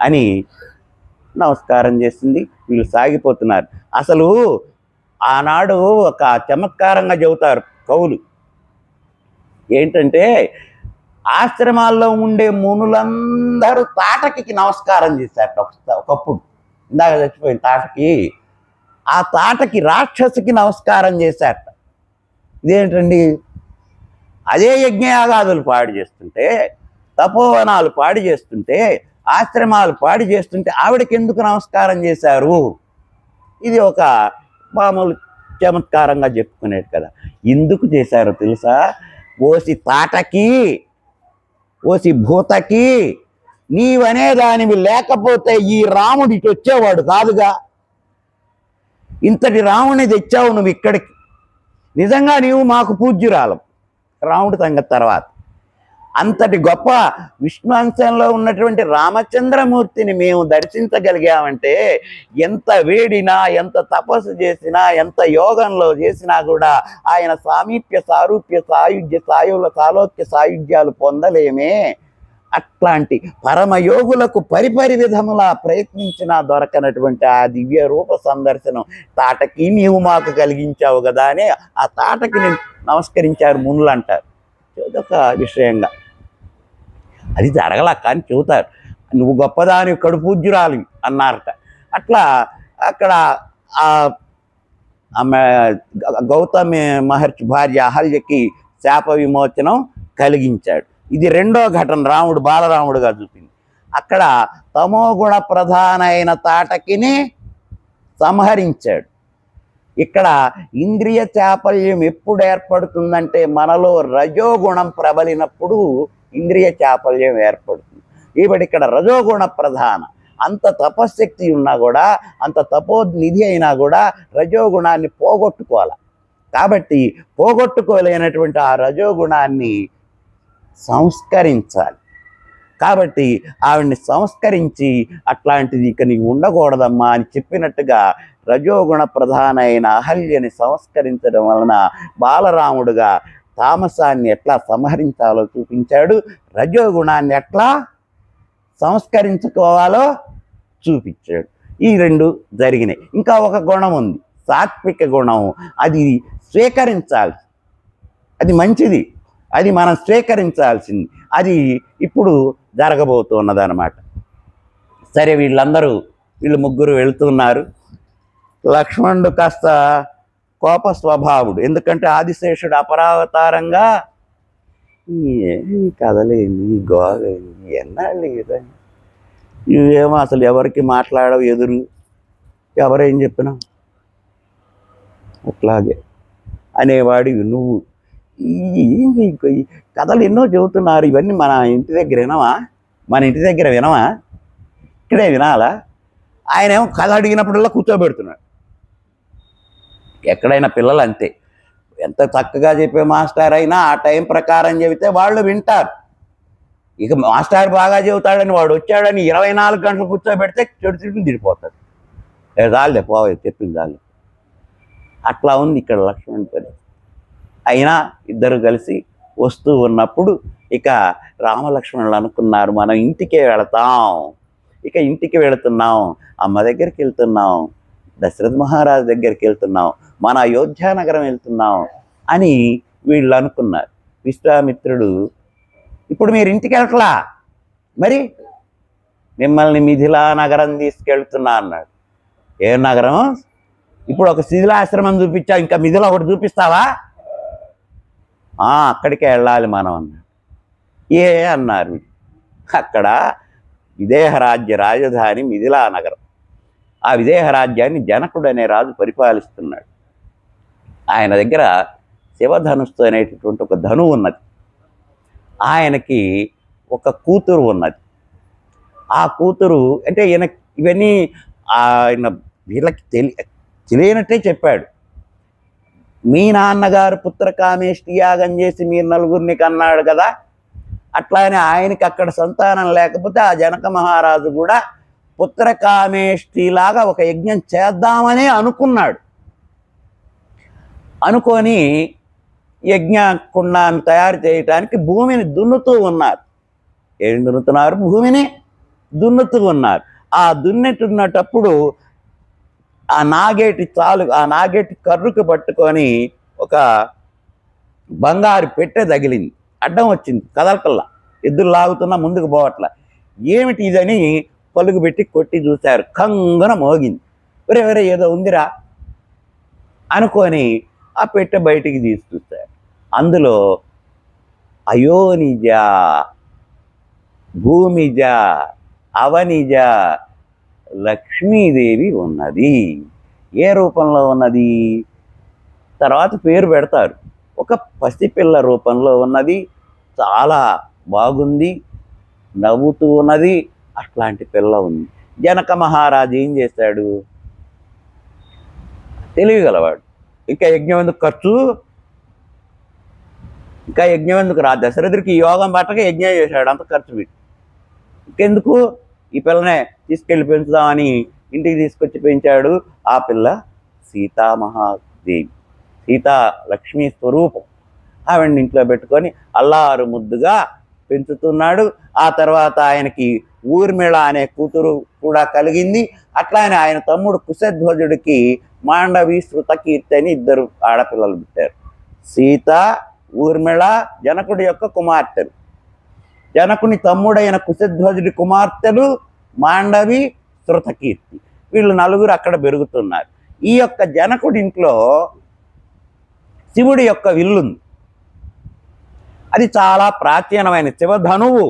అని నమస్కారం చేసింది. వీళ్ళు సాగిపోతున్నారు. అసలు ఆనాడు ఒక చమత్కారంగా చెబుతారు కవులు, ఏంటంటే ఆశ్రమాల్లో ఉండే మునులందరూ తాటకి నమస్కారం చేశారట ఒకప్పుడు. ఇందాక చచ్చిపోయిన తాటకి, ఆ తాటకి రాక్షసికి నమస్కారం చేశారట. ఇదేంటండి, అదే యజ్ఞయాగాదులు పాడు చేస్తుంటే, తపోవనాలు పాడు చేస్తుంటే, ఆశ్రమాలు పాడు చేస్తుంటే ఆవిడకి ఎందుకు నమస్కారం చేశారు? ఇది ఒక మామూలు చమత్కారంగా చెప్పుకునేది కదా. ఎందుకు చేశారో తెలుసా? ఓసి తాటకి, ఓసి భూతకి, నీవనే దానివి లేకపోతే ఈ రాముడు ఇటు వచ్చేవాడు కాదుగా. ఇంతటి రాముడిని తెచ్చావు నువ్వు ఇక్కడికి, నిజంగా నీవు మాకు పూజ్యురాలం రాముడి సంగతి తర్వాత. అంతటి గొప్ప విష్ణు అంశంలో ఉన్నటువంటి రామచంద్రమూర్తిని మేము దర్శించగలిగామంటే ఎంత వేడినా, ఎంత తపస్సు చేసినా, ఎంత యోగంలో చేసినా కూడా ఆయన సామీప్య సారూప్య సాయుధ్య సాలోక్య సాయుధ్యాలు పొందలేమే. అట్లాంటి పరమయోగులకు పరిపరి విధములా ప్రయత్నించినా దొరకనటువంటి ఆ దివ్య రూప సందర్శనం తాటకి నీవు మాకు కలిగించావు కదా అని ఆ తాటకి నమస్కరించారు మునులు అంటారు. అదొక విషయంగా. అది జరగల, కానీ చెబుతారు నువ్వు గొప్పదాని కడుపూజ్యురాలి అన్నారట. అట్లా అక్కడ ఆమె గౌతమి మహర్షి భార్య అహల్యకి శాప విమోచనం కలిగించాడు. ఇది రెండో ఘటన రాముడు బాలరాముడుగా చూపింది. అక్కడ తమోగుణ ప్రధాన అయిన తాటకిని సంహరించాడు. ఇక్కడ ఇంద్రియ చాపల్యం ఎప్పుడు ఏర్పడుతుందంటే మనలో రజోగుణం ప్రబలినప్పుడు ఇంద్రియ చాపల్యం ఏర్పడుతుంది. ఈవిడ ఇక్కడ రజోగుణ ప్రధాన, అంత తపశ్శక్తి ఉన్నా కూడా, అంత తపోనిధి అయినా కూడా రజోగుణాన్ని పోగొట్టుకోవాలి. కాబట్టి పోగొట్టుకోలేనటువంటి ఆ రజోగుణాన్ని సంస్కరించాలి. కాబట్టి ఆవిడ్ని సంస్కరించి అట్లాంటిది ఇక నీకు ఉండకూడదమ్మా అని చెప్పినట్టుగా రజోగుణ ప్రధాన అయిన అహల్యని సంస్కరించడం వలన బాలరాముడుగా తామసాన్ని ఎట్లా సంహరించాలో చూపించాడు, రజోగుణాన్ని ఎట్లా సంస్కరించుకోవాలో చూపించాడు. ఈ రెండు జరిగినాయి. ఇంకా ఒక గుణం ఉంది, సాత్విక గుణం. అది స్వీకరించాలి, అది మంచిది, అది మనం స్వీకరించాల్సింది. అది ఇప్పుడు జరగబోతున్నదన్నమాట. సరే, వీళ్ళు ముగ్గురు వెళుతున్నారు. లక్ష్మణుడు కాస్త కోప స్వభావుడు, ఎందుకంటే ఆదిశేషుడు అపరావతారంగా ఈ కథలేంది, ఈ గోలేంది, ఎన్నాళ్ళు కదా, ఇవేమో అసలు ఎవరికి మాట్లాడవు, ఎదురు ఎవరేం చెప్పినా అట్లాగే అనేవాడివి నువ్వు. ఈ కథలు ఎన్నో చెబుతున్నారు, ఇవన్నీ మన ఇంటి దగ్గర వినవా, ఇక్కడే వినాలా? ఆయన ఏమో కథ అడిగినప్పుడల్లా కూర్చోబెడుతున్నాడు. ఎక్కడైనా పిల్లలు అంతే, ఎంత చక్కగా చెప్పే మాస్టర్ అయినా ఆ టైం ప్రకారం చెబితే వాళ్ళు వింటారు. ఇక మాస్టర్ బాగా చెబుతాడని వాడు వచ్చాడని 24 గంటలు కూర్చోబెడితే చెడు తిరిగిపోతాడు. చాలే పోవే, చెప్పింది చాలు. అట్లా ఉంది ఇక్కడ లక్ష్మణుడి పని. అయినా ఇద్దరు కలిసి వస్తూ ఉన్నప్పుడు ఇక రామలక్ష్మణులు అనుకున్నారు, మనం ఇంటికే వెళతాం. ఇక ఇంటికి వెళుతున్నాం, అమ్మ దగ్గరికి వెళ్తున్నాం, దశరథ మహారాజు దగ్గరికి వెళ్తున్నాం, మన అయోధ్యానగరం వెళ్తున్నాం అని వీళ్ళు అనుకున్నారు. విశ్వామిత్రుడు, ఇప్పుడు మీరు ఇంటికి వెళ్ళట్లా, మరి మిమ్మల్ని మిథిలా నగరం తీసుకెళ్తున్నా అన్నాడు. ఏ నగరం? ఇప్పుడు ఒక శిథిలాశ్రమం చూపించా, ఇంకా మిథిలా ఒకటి చూపిస్తావా? అక్కడికే వెళ్ళాలి మనం అన్నాడు. ఏ అన్నారు. అక్కడ విదేహరాజ్య రాజధాని మిథిలా నగరం. ఆ విదేహరాజ్యాన్ని జనకుడు అనే రాజు పరిపాలిస్తున్నాడు. ఆయన దగ్గర శివధనుస్సు అనేటటువంటి ఒక ధనువు ఉన్నది. ఆయనకి ఒక కూతురు ఉన్నది. ఆ కూతురు అంటే ఇవన్నీ ఆయన వీళ్ళకి తెలియనట్టే చెప్పాడు. మీ నాన్నగారు పుత్రకామేష్టి యాగం చేసి మీరు నలుగురిని కన్నాడు కదా, అట్లానే ఆయనకి అక్కడ సంతానం లేకపోతే ఆ జనక మహారాజు కూడా పుత్రకామేష్టిలాగా ఒక యజ్ఞం చేద్దామని అనుకున్నాడు. అనుకొని యజ్ఞ కుండాన్ని తయారు చేయటానికి భూమిని దున్నుతూ ఉన్నారు. ఏం దున్నుతున్నారు? భూమిని దున్నుతూ ఉన్నారు. ఆ దున్నుతున్నటప్పుడు ఆ నాగేటి కర్రుకు పట్టుకొని ఒక బంగారు పెట్టె తగిలింది, అడ్డం వచ్చింది, కదలకల్లా, ఎద్దులు లాగుతున్నా ముందుకు పోవట్లా. ఏమిటి ఇదని పలుగు పెట్టి కొట్టి చూశారు, కంగున మోగింది. ఒరే ఏదో ఉందిరా అనుకొని ఆ పెట్టె బయటికి తీసి చూశారు. అందులో అయోనిజ, భూమిజ, అవనిజ లక్ష్మీదేవి ఉన్నది. ఏ రూపంలో ఉన్నది? తర్వాత పేరు పెడతారు. ఒక పసిపిల్ల రూపంలో ఉన్నది, చాలా బాగుంది, నవ్వుతూ ఉన్నది. అట్లాంటి పిల్ల ఉంది. జనక మహారాజు ఏం చేశాడు? తెలియగలవాడు. ఇంకా యజ్ఞం ఎందుకు ఖర్చు, ఇంకా యజ్ఞం ఎందుకు రా, దశరథుడికి యోగం పట్టక యజ్ఞం చేశాడు, అంత ఖర్చు పెట్టి. ఇంకెందుకు, ఈ పిల్లనే తీసుకెళ్ళి పెంచుదామని ఇంటికి తీసుకొచ్చి పెంచాడు. ఆ పిల్ల సీతామహాదేవి, సీతా లక్ష్మీ స్వరూపం. ఆవిడ్ని ఇంట్లో పెట్టుకొని అల్లారు ముద్దుగా పెంచుతున్నాడు. ఆ తర్వాత ఆయనకి ఊర్మిళ అనే కూతురు కూడా కలిగింది. అట్లానే ఆయన తమ్ముడు కుశధ్వజుడికి మాండవి, శృతకీర్తి అని 2 ఆడపిల్లలు పుట్టారు. సీత, ఊర్మిళ జనకుడి యొక్క కుమార్తెలు. జనకుని తమ్ముడైన కుశధ్వజుడి కుమార్తెలు మాండవి, శృతకీర్తి, వీళ్ళు నలుగురు అక్కడ పెరుగుతున్నారు. ఈ యొక్క జనకుడి ఇంట్లో శివుడి యొక్క విల్లుంది. అది చాలా ప్రాచీనమైన శివధనువు.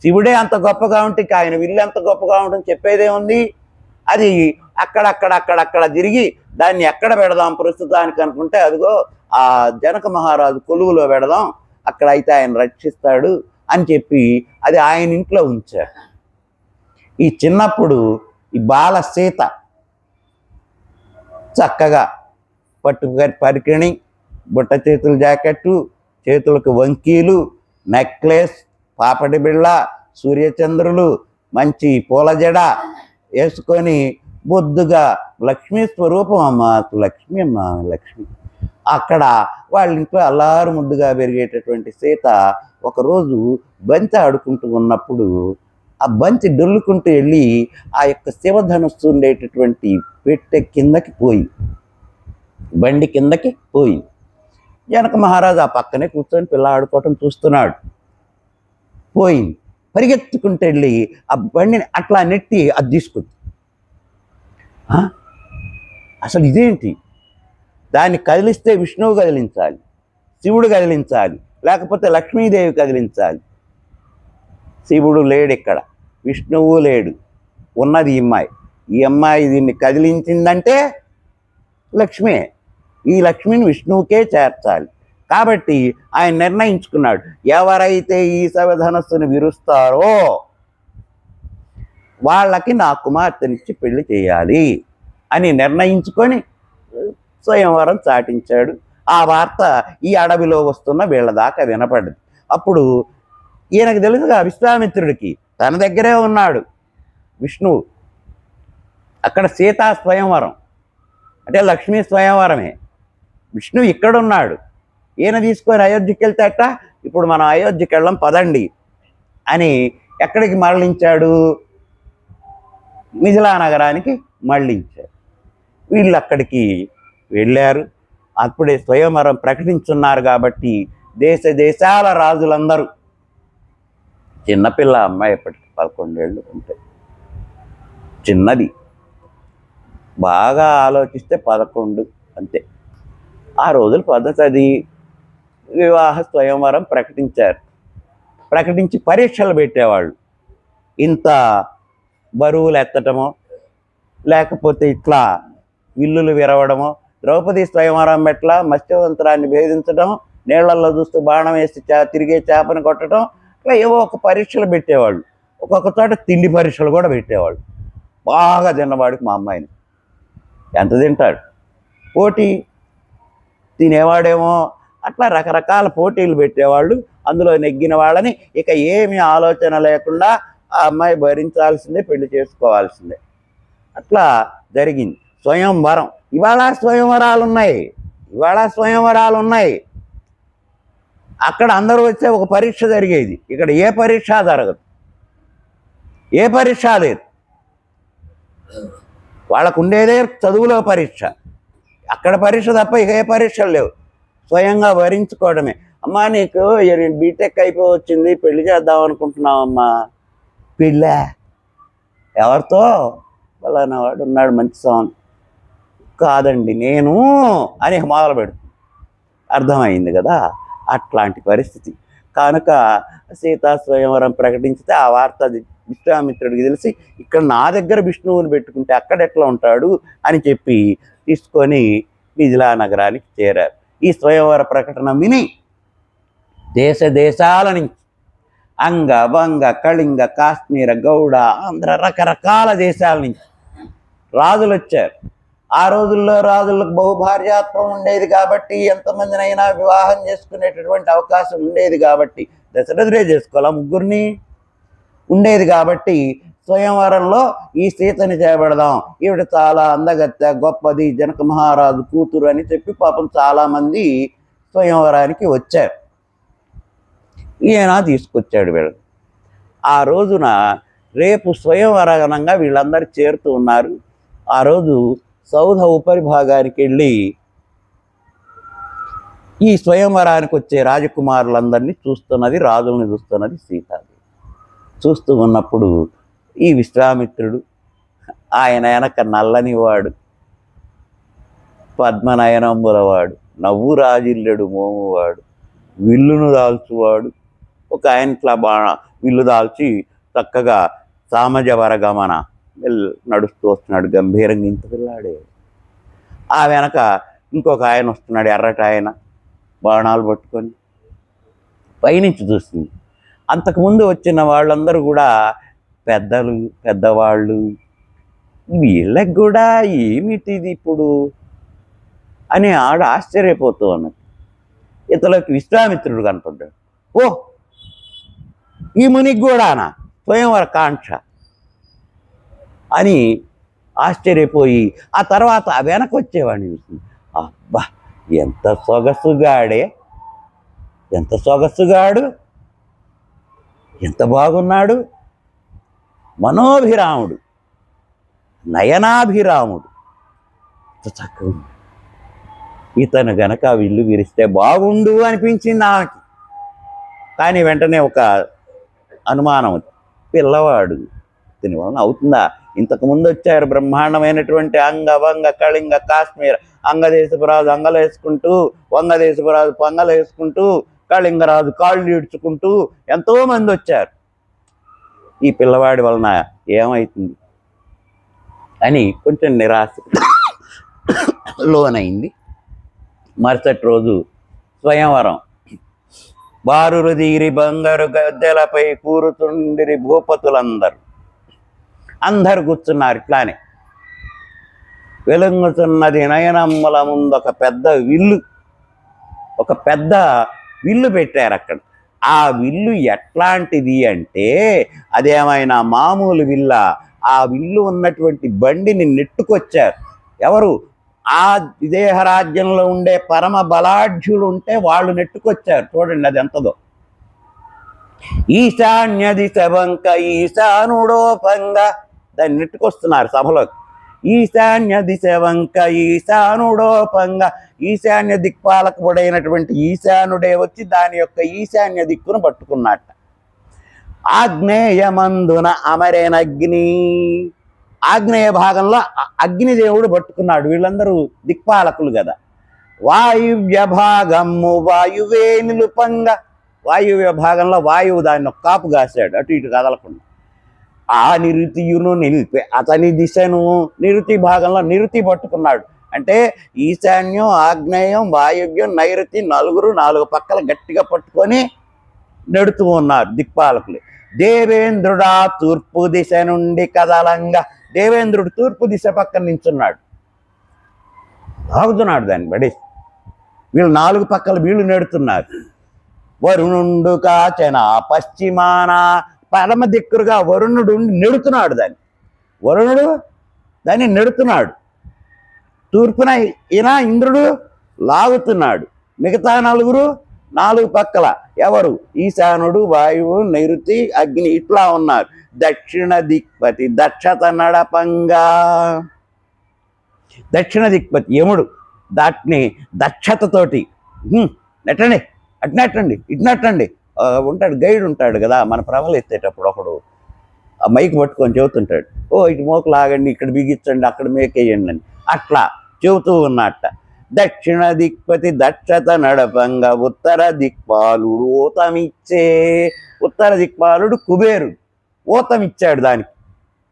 శివుడే అంత గొప్పగా ఉంటే ఆయన విల్లు ఎంత గొప్పగా ఉంటుంది చెప్పేదే ఉంది. అది అక్కడక్కడ తిరిగి దాన్ని ఎక్కడ పెడదాం ప్రస్తుతానికి అనుకుంటే అదిగో ఆ జనక మహారాజు కొలువులో పెడదాం, అక్కడైతే ఆయన రక్షిస్తాడు అని చెప్పి అది ఆయన ఇంట్లో ఉంచారు. ఈ చిన్నప్పుడు ఈ బాల సీత చక్కగా పరికిణి, బుట్ట చేతుల జాకెట్టు, చేతులకు వంకీలు, నెక్లెస్, పాపడి బిళ్ళ, సూర్యచంద్రులు, మంచి పూల జడ వేసుకొని బొద్దుగా లక్ష్మీ స్వరూపం అమ్మ, లక్ష్మి అమ్మ, లక్ష్మి. అక్కడ వాళ్ళ ఇంట్లో అల్లారు ముద్దుగా పెరిగేటటువంటి సీత ఒకరోజు బంతి ఆడుకుంటూ ఉన్నప్పుడు ఆ బంతి డొల్లుకుంటూ వెళ్ళి ఆ యొక్క శివధనుస్సు ఉండేటటువంటి పెట్టె కిందకి పోయింది, బండి కిందకి పోయింది. జనక మహారాజు ఆ పక్కనే కూర్చొని పిల్ల ఆడుకోవటం చూస్తున్నాడు. పోయింది. పరిగెత్తుకుంటూ వెళ్ళి ఆ బండిని అట్లా నెట్టి అది తీసుకుంది. అసలు ఇదేంటి? దాన్ని కదిలిస్తే విష్ణువు కదిలించాలి, శివుడు కదిలించాలి, లేకపోతే లక్ష్మీదేవి కదిలించాలి. శివుడు లేడు ఇక్కడ, విష్ణువు లేడు, ఉన్నది ఈ అమ్మాయి దీన్ని కదిలించిందంటే లక్ష్మే. ఈ లక్ష్మిని విష్ణువుకే చేర్చాలి. కాబట్టి ఆయన నిర్ణయించుకున్నాడు, ఎవరైతే ఈ శివధనస్సును విరుస్తారో వాళ్ళకి నా కుమార్తెనిచ్చి పెళ్లి చేయాలి అని నిర్ణయించుకొని స్వయంవరం చాటించాడు. ఆ వార్త ఈ అడవిలో వస్తున్న వీళ్ళ దాకా వినపడింది. అప్పుడు ఈయనకు తెలుసుగా విశ్వామిత్రుడికి, తన దగ్గరే ఉన్నాడు విష్ణువు. అక్కడ సీతా స్వయంవరం అంటే లక్ష్మీ స్వయంవరమే. విష్ణువు ఇక్కడున్నాడు. ఈయన తీసుకొని అయోధ్యకి వెళ్తాట. ఇప్పుడు మనం అయోధ్యకి వెళ్ళం పదండి అని ఎక్కడికి మరలించాడు? మిథిలా నగరానికి మళ్ళించారు. వీళ్ళు అక్కడికి వెళ్ళారు. అప్పుడే స్వయంవరం ప్రకటించున్నారు కాబట్టి దేశాల రాజులందరూ, చిన్నపిల్ల అమ్మాయి ఎప్పటికి 11 ఏళ్ళు ఉంటాయి, చిన్నది, బాగా ఆలోచిస్తే 11 అంతే. ఆ రోజుల పద్ధతి అది. వివాహ స్వయంవరం ప్రకటించారు. ప్రకటించి పరీక్షలు పెట్టేవాళ్ళు. ఇంత బరువులు ఎత్తటమో లేకపోతే ఇట్లా విల్లులు విరవడమో, ద్రౌపది స్వయంవరం మెట్ల మత్స్యవంతరాన్ని భేదించడం, నీళ్లలో చూస్తూ బాణం వేసి తిరిగే చేపను కొట్టడం, ఇట్లా ఏవో ఒక పరీక్షలు పెట్టేవాళ్ళు. ఒక్కొక్క చోట తిండి పరీక్షలు కూడా పెట్టేవాళ్ళు. బాగా తిన్నవాడికి మా అమ్మాయిని ఎంత తింటాడు, పోటీ తినేవాడేమో, అట్లా రకరకాల పోటీలు పెట్టేవాళ్ళు. అందులో నెగ్గిన వాళ్ళని ఇక ఏమీ ఆలోచన లేకుండా ఆ అమ్మాయి భరించాల్సిందే, పెళ్లి చేసుకోవాల్సిందే. అట్లా జరిగింది స్వయంవరం. ఇవాళ స్వయంవరాలు ఉన్నాయి. అక్కడ అందరూ వచ్చే ఒక పరీక్ష జరిగేది. ఇక్కడ ఏ పరీక్ష జరగదు, ఏ పరీక్ష లేదు. వాళ్ళకు ఉండేదే చదువులో పరీక్ష, అక్కడ పరీక్ష తప్ప ఇక ఏ పరీక్షలు లేవు. స్వయంగా భరించుకోవడమే. అమ్మా నీకు బీటెక్ అయిపోవచ్చింది, పెళ్లి చేద్దాం అనుకుంటున్నావమ్మా. పెళ్ళా? ఎవరితో? ఫలానా వాడు ఉన్నాడు మంచి సాంగ్. కాదండి నేను అని మొదలు పెడుతుంది. అర్థమైంది కదా అట్లాంటి పరిస్థితి. కనుక సీతా స్వయంవరం ప్రకటించితే ఆ వార్త విశ్వామిత్రుడికి తెలిసి, ఇక్కడ నా దగ్గర విష్ణువుని పెట్టుకుంటే అక్కడ ఎట్లా ఉంటాడు అని చెప్పి తీసుకొని మిథిలా నగరానికి చేరారు. ఈ స్వయంవర ప్రకటన విని దేశాల నుంచి అంగ, వంగ, కళింగ, కాశ్మీర, గౌడ, ఆంధ్ర, రకరకాల దేశాల నుంచి రాజులు వచ్చారు. ఆ రోజుల్లో రాజులకు బహుభార్యాత్వం ఉండేది కాబట్టి ఎంతమందినైనా వివాహం చేసుకునేటటువంటి అవకాశం ఉండేది కాబట్టి, దశరథుడే చేసుకోవాలా, ముగ్గురిని ఉండేది కాబట్టి స్వయంవరంలో ఈ సీతని చేపడదాం, ఈవిడ చాలా అందగత్తె, గొప్పది, జనక మహారాజు కూతురు అని చెప్పి పాపం చాలామంది స్వయంవరానికి వచ్చారు. ఈయన తీసుకొచ్చాడు వీళ్ళు. ఆ రోజున రేపు స్వయంవరంగా వీళ్ళందరూ చేరుతూ ఉన్నారు. ఆ రోజు సౌధ ఉపరిభాగానికి వెళ్ళి ఈ స్వయంవరానికి వచ్చే రాజకుమారులందరినీ చూస్తున్నది, రాజుల్ని చూస్తున్నది సీతాదేవి. చూస్తూ ఉన్నప్పుడు ఈ విశ్వామిత్రుడు, ఆయన వెనక నల్లనివాడు, పద్మనయనంబులవాడు, నవ్వు రాజిల్లెడు మోమువాడు, విల్లును దాల్చువాడు, ఒక ఆయన ఇట్లా విల్లు దాల్చి చక్కగా సామజవర గమన నడుస్తూ వస్తున్నాడు, గంభీరంగా ఇంత పిల్లాడే. ఆ వెనక ఇంకొక ఆయన వస్తున్నాడు, ఎర్రటి ఆయన, బాణాలు పట్టుకొని. పైనుంచి చూస్తుంది. అంతకుముందు వచ్చిన వాళ్ళందరూ కూడా పెద్దలు, పెద్దవాళ్ళు. వీళ్ళకి కూడా ఏమిటిది ఇప్పుడు అని ఆడ ఆశ్చర్యపోతూ ఉన్నది. ఇతలోకి విశ్వామిత్రుడు కనపడ్డాడు. ఓ, ఈ మునికి కూడానా స్వయంవర కాంక్ష అని ఆశ్చర్యపోయి ఆ తర్వాత ఆ వెనక వచ్చేవాడిని చూసింది. అబ్బా, ఎంత సొగసుగాడే, ఎంత సొగసుగాడు, ఎంత బాగున్నాడు, మనోభిరాముడు, నయనాభిరాముడు, చక్కగా ఇతను గనక విల్లు విరిస్తే బాగుండు అనిపించింది ఆమెకి. కానీ వెంటనే ఒక అనుమానం, పిల్లవాడు, దీని వలన అవుతుందా? ఇంతకుముందు వచ్చారు బ్రహ్మాండమైనటువంటి అంగ కళింగ కాశ్మీర, అంగదేశపురాజు అంగలేసుకుంటూ, వంగదేశపురాజు పొంగలేసుకుంటూ, కళింగరాజు కాళ్ళు ఈడ్చుకుంటూ ఎంతోమంది వచ్చారు. ఈ పిల్లవాడి వలన ఏమవుతుంది అని కొంచెం నిరాశ లోనైంది. మరుసటి రోజు స్వయంవరం. బారురుదీరి బంగారు గద్దెలపై కూరుతుండిరి అందరూ కూర్చున్నారు. ఇట్లానే వెలుగుతున్నది నయనమ్మల ముందు ఒక పెద్ద విల్లు పెట్టారు అక్కడ. ఆ విల్లు ఎట్లాంటిది అంటే అదేమైనా మామూలు విల్ల? ఆ విల్లు ఉన్నటువంటి బండిని నెట్టుకొచ్చారు. ఎవరు? ఆ విదేహ రాజ్యంలో ఉండే పరమ బలాఢ్యులు ఉంటే వాళ్ళు నెట్టుకొచ్చారు. చూడండి అది ఎంతదో. ఈశాన్య దిశ వంక ఈశానుడోపంగా దాన్ని నెట్టుకొస్తున్నారు సభలోకి. ఈశాన్య దిశ వంక ఈశానుడోపంగా, ఈశాన్య దిక్పాలకుడైనటువంటి ఈశానుడే వచ్చి దాని యొక్క ఈశాన్య దిక్కును పట్టుకున్నట్ట. ఆగ్నేయమందున అమరేనగ్ని, ఆగ్నేయ భాగంలో అగ్నిదేవుడు పట్టుకున్నాడు. వీళ్ళందరూ దిక్పాలకులు కదా. వాయువ్య భాగము వాయువే నిలుపంగా, వాయువ్య భాగంలో వాయువు దాన్ని ఒక కాపు కాశాడు, అటు ఇటు కదలకుండా. ఆ నిరుతియును నిలిపే అతని దిశను, నిరుతి భాగంలో నిరుతి పట్టుకున్నాడు. అంటే ఈశాన్యం, ఆగ్నేయం, వాయువ్యం, నైరుతి నలుగురు నాలుగు పక్కల గట్టిగా పట్టుకొని నెడుతూ ఉన్నారు దిక్పాలకులు. దేవేంద్రుడా తూర్పు దిశ నుండి కదలంగా, దేవేంద్రుడు తూర్పు దిశ పక్కన నించున్నాడు, ఆగుతున్నాడు దాన్ని బడి. వీళ్ళు నాలుగు పక్కల వీళ్ళు నెడుతున్నారు. వరుణుండు కాచన పశ్చిమాన, పరమ దిక్కురుగా వరుణుడు నెడుతున్నాడు దాన్ని. వరుణుడు దాన్ని నెడుతున్నాడు. తూర్పున ఈయన ఇంద్రుడు లాగుతున్నాడు. మిగతా నలుగురు నాలుగు పక్కల ఎవరు? ఈశానుడు, వాయువు, నైరుతి, అగ్ని ఇట్లా ఉన్నారు. దక్షిణ దిక్పతి దక్షత నడపంగా, దక్షిణ దిక్పతి యముడు దాటిని దక్షతతోటి నెట్టండి, అట్నట్టండి, ఇట్నట్టండి ఉంటాడు. గైడ్ ఉంటాడు కదా మన ప్రవలు ఎత్తేటప్పుడు, ఒకడు ఆ మైక్ పట్టుకొని చెబుతుంటాడు, ఓ ఇటు మోకు లాగండి, ఇక్కడ బిగించండి, అక్కడ మేకేయండి అని అట్లా చెబుతూ ఉన్నట్ట. దక్షిణ దిక్పతి దక్షత నడపంగా ఉత్తర దిక్పాలుడు ఊతమిచ్చే, ఉత్తర దిక్పాలుడు కుబేరుడు ఊతమిచ్చాడు దానికి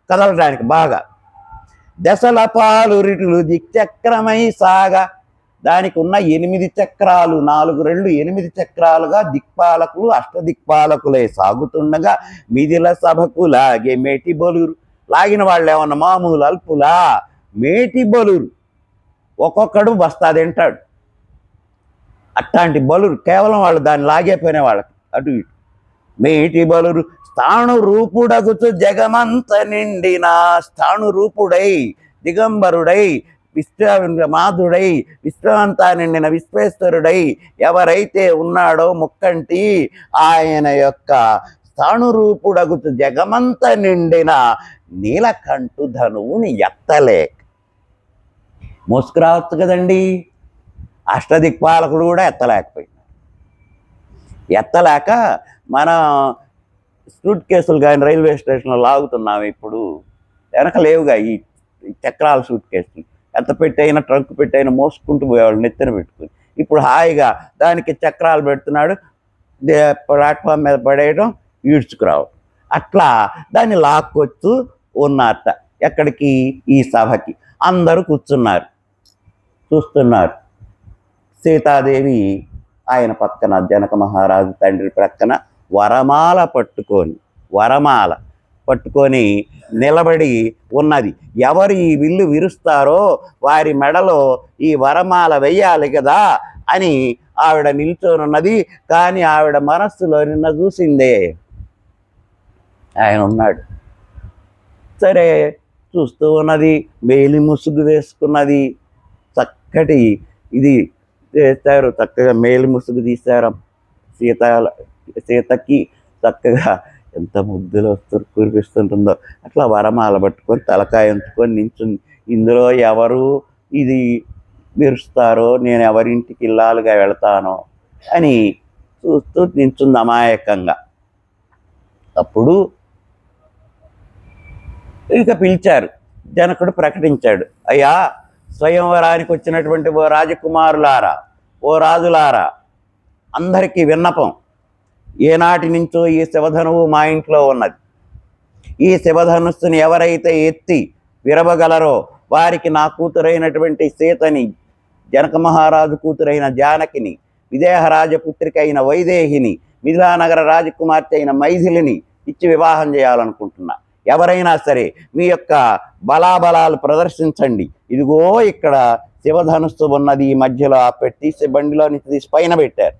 కదలడానికి బాగా. దశల పాలురిటులు దిక్చక్రమై సాగా, దానికి ఉన్న 8 చక్రాలు, 4 రెళ్ళు 8 చక్రాలుగా దిక్పాలకులు అష్టదిక్పాలకులే సాగుతుండగా, మిథిల సభకు లాగే మేటి బలురు, లాగిన వాళ్ళు ఏమన్నా మామూలు అల్పులా? మేటి బలురు, ఒక్కొక్కడు బస్తా తింటాడు. అట్లాంటి బలురు కేవలం వాళ్ళు దాన్ని లాగేపోయిన వాళ్ళకి అటు ఇటు. మేటి బలురు స్థాణు రూపుడగుతు జగమంత నిండిన, స్థాణు రూపుడై దిగంబరుడై విశ్వమాధుడై విశ్వమంతా నిండిన విశ్వేశ్వరుడై ఎవరైతే ఉన్నాడో ముక్కంటి, ఆయన యొక్క స్థాణురూపుడగుతు జగమంత నిండిన నీలకంఠు ధనువుని ఎత్తలేక. మోసుకురావచ్చు కదండి. అష్టదిక్పాలకులు కూడా ఎత్తలేకపోయింది. ఎత్తలేక మన సూట్ కేసులు కానీ రైల్వే స్టేషన్లో లాగుతున్నాము ఇప్పుడు, వెనక లేవుగా ఈ చక్రాల సూట్ కేసులు. ఎంత పెట్టైనా ట్రంక్ పెట్టైనా మోసుకుంటూ పోయేవాళ్ళు నెత్తిన పెట్టుకుని. ఇప్పుడు హాయిగా దానికి చక్రాలు పెడుతున్నాడు, ప్లాట్ఫామ్ మీద పడేయడం, ఈడ్చుకురావడం. అట్లా దాన్ని లాక్కొచ్చు ఉన్నట్ట. ఎక్కడికి? ఈ సభకి. అందరూ కూర్చున్నారు, చూస్తున్నారు. సీతాదేవి ఆయన పక్కన, జనక మహారాజు తండ్రి ప్రక్కన వరమాల పట్టుకొని నిలబడి ఉన్నది. ఎవరు ఈ విల్లు విరుస్తారో వారి మెడలో ఈ వరమాల వెయ్యాలి కదా అని ఆవిడ నిల్చొనున్నది. కానీ ఆవిడ మనస్సులో నిన్న చూసిందే ఆయన ఉన్నాడు. సరే చూస్తూ ఉన్నది, మేలి ముసుగు వేసుకున్నది. చక్కటి ఇది చేస్తారు, చక్కగా మేలి ముసుగు తీశారు సీతకి. చక్కగా ఎంత ముద్దులో కురిపిస్తుంటుందో అట్లా వరమాల పట్టుకొని తలకాయ ఉంచుకొని నించుంది. ఇందులో ఎవరు ఇది విరుస్తారో, నేను ఎవరింటికి ఇల్లాలుగా వెళతానో అని చూస్తూ నించుంది అమాయకంగా. అప్పుడు ఇక పిలిచారు. జనకుడు ప్రకటించాడు, అయ్యా, స్వయంవరానికి వచ్చినటువంటి ఓ రాజకుమారులారా, ఓ రాజులారా, అందరికీ విన్నపం. ఏనాటి నుంచో ఈ శివధనువు మా ఇంట్లో ఉన్నది. ఈ శివధనుస్సుని ఎవరైతే ఎత్తి విరవగలరో వారికి నా కూతురైనటువంటి సీతని, జనక మహారాజు కూతురైన జానకిని, విదేహరాజ పుత్రిక అయిన వైదేహిని, మిథిలానగర రాజకుమార్తె అయిన మైథిలిని ఇచ్చి వివాహం చేయాలనుకుంటున్నా. ఎవరైనా సరే మీ యొక్క బలాబలాలు ప్రదర్శించండి. ఇదిగో ఇక్కడ శివధనుస్సు ఉన్నది, ఈ మధ్యలో తీసి బండిలో నుంచి తీసి పైన పెట్టారు.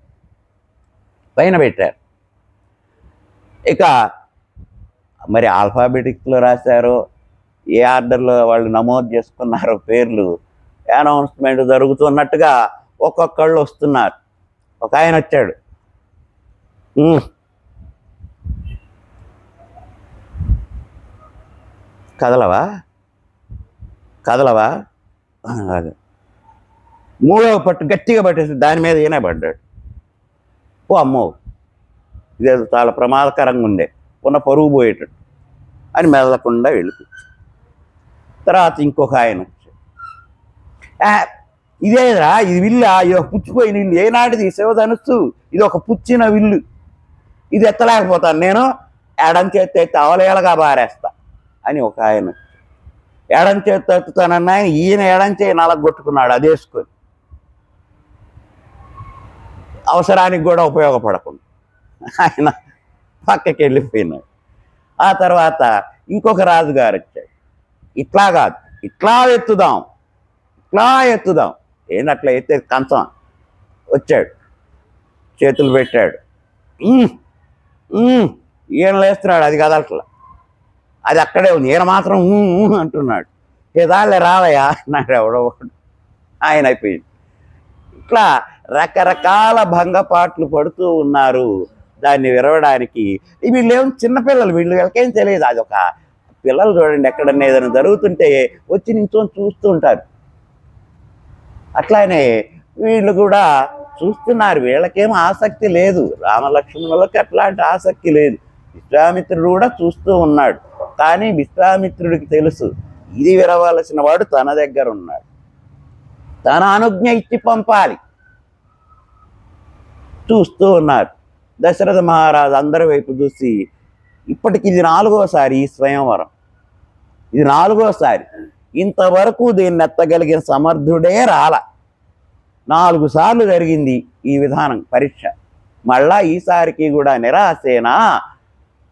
ఇక మరి ఆల్ఫాబెటిక్స్లో రాశారో, ఏ ఆర్డర్లో వాళ్ళు నమోదు చేసుకున్నారో పేర్లు, అనౌన్స్మెంట్ జరుగుతున్నట్టుగా ఒక్కొక్కళ్ళు వస్తున్నారు. ఒక ఆయన వచ్చాడు, కదలవా మూడవ పట్టు గట్టిగా పట్టేసి దాని మీద ఈయన పడ్డాడు. ఓ అమ్మో, ఇదేదో చాలా ప్రమాదకరంగా ఉండే, ఉన్న పరుగు పోయేటట్టు అని మెదలకుండా వెళ్ళిపోయి. తర్వాత ఇంకొక ఆయన వచ్చాడు, ఇదేరా, ఇది విల్లా, ఇది ఒక పుచ్చిపోయిన విల్లు, ఏనాటిది శివధనుస్సు, ఇది ఒక పుచ్చిన విల్లు, ఇది ఎత్తలేకపోతాను నేను, ఎడం చేతి ఎత్తి అవలేలగా బారేస్తా అని ఒక ఆయన. ఎడం చేతి ఎత్తుతానన్న ఆయన, ఈయన ఎడం చేయి నలగొట్టుకున్నాడు అదేసుకొని, అవసరానికి కూడా ఉపయోగపడకుండా ఆయన పక్కకి వెళ్ళిపోయినాడు. ఆ తర్వాత ఇంకొక రాజుగారు వచ్చాడు, ఇట్లా కాదు, ఇట్లా ఎత్తుదాం. ఏంటి అట్లా ఎత్తే కంచం. వచ్చాడు, చేతులు పెట్టాడు, ఈయన లేస్తున్నాడు, అది కదలట్లా, అది అక్కడే ఉంది. ఈయన మాత్రం అంటున్నాడు. ఏదాలే రావయ్యా అన్నాడు ఎవడో ఒకడు, ఆయన అయిపోయింది. ఇట్లా రకరకాల భంగపాట్లు పడుతూ ఉన్నారు దాన్ని విరవడానికి. వీళ్ళేం చిన్నపిల్లలు, వీళ్ళకేం తెలియదు. అదొక పిల్లలు చూడండి, ఎక్కడన్నా ఏదైనా జరుగుతుంటే వచ్చి నించొని చూస్తూ ఉంటారు. అట్లానే వీళ్ళు కూడా చూస్తున్నారు, వీళ్ళకేం ఆసక్తి లేదు. రామలక్ష్మణులకు అట్లాంటి ఆసక్తి లేదు. విశ్వామిత్రుడు కూడా చూస్తూ ఉన్నాడు. కానీ విశ్వామిత్రుడికి తెలుసు, ఇది విరవలసిన వాడు తన దగ్గర ఉన్నాడు, తన అనుజ్ఞ ఇచ్చి పంపాలి. చూస్తూ ఉన్నారు. దశరథ మహారాజు అందరి వైపు చూసి, ఇప్పటికి ఇది 4వసారి ఈ స్వయంవరం, ఇది 4వసారి. ఇంతవరకు దీన్ని ఎత్తగలిగిన సమర్థుడే రాల. 4 సార్లు జరిగింది ఈ విధానం పరీక్ష. మళ్ళా ఈసారికి కూడా నిరాశేనా?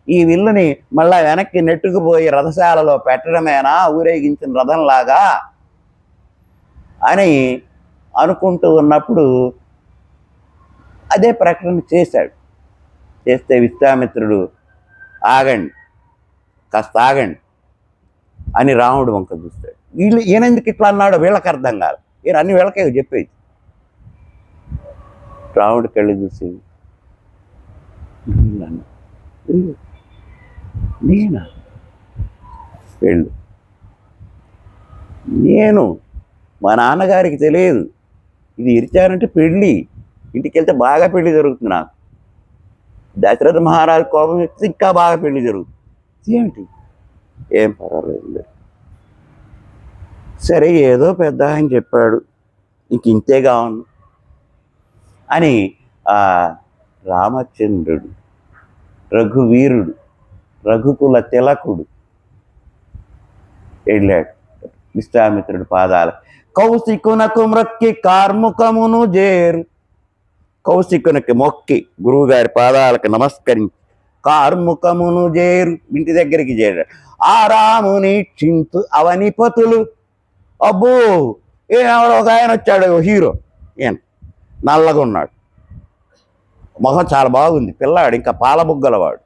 ఈ విల్లుని మళ్ళా వెనక్కి నెట్టుకుపోయి రథశాలలో పెట్టడమేనా, ఊరేగించిన రథంలాగా అని అనుకుంటూ ఉన్నప్పుడు అదే ప్రకటన చేశాడు. చేస్తే విశ్వామిత్రుడు, ఆగండి, కాస్త ఆగండి అని రాముడు వంక చూస్తాడు. ఈయనెందుకు ఇట్లా అన్నాడో వీళ్ళకి అర్థం కాదు. ఈయన అన్ని వీళ్ళకే చెప్పేది. రాముడి కళ్ళు చూసి, నేనా వెళ్ళు, నేను మా నాన్నగారికి తెలియదు, ఇది ఇరిచారంటే పెళ్ళి, ఇంటికి వెళ్తే బాగా పెళ్లి జరుగుతుంది. నాకు దశరథ మహారాజు కోపం వస్తే ఇంకా బాగా పెళ్లి జరుగుతుంది. ఏమిటి, ఏం పర్వాలేదు, సరే ఏదో పెద్ద ఆయన చెప్పాడు, ఇంక ఇంతే కావను అని ఆ రామచంద్రుడు, రఘువీరుడు, రఘుకుల తిలకుడు వెళ్ళాడు విశ్వామిత్రుడి పాదాల. కౌశికునకు మ్రొక్కి కార్ముకమును జేరు. కౌశికునికి మొక్కి గురువుగారి పాదాలకు నమస్కరించి కార్ముకమును జేరు, ఇంటి దగ్గరికి చేరాడు. ఆ రాముని చింతు అవనిపతులు. అబ్బో, ఎవరో ఒక ఆయన వచ్చాడు, హీరో. ఈయన నల్లగా ఉన్నాడు, మొహం చాలా బాగుంది, పిల్లాడు ఇంకా పాలబుగ్గలవాడు.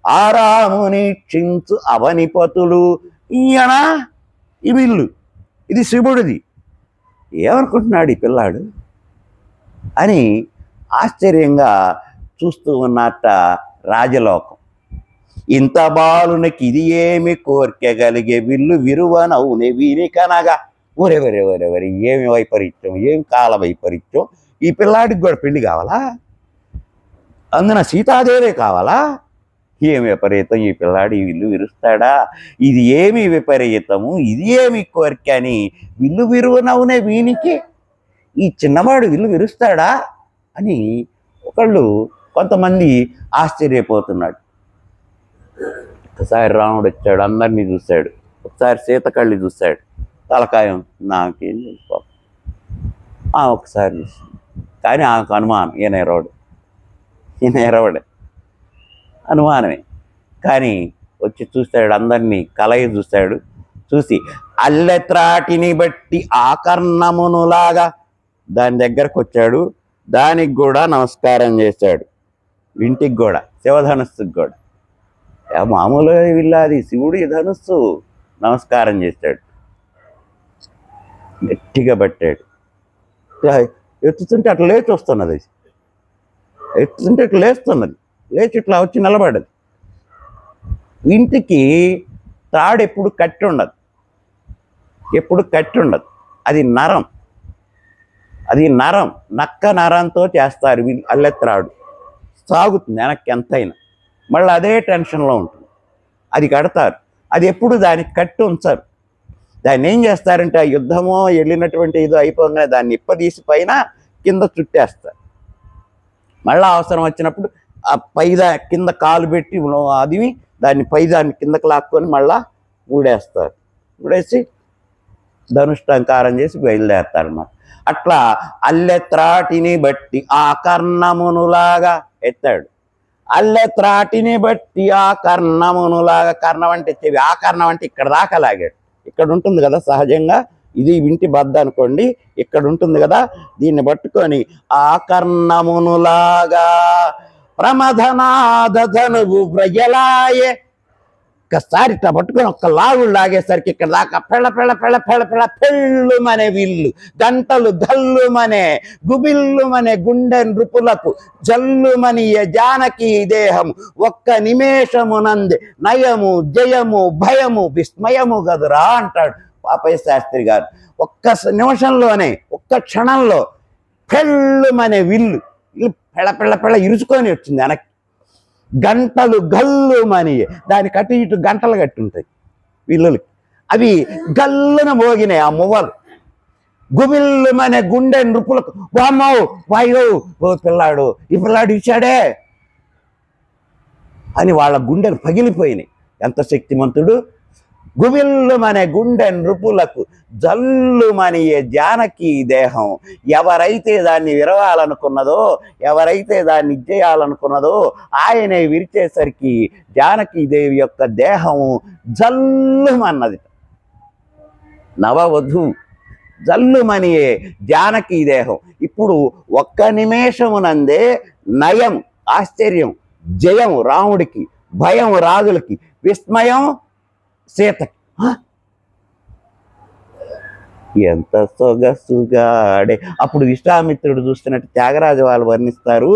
ఆ రాముని చింతు అవనిపతులు. ఈయన ఈ విల్లు, ఇది శివుడిది. ఏమనుకుంటున్నాడు ఈ పిల్లాడు అని ఆశ్చర్యంగా చూస్తూ ఉన్నట్ట రాజలోకం. ఇంత బాలునికి ఇది ఏమి కోర్కెగలిగే విల్లు విరువనవునే వీనికనగా. ఒరే వరే వరే వరే, ఏమి వైపరీత్యం, ఏమి కాల వైపరీత్యం. ఈ పిల్లాడికి కూడా పెళ్లి కావాలా, అందున సీతాదేవే కావాలా? ఏమి విపరీతం, ఈ పిల్లాడు ఈ విల్లు విరుస్తాడా, ఇది ఏమి విపరీతము, ఇది ఏమి కోరిక అని విల్లు విరువనవునే వీనికి ఈ చిన్నవాడు విల్లు విరుస్తాడా అని కొంతమంది ఆశ్చర్యపోతున్నాడు. ఒకసారి రాముడు వచ్చాడు, అందరినీ చూశాడు. ఒకసారి సీత కళ్ళు చూశాడు, తలకాయం నాకేం తెలుసు. ఒకసారి చూసి, కానీ ఆమెకు అనుమానం, ఈయన ఎరవడే అనుమానమే. కానీ వచ్చి చూస్తాడు, అందరినీ కలయి చూస్తాడు. చూసి అల్లెత్రాటిని బట్టి ఆకర్ణమునులాగా దాని దగ్గరకు వచ్చాడు. దానికి కూడా నమస్కారం చేశాడు, ఇంటికి కూడా, శివధనుస్సుకి కూడా. మామూలుగా విల్లాది, శివుడి ధనుస్సు. నమస్కారం చేశాడు, గట్టిగా పట్టాడు. ఎత్తుతుంటే అట్లా లేచి వస్తున్నది, ఎత్తుతుంటే ఇట్లా లేచి ఇట్లా వచ్చి నిలబడ్డది. ఇంటికి తాడు ఎప్పుడు కట్టి ఉండదు, అది నరం, నక్క నరంతో చేస్తారు అల్లెత్రాడు. సాగుతుంది వెనక్కి ఎంతైనా, మళ్ళీ అదే టెన్షన్లో ఉంటుంది. అది కడతారు, అది ఎప్పుడు దానికి కట్టి ఉంచారు. దాన్ని ఏం చేస్తారంటే, ఆ యుద్ధమో వెళ్ళినటువంటి ఏదో అయిపోగానే దాన్ని ఇప్పదీసి పైన కింద చుట్టేస్తారు. మళ్ళీ అవసరం వచ్చినప్పుడు ఆ కింద కాలు పెట్టి అది దాన్ని దాన్ని కిందకి లాక్కొని మళ్ళా ఊడేసి ధనుష్టంకారం చేసి బయలుదేరతారన్నమాట. అట్లా అల్లెత్రాటిని బట్టి ఆకర్ణమునులాగా ఎత్తాడు. అల్లెత్రాటిని బట్టి ఆకర్ణమునులాగా, కర్ణం అంటే చెవి, ఆకర్ణం అంటే ఇక్కడ దాకా లాగాడు. ఇక్కడ ఉంటుంది కదా సహజంగా, ఇది వింటి బద్ద అనుకోండి, ఇక్కడ ఉంటుంది కదా, దీన్ని పట్టుకొని ఆకర్ణమునులాగా ప్రమథనాద ధనువు వ్రయలాయే. ఒక్కసారి ఇట్లా పట్టుకొని ఒక్క లాగులు లాగేసరికి ఇక్కడ దాకా పెళ్ళుమనే విల్లు, గంటలు ధల్లుమనే, గుబిల్లుమనే గుండె నృపులకు జల్లుమనియ జానకి దేహము. ఒక్క నిమేషమునందే నయము జయము భయము విస్మయము గదురా అంటాడు పాపయ్య శాస్త్రి గారు. ఒక్క నిమిషంలోనే, ఒక్క క్షణంలో పెళ్ళుమనే విల్లు పెళ్ళ ఇరుచుకొని వచ్చింది వెనక్కి. గంటలు గల్లుమని, దానికి అటు ఇటు గంటలు కట్టి ఉంటాయి విల్లులకి, అవి గల్లున మోగినాయి ఆ మువ్వలు. గుబిల్లుమనే గుండె నృపులకు, వామ్మో వాయో, ఓ పిల్లాడు, ఈ పిల్లాడు ఇచ్చాడే అని వాళ్ళ గుండెలు పగిలిపోయినాయి. ఎంత శక్తిమంతుడు! గుబిల్లుమనే గుండె నృపులకు జల్లుమనియే జానకి దేహం. ఎవరైతే దాన్ని విరవాలనుకున్నదో, ఎవరైతే దాన్ని ఇచ్చేయాలనుకున్నదో ఆయనే విరిచేసరికి జానకీదేవి యొక్క దేహము జల్లుమన్నది. నవవధు జల్లుమనియే జానకీ దేహం. ఇప్పుడు ఒక్క నిమేషమునందే నయం ఆశ్చర్యం, జయం రాముడికి, భయం రాజులకి, విస్మయం సీతకి. ఎంత సొగసుగాడే. అప్పుడు విశ్వామిత్రుడు చూస్తున్నట్టు త్యాగరాజు వాళ్ళు వర్ణిస్తారు.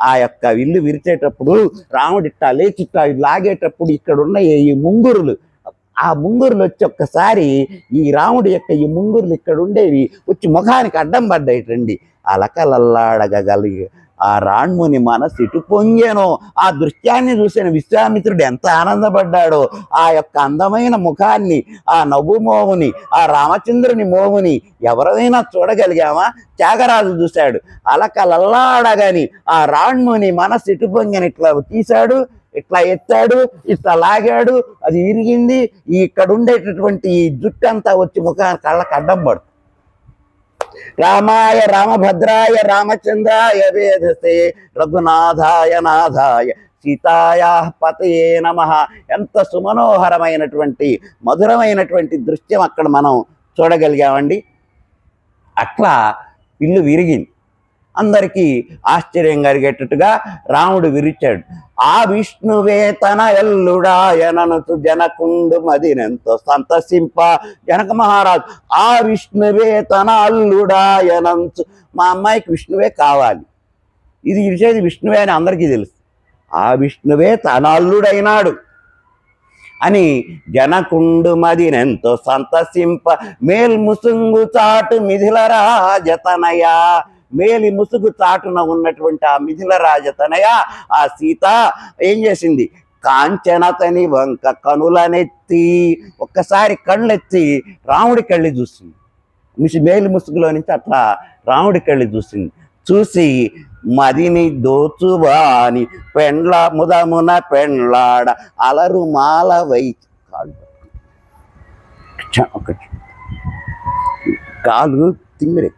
ఆ యొక్క విల్లు విరిచేటప్పుడు రాముడు ఇట్టా లేచి ఇట్టా లాగేటప్పుడు ఇక్కడ ఉన్న ఈ ముంగురులు ఆ ముంగురులు వచ్చి ఒక్కసారి ఈ రాముడి యొక్క ఈ ముంగురులు ఇక్కడ ఉండేవి వచ్చి ముఖానికి అడ్డం పడ్డాయిటండి. అలకలల్లాడగలిగి ఆ రాణ్ముని మనసు ఇటు పొంగేనో. ఆ దృశ్యాన్ని చూసిన విశ్వామిత్రుడు ఎంత ఆనందపడ్డాడో. ఆ యొక్క అందమైన ముఖాన్ని, ఆ నవ్వు మోముని, ఆ రామచంద్రుని మోముని ఎవరైనా చూడగలిగామా? త్యాగరాజు చూశాడు. అలకలల్లాడగాని ఆ రాణ్ముని మనసు ఇటు పొంగని ఇట్లా తీశాడు, ఇట్లా ఎత్తాడు, ఇట్లా లాగాడు, అది విరిగింది. ఇక్కడ ఉండేటటువంటి ఈ జుట్టంతా వచ్చి ముఖానికి కళ్ళకు అడ్డం పడుతుంది. రామాయ రామభద్రాయ రామచంద్రాయ వేధసే రఘునాథాయ నాథాయ సీతాయ పతయే నమః. ఎంత సుమనోహరమైనటువంటి మధురమైనటువంటి దృశ్యం అక్కడ మనం చూడగలిగామండి. అట్లా ఇల్లు విరిగింది. అందరికీ ఆశ్చర్యం కలిగేటట్టుగా రాముడు విరిచాడు. ఆ విష్ణువే తన ఎల్లుడాయననుతు జనకుండు మదినెంతో సంతసింప. జనక మహారాజు ఆ విష్ణువే తన అల్లుడాయనంచు. మా అమ్మాయికి విష్ణువే కావాలి, ఇది ఇచ్చేది విష్ణువే అని అందరికీ తెలుసు. ఆ విష్ణువే తన అల్లుడైనాడు అని జనకుండు మదినెంతో సంతసింప. మేల్ముసుంగు చాటు మిథిల రాజతనయ. మేలి ముసుగు చాటున ఉన్నటువంటి ఆ మిథిల రాజతనయ ఆ సీత ఏం చేసింది? కాంచనతని వంక కనులనెత్తి ఒక్కసారి కళ్ళెత్తి రాముడి కళ్ళి చూసింది. మేలి ముసుగులో నుంచి అట్లా రాముడి కళ్ళి చూసింది. చూసి మదిని దోచువాని పెండ్ల ముదమున పెండ్లాడ అలరు మాల వై కాలు తిమ్మిరె.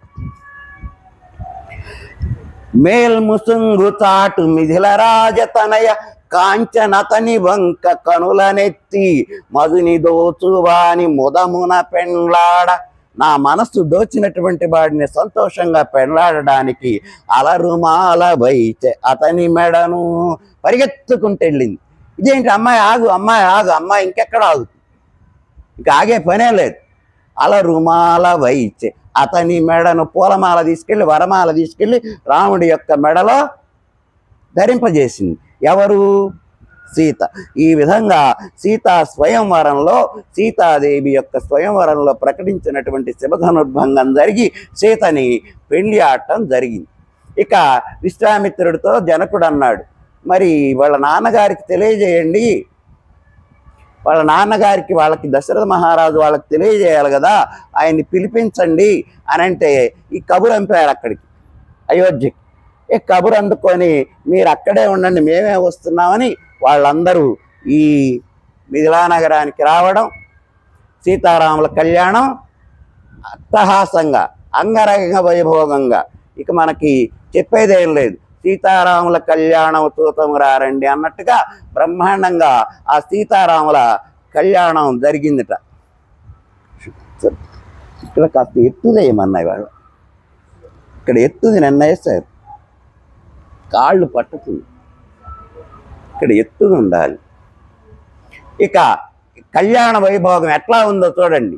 మేల్ముసుంగు చాటు మిథిల రాజతనయ కాంచనతని వంక కనులనెత్తి మధుని దోచువాని ముదమున పెండ్లాడ. నా మనస్సు దోచినటువంటి వాడిని సంతోషంగా పెళ్లాడడానికి అలరుమాల వైచే అతని మెడను పరిగెత్తుకుంటూ వెళ్ళింది. ఇదేంటి అమ్మాయి ఆగు, అమ్మాయి ఆగు, అమ్మాయి ఇంకెక్కడ ఆగు, ఇక ఆగే పనే లేదు. అలరుమాల వైచే అతని మెడను పూలమాల తీసుకెళ్ళి వరమాల తీసుకెళ్ళి రాముడి యొక్క మెడలో ధరింపజేసింది. ఎవరు? సీత. ఈ విధంగా సీతా స్వయంవరంలో, సీతాదేవి యొక్క స్వయంవరంలో ప్రకటించినటువంటి శివధనుర్భంగం జరిగి సీతని పెళ్లి ఆడటం జరిగింది. ఇక విశ్వామిత్రుడితో జనకుడు అన్నాడు, మరి వాళ్ళ నాన్నగారికి తెలియజేయండి, వాళ్ళ నాన్నగారికి వాళ్ళకి దశరథ మహారాజు వాళ్ళకి తెలియజేయాలి కదా, ఆయన్ని పిలిపించండి అని అంటే ఈ కబురు అంపారు అక్కడికి అయోధ్యకి. ఈ కబురు అందుకొని మీరు అక్కడే ఉండండి, మేమే వస్తున్నామని వాళ్ళందరూ ఈ మిథిలా నగరానికి రావడం, సీతారాముల కళ్యాణం అట్టహాసంగా అంగరంగ వైభోగంగా. ఇక మనకి చెప్పేదేం లేదు, సీతారాముల కళ్యాణం చూతము రారండి అన్నట్టుగా బ్రహ్మాండంగా ఆ సీతారాముల కళ్యాణం జరిగిందిట. ఇక్కడ కాస్త ఎత్తుదేయమన్నాయి వాళ్ళు, ఇక్కడ ఎత్తుది నిర్ణయిస్తారు, కాళ్ళు పట్టుతుంది, ఇక్కడ ఎత్తుది ఉండాలి. ఇక కళ్యాణ వైభోగం ఎట్లా ఉందో చూడండి.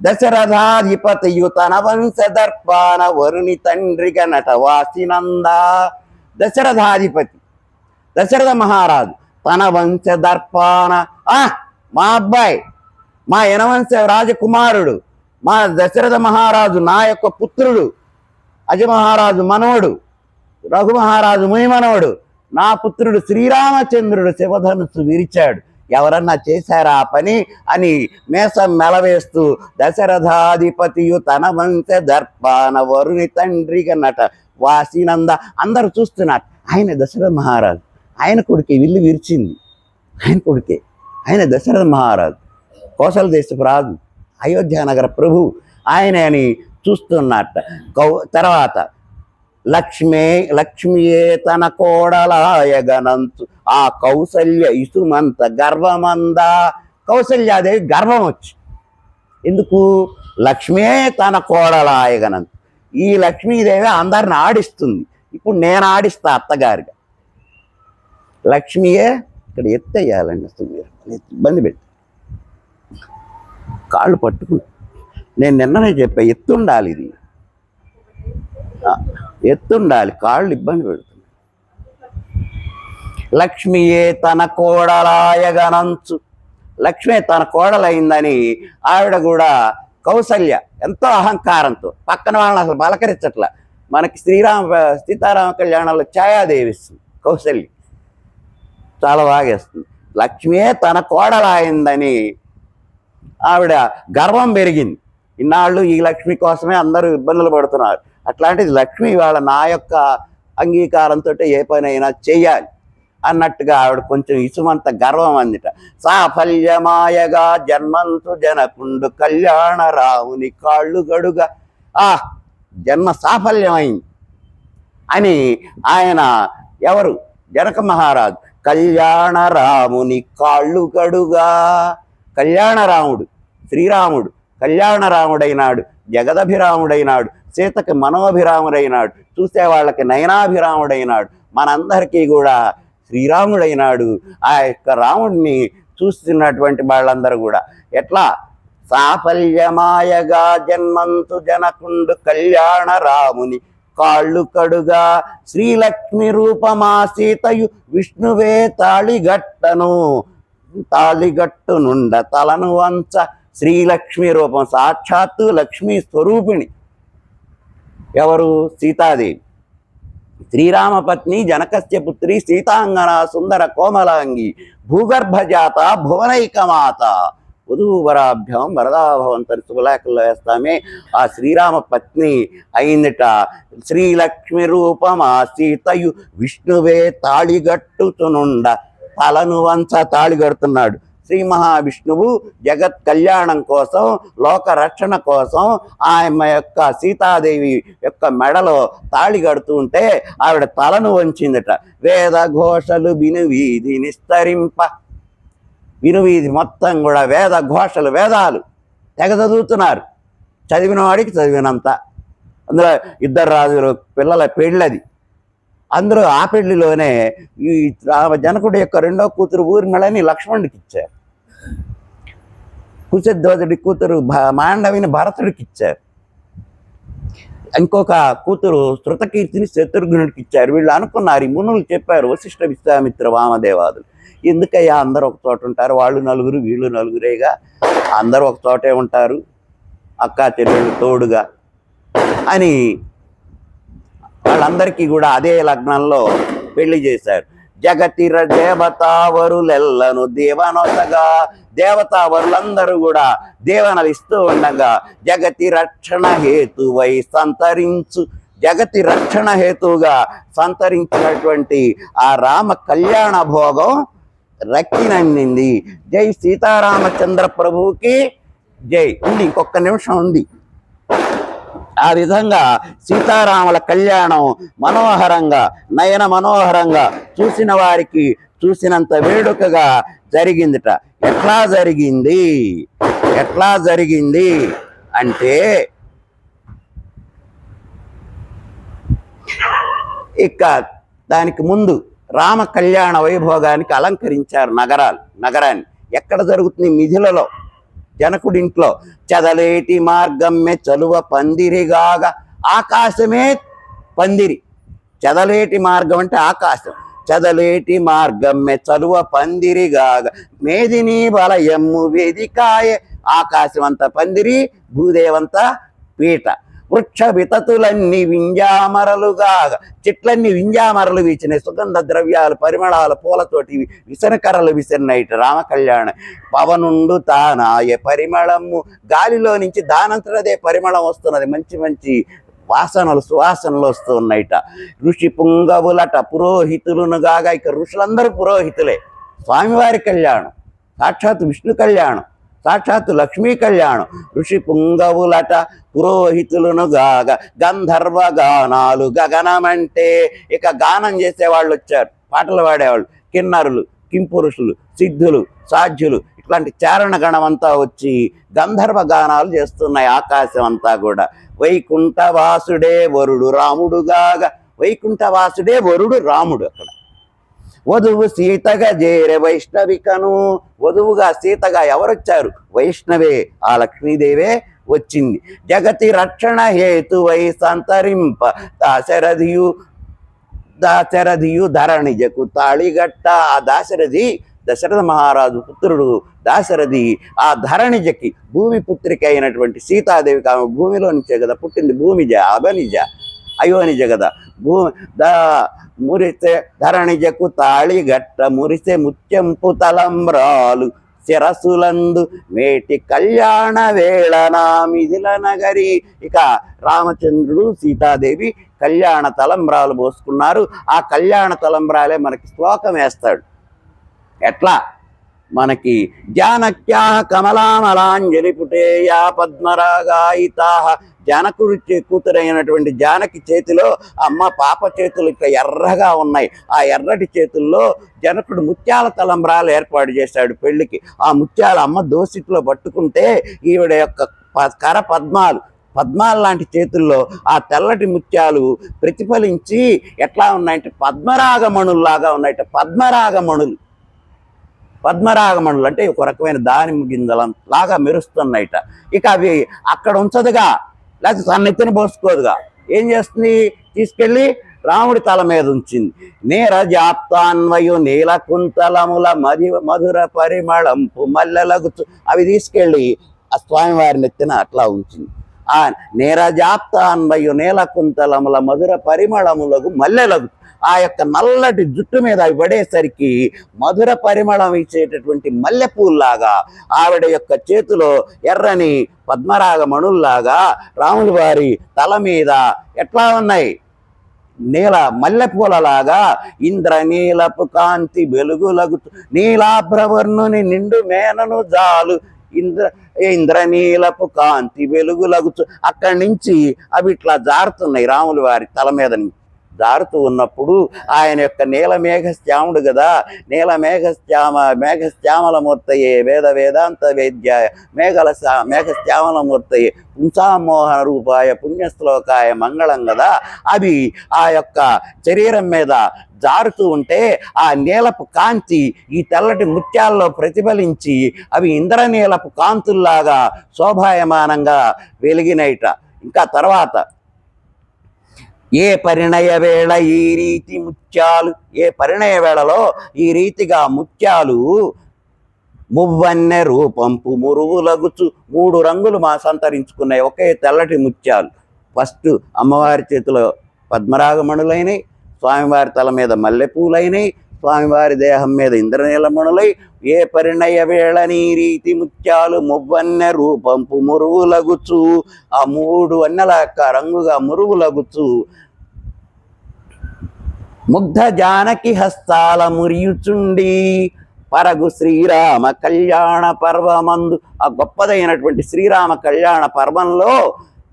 దశరథాధిపతియు తన వంశదర్పాన వరుని తండ్రిగా నటవాసినంద. దశరథాధిపతి దశరథ మహారాజు తన వంశదర్పాన, మా అబ్బాయి, మా యనవంశ రాజకుమారుడు, మా దశరథ మహారాజు నా యొక్క పుత్రుడు, అజమహారాజు మనవడు, రఘుమహారాజు మునిమనవడు, నా పుత్రుడు శ్రీరామచంద్రుడు శివధనుస్సు విరిచాడు, ఎవరన్నా చేశారా ఆ పని అని మేసం మెలవేస్తూ దశరథాధిపతియు తన వంశ దర్పాన వరుని తండ్రిగా నట వాసినంద. అందరూ చూస్తున్నారు, ఆయన దశరథ మహారాజు, ఆయన కొడుకే విల్లు విరిచింది, ఆయన కొడుకే, ఆయన దశరథ మహారాజు, కోసల దేశపు రాజు, అయోధ్య నగర ప్రభు ఆయన అని చూస్తున్నట్ట. తర్వాత లక్ష్మియే తన కోడలాయగనంతు ఆ కౌసల్య ఇసుమంత గర్వమంద. కౌసల్యాదేవి గర్వం వచ్చి, ఎందుకు? లక్ష్మియే తన కోడలాయగనంతు. ఈ లక్ష్మీదేవి అందరిని ఆడిస్తుంది, ఇప్పుడు నేను ఆడిస్తా అత్తగారిగా. లక్ష్మియే ఇక్కడ ఎత్తేయాలండి, అసలు మీరు ఇబ్బంది పెట్టి కాళ్ళు పట్టుకుని, నేను నిన్ననే చెప్పా ఎత్తుండాలి, ఇది ఎత్తుండాలి, కాళ్ళు ఇబ్బంది పెడుతుంది. లక్ష్మియే తన కోడలాయగనంచు లక్ష్మి తన కోడలైందని ఆవిడ కూడా కౌసల్య ఎంతో అహంకారంతో పక్కన వాళ్ళని అసలు పలకరించట్ల. మనకి సీతారామ కళ్యాణంలో ఛాయాదేవి ఇస్తుంది, కౌసల్య చాలా బాగా ఇస్తుంది. లక్ష్మియే తన కోడలైందని ఆవిడ గర్వం పెరిగింది. ఇన్నాళ్ళు ఈ లక్ష్మి కోసమే అందరూ ఇబ్బందులు పడుతున్నారు, అట్లాంటిది లక్ష్మి వాళ్ళ నా యొక్క అంగీకారంతో ఏ పనైనా చెయ్యాలి అన్నట్టుగా ఆవిడ కొంచెం ఇసుమంత గర్వం అందిట. సాఫల్యమాయగా జన్మంతు జనకుండు కళ్యాణ రావుని కాళ్ళు గడుగా, జన్మ సాఫల్యమైంది అని ఆయన ఎవరు జనక మహారాజు కళ్యాణ రాముని కాళ్ళు గడుగా. కళ్యాణరాముడు శ్రీరాముడు కళ్యాణరాముడైనాడు, జగదభిరాముడైనాడు, సీతకి మనోభిరాముడైనాడు, చూసే వాళ్ళకి నయనాభిరాముడైనాడు, మనందరికీ కూడా శ్రీరాముడైనాడు. ఆ యొక్క రాముడిని చూస్తున్నటువంటి వాళ్ళందరూ కూడా ఎట్లా సాఫల్యమాయగా జన్మంతు జనకుండు కళ్యాణ రాముని కాళ్ళు కడుగా. శ్రీలక్ష్మి రూపమా సీతయు విష్ణువే తాళిగట్టను, తాళిగట్టునుండ తలను వంచ. శ్రీలక్ష్మి రూపం సాక్షాత్తు లక్ష్మీ స్వరూపిణి ఎవరు? సీతాదేవి. శ్రీరామపత్ని జనకస్య పుత్రి సీతాంగన సుందర కోమలాంగి భూగర్భజాత భువనైకమాత వధూవరాభ్యం వరదాభవంతని శుభలేఖల్లో వేస్తామే. ఆ శ్రీరామ పత్ని అయిందిట. శ్రీలక్ష్మి రూపమా సీతయు విష్ణువే తాళిగట్టుచునుండ తలను వంచ తాళిగడుతున్నాడు. శ్రీ మహావిష్ణువు జగత్ కళ్యాణం కోసం, లోక రక్షణ కోసం ఆమె యొక్క సీతాదేవి యొక్క మెడలో తాళి కడుతూ ఉంటే ఆవిడ తలను వంచిందట. వేద ఘోషలు వినువీధి నిస్తరింప. వినువీధి మొత్తం కూడా వేద ఘోషలు, వేదాలు తెగ చదువుతున్నారు, చదివిన వాడికి చదివినంత. అందులో ఇద్దరు రాజులు పిల్లల పెళ్ళది. అందరూ ఆ పెళ్లిలోనే ఈ జనకుడి యొక్క రెండో కూతురు ఊర్మిళని లక్ష్మణుడికి ఇచ్చారు, కుశధ్వజుడి కూతురు మాండవిని భరతుడికి ఇచ్చారు, ఇంకొక కూతురు శృతకీర్తిని శత్రుఘ్నుడికి ఇచ్చారు. వీళ్ళు అనుకున్నారు, ఈ మునులు చెప్పారు, వశిష్ఠ విశ్వామిత్ర వామదేవాదులు, ఎందుకయ్యా అందరూ ఒక చోట ఉంటారు, వాళ్ళు నలుగురు వీళ్ళు నలుగురేగా, అందరూ ఒక చోటే ఉంటారు, అక్కా చెల్లెళ్ళు తోడుగా అని వాళ్ళందరికీ కూడా అదే లగ్నంలో పెళ్లి చేశారు. జగతిర దేవతావరులెల్లను దేవనొసగా. దేవతావరులందరూ కూడా దేవనలు ఇస్తూ ఉండగా జగతి రక్షణ హేతువై సంతరించు. జగతి రక్షణ హేతువుగా సంతరించినటువంటి ఆ రామ కళ్యాణ భోగం రక్కినందింది. జై సీతారామచంద్ర ప్రభువుకి జై. ఉంది, ఇంకొక నిమిషం ఉంది. ఆ విధంగా సీతారాముల కళ్యాణం మనోహరంగా, నయన మనోహరంగా, చూసిన వారికి చూసినంత వేడుకగా జరిగిందిట. ఎట్లా జరిగింది? ఎట్లా జరిగింది అంటే ఇక దానికి ముందు రామ కళ్యాణ వైభోగానికి అలంకరించారు నగరాన్ని. ఎక్కడ జరుగుతుంది? మిథిలలో, జనకుడింట్లో. చదలేటి మార్గమ్మె చలువ పందిరిగాగా. ఆకాశమే పందిరి. చదలేటి మార్గం అంటే ఆకాశం. చదలేటి మార్గమ్మె చలువ పందిరిగాగా మేదిని బలయమ్ము వేదికాయ. ఆకాశం అంత పందిరి, భూదేవంత పీట. వృక్ష వితతులన్నీ వింజామరలుగా. చెట్లన్నీ వింజామరలు వీచినాయి, సుగంధ ద్రవ్యాలు, పరిమళాలు, పూలతోటి విసనకర్రలు విసిరినైట రామ కళ్యాణం. పవనుండు తానాయ పరిమళము. గాలిలో నుంచి దానంతటదే పరిమళం వస్తున్నది, మంచి మంచి వాసనలు, సువాసనలు వస్తూ ఉన్నాయిట. ఋషి పుంగవులట పురోహితులను గాగా. ఇక ఋషులందరూ పురోహితులే. స్వామివారి కళ్యాణం, సాక్షాత్ విష్ణు కళ్యాణం, సాక్షాత్తు లక్ష్మీ కళ్యాణం. ఋషి పుంగవులట పురోహితులను గాగా. గంధర్వ గానాలు గగనమంటే. ఇక గానం చేసేవాళ్ళు వచ్చారు, పాటలు పాడేవాళ్ళు, కిన్నరులు, కింపురుషులు, సిద్ధులు, సాధ్యులు, ఇట్లాంటి చారణ గణం అంతా వచ్చి గంధర్వ గానాలు చేస్తున్నాయి ఆకాశం అంతా కూడా. వైకుంఠవాసుడే వరుడు రాముడుగాగా. వైకుంఠవాసుడే వరుడు రాముడు. అక్కడ వధువు సీతగా చేరే వైష్ణవికను. వధువుగా సీతగా ఎవరొచ్చారు? వైష్ణవే, ఆ లక్ష్మీదేవే వచ్చింది. జగతి రక్షణ హేతువై సంతరింప దాశరథియు ధరణిజకు తాళిగట్ట. ఆ దాశరథి దశరథ మహారాజు పుత్రుడు దాశరథి ఆ ధరణిజకి భూమి పుత్రిక అయినటువంటి సీతాదేవికి, ఆమె భూమిలో నుంచే కదా పుట్టింది, భూమిజ అభనిజ అయోనిజ కదా, మురిసే ధరణిజకు తాళి గట్ట మురిసే ముత్యంపు తలంబ్రాలు శిరసులందు మేటి కళ్యాణ వేళ నామిదిల నగరి. ఇక రామచంద్రుడు సీతాదేవి కళ్యాణ తలంబ్రాలు పోసుకున్నారు. ఆ కళ్యాణ తలంబ్రాలే మనకి శ్లోకం వేస్తాడు. ఎట్లా మనకి జానక్యా కమలామలాంజలి పుటేయా పద్మరాగాయితా, జనకుడి కూతురైనటువంటి జానకి చేతిలో అమ్మ పాప చేతులు ఇట్లా ఎర్రగా ఉన్నాయి. ఆ ఎర్రటి చేతుల్లో జనకుడు ముత్యాల తలంబ్రాలు ఏర్పాటు చేశాడు పెళ్లికి. ఆ ముత్యాల అమ్మ దోసిట్లో పట్టుకుంటే ఈవిడ యొక్క కర పద్మాలు లాంటి చేతుల్లో ఆ తెల్లటి ముత్యాలు ప్రతిఫలించి ఎట్లా ఉన్నాయంటే పద్మరాగమణుల్లాగా ఉన్నాయట. పద్మరాగమణులు అంటే ఒక రకమైన దానిమ్మ గింజల లాగా మెరుస్తున్నాయిట. ఇక అవి అక్కడ ఉంచదుగా, లేకపోతే తన ఎత్తున పోసుకోదుగా, ఏం చేస్తుంది, తీసుకెళ్ళి రాముడి తల మీద ఉంచింది. నీరజాప్తాన్వయు నీలకుంతలముల మధుర పరిమళంపు మల్లెలగుచు, అవి తీసుకెళ్ళి ఆ స్వామివారి నెత్తిన అట్లా ఉంచింది. ఆ నీరజాప్తాన్వయు నీలకుంతలముల మధుర పరిమళములకు మల్లెలగు, ఆ యొక్క నల్లటి జుట్టు మీద అవి పడేసరికి మధుర పరిమళం ఇచ్చేటటువంటి మల్లెపూల్లాగా ఆవిడ యొక్క చేతిలో ఎర్రని పద్మరాగమణుల్లాగా రాముల వారి తల మీద ఎట్లా ఉన్నాయి, మల్లెపూలలాగా ఇంద్రనీలపు కాంతి వెలుగులగు నీలాభ్రవర్ణుని నిండు మేనను జాలు ఇంద్రనీలపు కాంతి వెలుగులగుచు. అక్కడి నుంచి అవి ఇట్లా జారుతున్నాయి రాముల వారి తల మీద నుంచి. జారుతూ ఉన్నప్పుడు ఆయన యొక్క నీలమేఘశ్యాముడు కదా, మేఘశ్యామలమూర్తయే వేదాంత వేద్యాయ మేఘశ్యామలమూర్తయే పుంసామోహన రూపాయ పుణ్యశ్లోకాయ మంగళం కదా. అవి ఆ యొక్క శరీరం మీద జారుతూ ఉంటే ఆ నీలపు కాంతి ఈ తెల్లటి ముత్యాల్లో ప్రతిఫలించి అవి ఇంద్రనీలపు కాంతుల్లాగా శోభాయమానంగా వెలిగినైట. ఇంకా తర్వాత ఏ పరిణయ వేళ ఈ రీతి ముత్యాలు, ఏ పరిణయ వేళలో ఈ రీతిగా ముత్యాలు మువ్వన్నె రూపంపు మురువులగుచు, 3 రంగులు సంతరించుకున్నాయి ఒకే తెల్లటి ముత్యాలు. ఫస్ట్ అమ్మవారి చేతిలో పద్మరాగమణులైనవి, స్వామివారి తల మీద మల్లెపూలైనవి, స్వామివారి దేహం మీద ఇంద్రనీలమణులై. ఏ పరిణయ వేళ నీ రీతి ముత్యాలు మువ్వన్నె రూపంపు మురువులగుచు, ఆ 3 వన్నెల యొక్క రంగుగా మురువులగుచు ముగ్ధ జానకి హస్తాల మురియుచుండి పరగు శ్రీరామ కళ్యాణ పర్వమందు. ఆ గొప్పదైనటువంటి శ్రీరామ కళ్యాణ పర్వంలో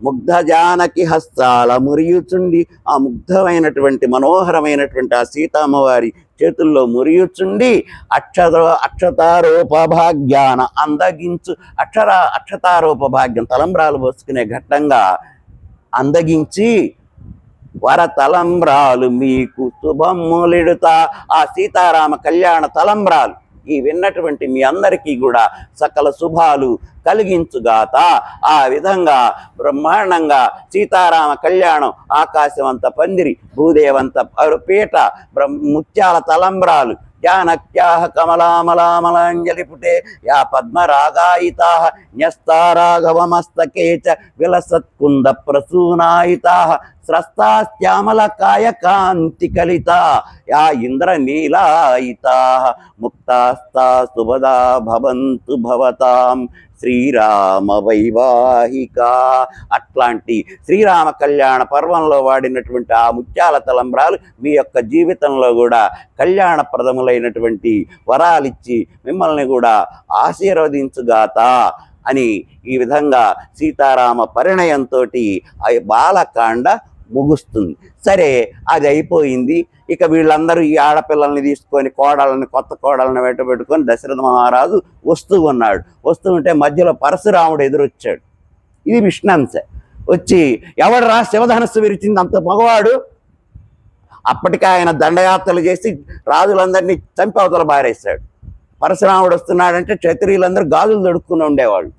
ముగ్ధ జానకి హస్తాల మురియుచుండి, ఆ ముగ్ధమైనటువంటి మనోహరమైనటువంటి ఆ సీతామ్మవారి చేతుల్లో మురియుచుండి అక్షతారోప భాగ్యాన అందగించు. అక్షతారోప భాగ్యం తలంబ్రాలు పోసుకునే ఘట్టంగా అందగించి వర తలంబ్రాలు మీకు శుభములిడుతా. ఆ సీతారామ కళ్యాణ తలంబ్రాలు ఈ విన్నటువంటి మీ అందరికీ కూడా సకల శుభాలు కలిగించుగాత. ఆ విధంగా బ్రహ్మాండంగా సీతారామ కళ్యాణం, ఆకాశం అంత పందిరి, భూదేవంత పీట, ముత్యాల తలంబ్రాలు, జానక్యాః కమలామలామలాంజలి పుటే యా పద్మరాగాయితాః న్యస్తారాఘవమస్తకే చ విలసత్కుంద ప్రసూనాయితాః స్రస్తాశ్యామల కాయకాంతి కలిత యా ఇంద్రనీలాయితాః ముక్తాస్తా శుభదా భవంతు భవతాం శ్రీరామ వైవాహిక. అట్లాంటి శ్రీరామ కళ్యాణ పర్వంలో వాడినటువంటి ఆ ముత్యాల తలంబ్రాలు మీ యొక్క జీవితంలో కూడా కళ్యాణప్రదములైనటువంటి వరాలిచ్చి మిమ్మల్ని కూడా ఆశీర్వదించుగాత అని ఈ విధంగా సీతారామ పరిణయంతో ఆ బాలకాండ ముగుస్తుంది. సరే, అది అయిపోయింది. ఇక వీళ్ళందరూ ఈ ఆడపిల్లల్ని తీసుకొని కొత్త కోడళ్ళని వెంటబెట్టుకొని దశరథ మహారాజు వస్తూ ఉన్నాడు. వస్తూ ఉంటే మధ్యలో పరశురాముడు ఎదురొచ్చాడు. ఇది విష్ణంశ. వచ్చి ఎవడు రా శివధనస్సు విరిచింది అంత మగవాడు. అప్పటికే ఆయన దండయాత్రలు చేసి రాజులందరినీ చంపి అవతల బారేశాడు. పరశురాముడు వస్తున్నాడంటే క్షత్రియులందరూ గాజులు దొడుక్కుని ఉండేవాళ్ళు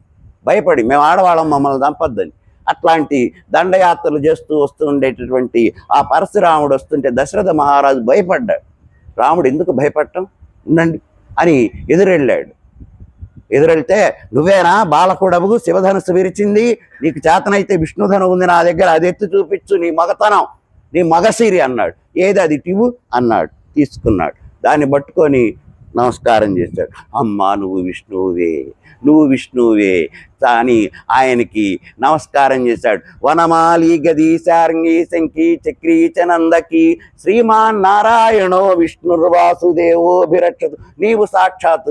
భయపడి, మేము ఆడవాళ్ళం మమ్మల్ని చంపొద్దని. అట్లాంటి దండయాత్రలు చేస్తూ వస్తూ ఉండేటటువంటి ఆ పరశురాముడు వస్తుంటే దశరథ మహారాజు భయపడ్డాడు. రాముడు ఎందుకు భయపడటం, ఉండండి అని ఎదురెళ్తే నువ్వేనా బాలకుడవు శివధనుసు విరిచింది, నీకు చేతనైతే విష్ణుధను ఉంది నా దగ్గర, అది ఎత్తి చూపించు నీ మగతనం, నీ మగసిరి అన్నాడు. ఏది అది టివు అన్నాడు. తీసుకున్నాడు. దాన్ని పట్టుకొని నమస్కారం చేశాడు. అమ్మా నువ్వు విష్ణువే అని ఆయనకి నమస్కారం చేశాడు. వనమాలి గది శార్ంగి శంకి చక్రీ చనందకి శ్రీమాన్ నారాయణో విష్ణుర్వాసుదేవోభిరక్షతు, నీవు సాక్షాత్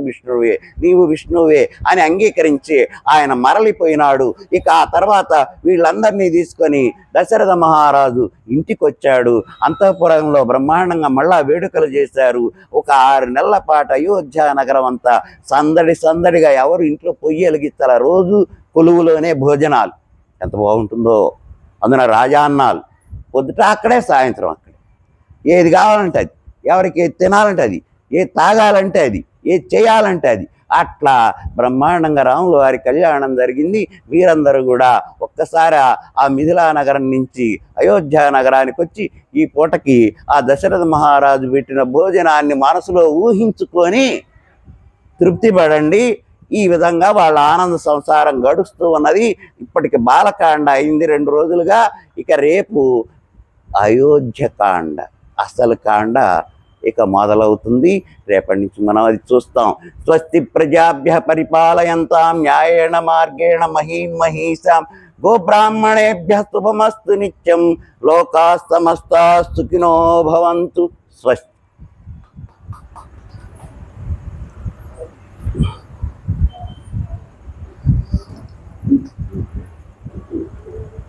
విష్ణువే అని అంగీకరించి ఆయన మరలిపోయినాడు. ఇక ఆ తర్వాత వీళ్ళందరినీ తీసుకొని దశరథ మహారాజు ఇంటికి వచ్చాడు. అంతఃపురంలో బ్రహ్మాండంగా మళ్ళా వేడుకలు చేశారు. ఒక 6 నెలల పాటు అయోధ్య నగరం అంతా సందడిగా, ఎవరు ఇంట్లో పొయ్యి వెలిగిస్తారా, రోజు కొలువులోనే భోజనాలు. ఎంత బాగుంటుందో. అందున రాజాన్నాలు, పొద్దుట అక్కడే, సాయంత్రం అక్కడే. ఏది కావాలంటే అది, ఎవరికి ఏది తినాలంటే అది, ఏది తాగాలంటే అది, ఏది చేయాలంటే అది, అట్లా బ్రహ్మాండంగా రాముల వారి కళ్యాణం జరిగింది. వీరందరూ కూడా ఒక్కసారి ఆ మిథిలా నగరం నుంచి అయోధ్య నగరానికి వచ్చి ఈ పూటకి ఆ దశరథ మహారాజు పెట్టిన భోజనాన్ని మనసులో ఊహించుకొని తృప్తి పడండి. ఈ విధంగా వాళ్ళ ఆనంద సంసారం గడుస్తూ ఉన్నది. ఇప్పటికి బాలకాండ అయింది 2 రోజులుగా. ఇక రేపు అయోధ్యకాండ, అసలు కాండ ఇక మొదలవుతుంది. రేపటి నుంచి మనం అది చూస్తాం. స్వస్తి ప్రజాభ్య పరిపాలయంతాం న్యాయేణ మార్గేణ మహీషాం గోబ్రాహ్మణేభ్య శుభమస్తు నిత్యం. లోకాః సమస్తాః సుఖినో భవంతు. స్వస్తి.